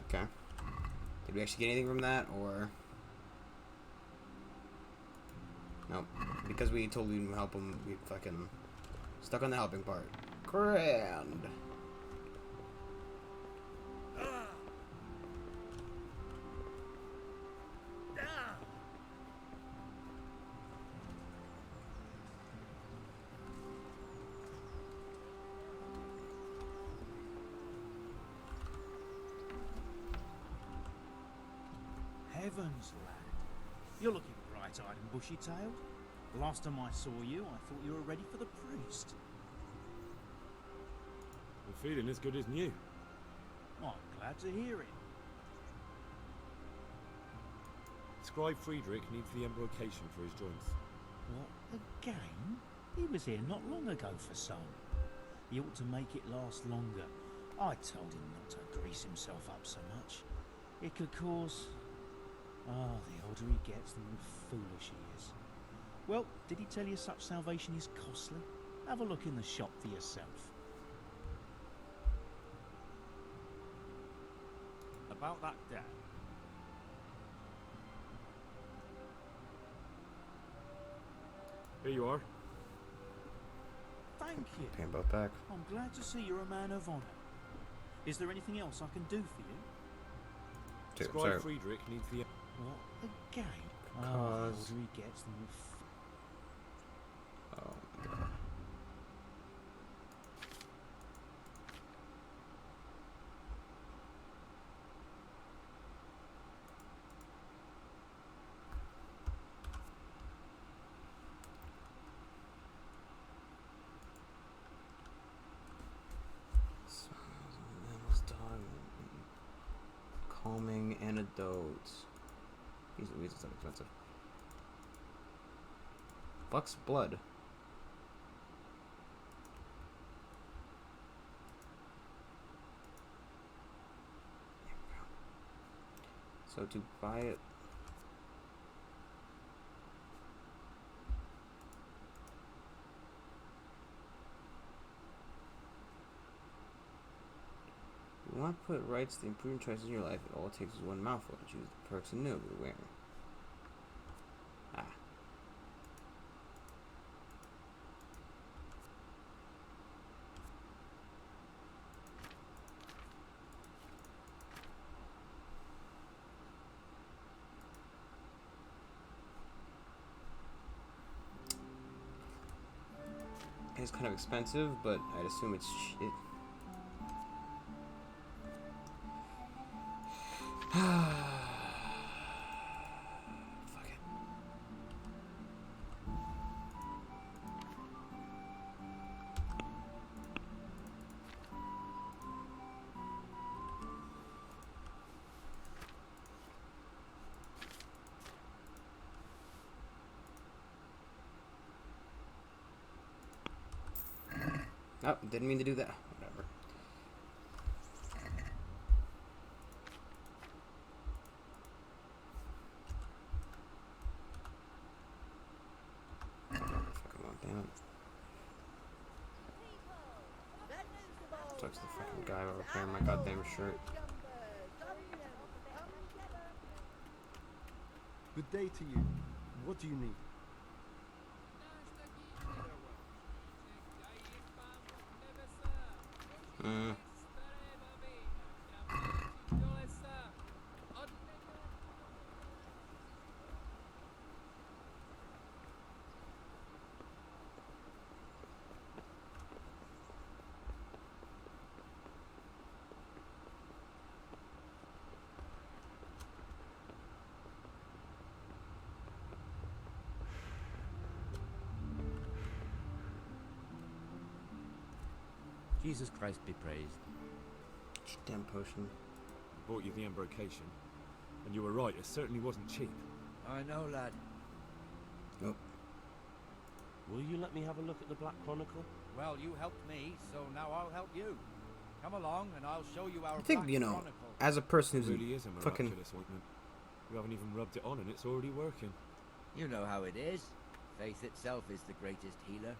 Okay. Did we actually get anything from that, or... Nope. Because we told him to help him, we fucking stuck on the helping part. Grand. You're looking bright-eyed and bushy-tailed. The last time I saw you, I thought you were ready for the priest. I'm feeling as good as new. I'm glad to hear it. Scribe Friedrich needs the embrocation for his joints. What, again? He was here not long ago for some. He ought to make it last longer. I told him not to grease himself up so much. It could cause... Ah, the older he gets, the more foolish he is. Well, did he tell you such salvation is costly? Have a look in the shop for yourself. About that debt. Here you are. Thank you. Pay 'em both back. I'm glad to see you're a man of honour. Is there anything else I can do for you? Dude, Scribe sorry. Friedrich needs the... What, again? Ah, the Cause... older he gets, the more... Oh my god. Calming antidotes. These are so expensive. Buck's blood. So to buy it. You want to put rights to improving choices in your life. All it takes is one mouthful to choose the perks and know where. Ah. It's kind of expensive, but I'd assume it's shit. Fuck it. Oh, didn't mean to do that. Whatever. Fucking one, damn it. Sucks the fucking guy over repairing my goddamn shirt. Good day to you. What do you need? Jesus Christ be praised. Damn potion. I bought you the embrocation. And you were right, it certainly wasn't cheap. I know, lad. Nope. Will you let me have a look at the Black Chronicle? Well, you helped me, so now I'll help you. Come along and I'll show you our I think, Black you know, Chronicle. as a person It who's really is a fucking... miraculous ointment. You haven't even rubbed it on and it's already working. You know how it is. Faith itself is the greatest healer.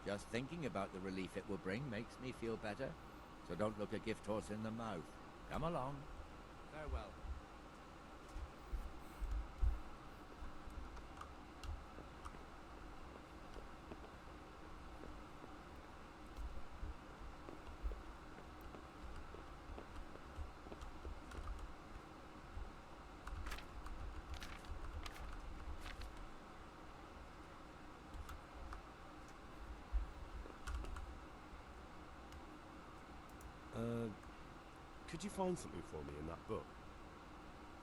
Just thinking about the relief it will bring makes me feel better. So don't look a gift horse in the mouth. Come along. Farewell. Could you find something for me in that book?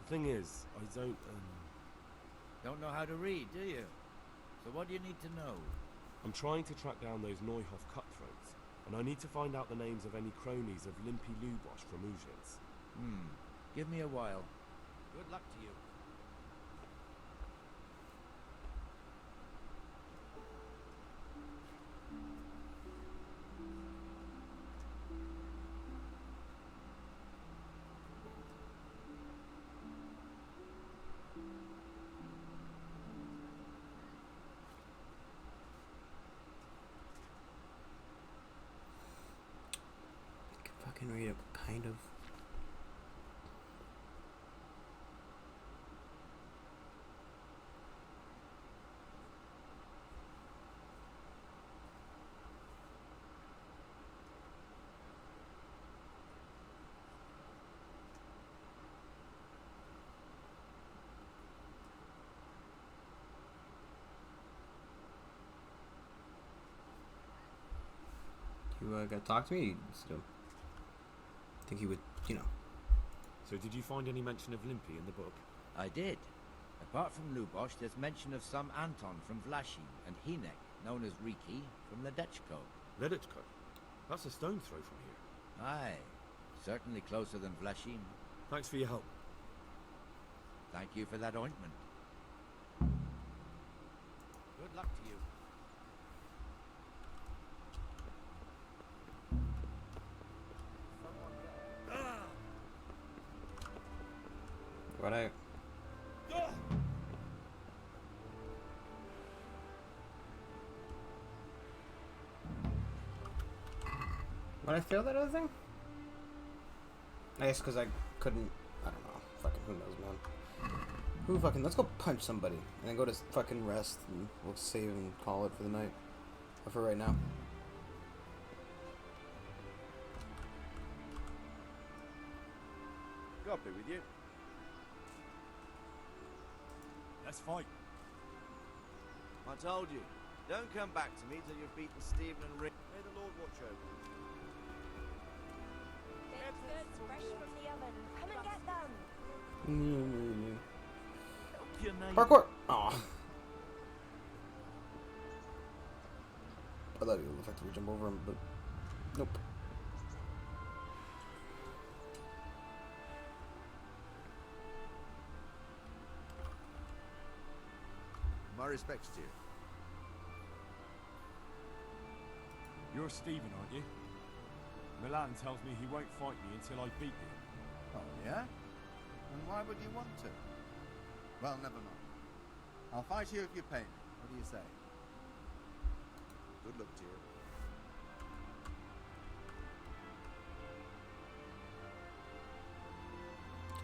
The thing is, I don't, Don't know how to read, do you? So what do you need to know? I'm trying to track down those Neuhoff cutthroats, and I need to find out the names of any cronies of Limpy Lubosh from Ujits. Give me a while. Good luck to you. I can fucking read it, kind of. You gotta talk to me? Still. I think he would, you know. So did you find any mention of Limpy in the book? I did. Apart from Lubosh, there's mention of some Anton from Vlashi and Hinek, known as Riki, from Ledechko. Ledechko? That's a stone's throw from here. Aye. Certainly closer than Vlashim. Thanks for your help. Thank you for that ointment. Good luck to you. What I... When I failed that other thing? I guess because I couldn't... I don't know. Fucking who knows, man. Who fucking... Let's go punch somebody. And then go to fucking rest. And we'll save and call it for the night. Or for right now. God be with you. Let's fight. I told you. Don't come back to me till you've beaten Stephen and Rick. May the Lord watch over you. Baked goods fresh from the oven. Come and get them. Your name. Parkour! Aw. I thought you would effectively jump over him, but nope. My respects to you. You're Stephen, aren't you? Milan tells me he won't fight me until I beat you. Oh, yeah? And why would you want to? Well, never mind. I'll fight you if you pay me. What do you say? Good luck to you.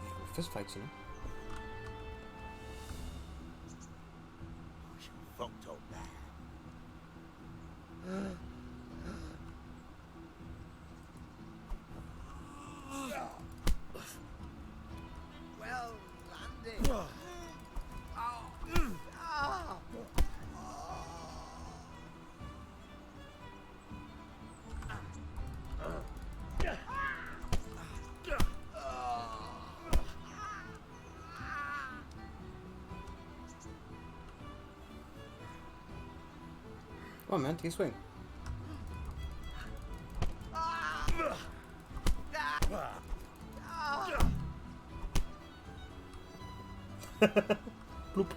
Yeah, fist fights, you know? Fucked up man. Well landed. Come on, man, take a swing. Bloop.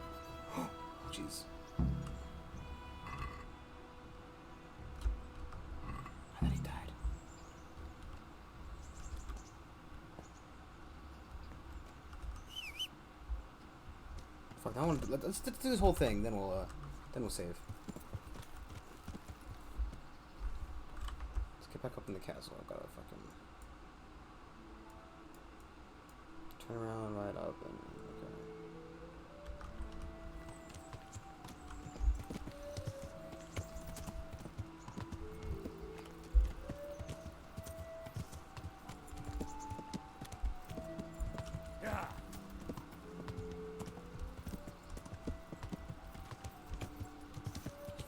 Oh, jeez. I thought he died. Fuck that one. Let's do this whole thing, then we'll save. Let's get back up in the castle. I've gotta fucking turn around, right up, and okay.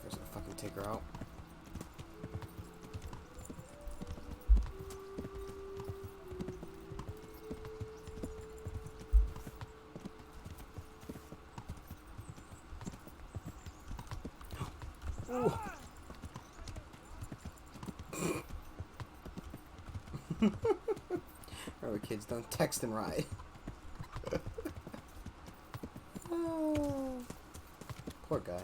First, I'll fucking take her out. Ooh. Remember, kids, don't text and ride. Oh. Poor guy.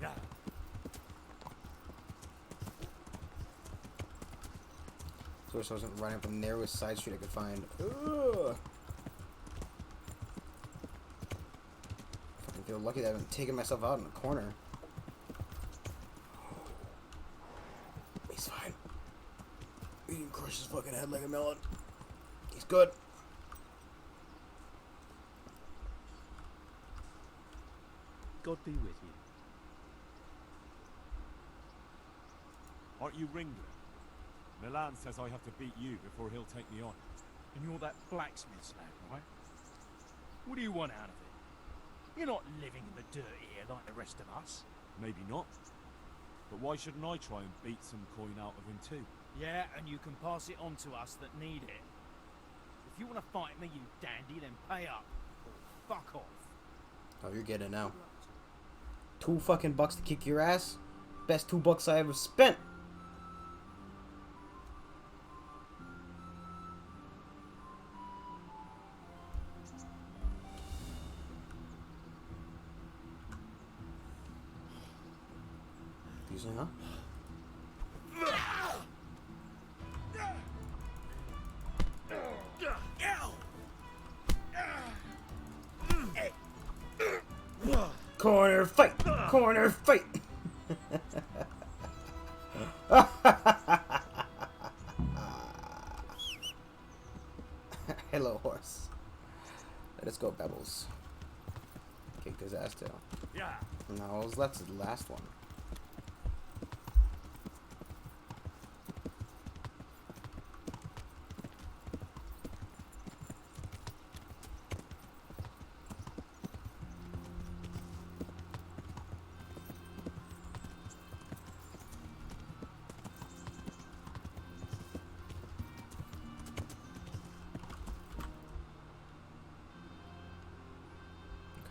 Yeah. So I wasn't running up the narrowest side street I could find. Ugh. Fucking feel lucky that I haven't taken myself out in the corner. He's fine. He didn't crush his fucking head like a melon. He's good. God be with you. Aren't you Ringler? Milan says I have to beat you before he'll take me on. And you're that blacksmith slag, right? What do you want out of it? You're not living in the dirt here like the rest of us. Maybe not. But why shouldn't I try and beat some coin out of him too? Yeah, and you can pass it on to us that need it. If you want to fight me, you dandy, then pay up. Or fuck off. Oh, you're getting it now. $2 fucking bucks to kick your ass? Best $2 I ever spent. Usually, huh? Corner fight! Corner fight! Hello, horse. Let us go, Bebbles. Kicked his ass too. Yeah. Now, that's the last one.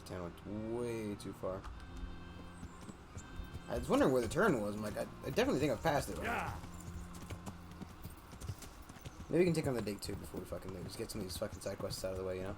I went way too far. I was wondering where the turn was. I'm like, I definitely think I've passed it. Right? Yeah. Maybe we can take on the dig too before we fucking leave. Just get some of these fucking side quests out of the way, you know?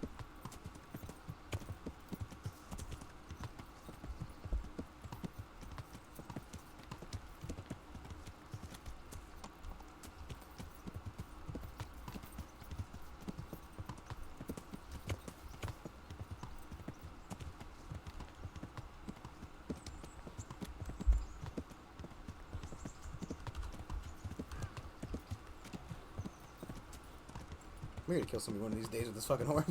We're gonna kill somebody one of these days with this fucking horse.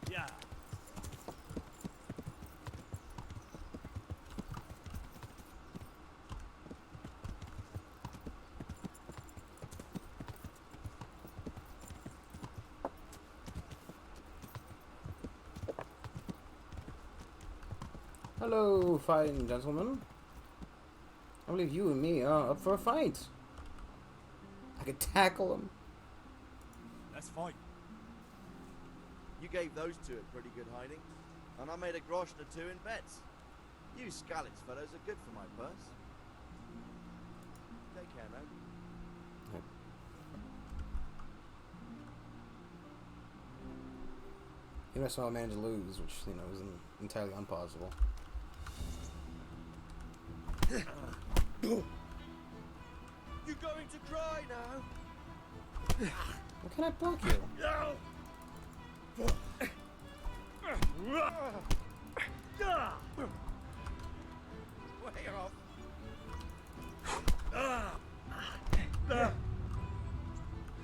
Yeah. Hello, fine gentlemen. I believe you and me are up for a fight. I could tackle him. Let's fight. You gave those two a pretty good hiding, and I made a grosh or two in bets. You Scalitz fellows are good for my purse. Take care now. Even if I managed to lose, which, you know, isn't entirely impossible. You going to cry now? Why can't I block you? Way off.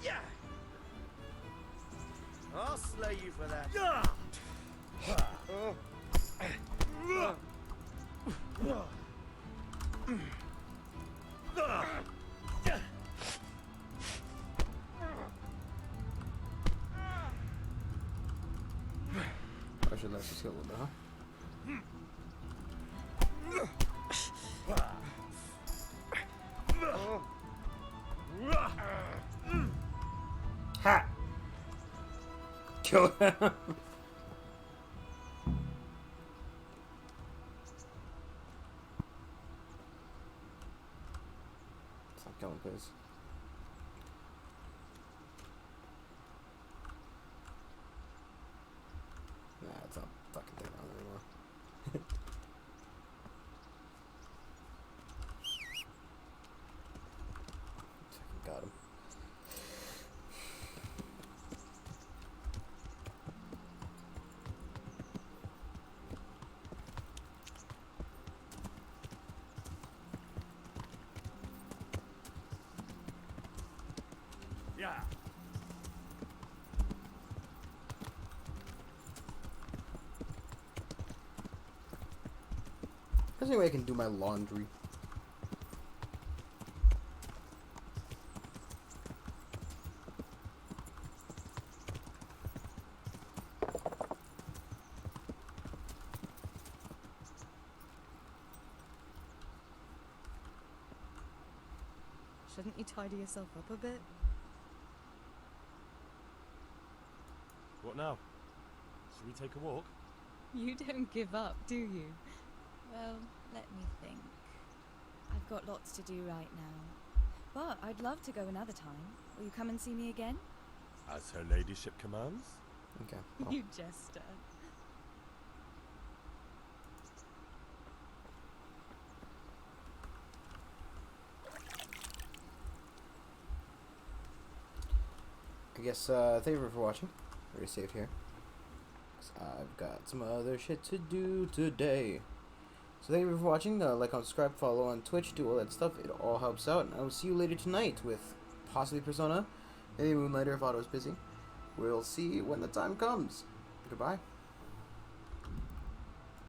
Yeah. I'll slay you for that. I should let you skill a little bit, huh? kill him. Stop killing, please. Nah, it's not fucking thing on anymore. Fucking got him. Yeah. There's any way I can do my laundry. Shouldn't you tidy yourself up a bit? What now? Should we take a walk? You don't give up, do you? Well, let me think. I've got lots to do right now. But I'd love to go another time. Will you come and see me again? As her ladyship commands? Okay. You jester. I guess, thank you for watching. Very safe here. 'Cause I've got some other shit to do today. So thank you for watching. Like, subscribe, follow on Twitch, do all that stuff. It all helps out. And I will see you later tonight with possibly Persona. Maybe Moonlighter if Otto's busy. We'll see when the time comes. Goodbye.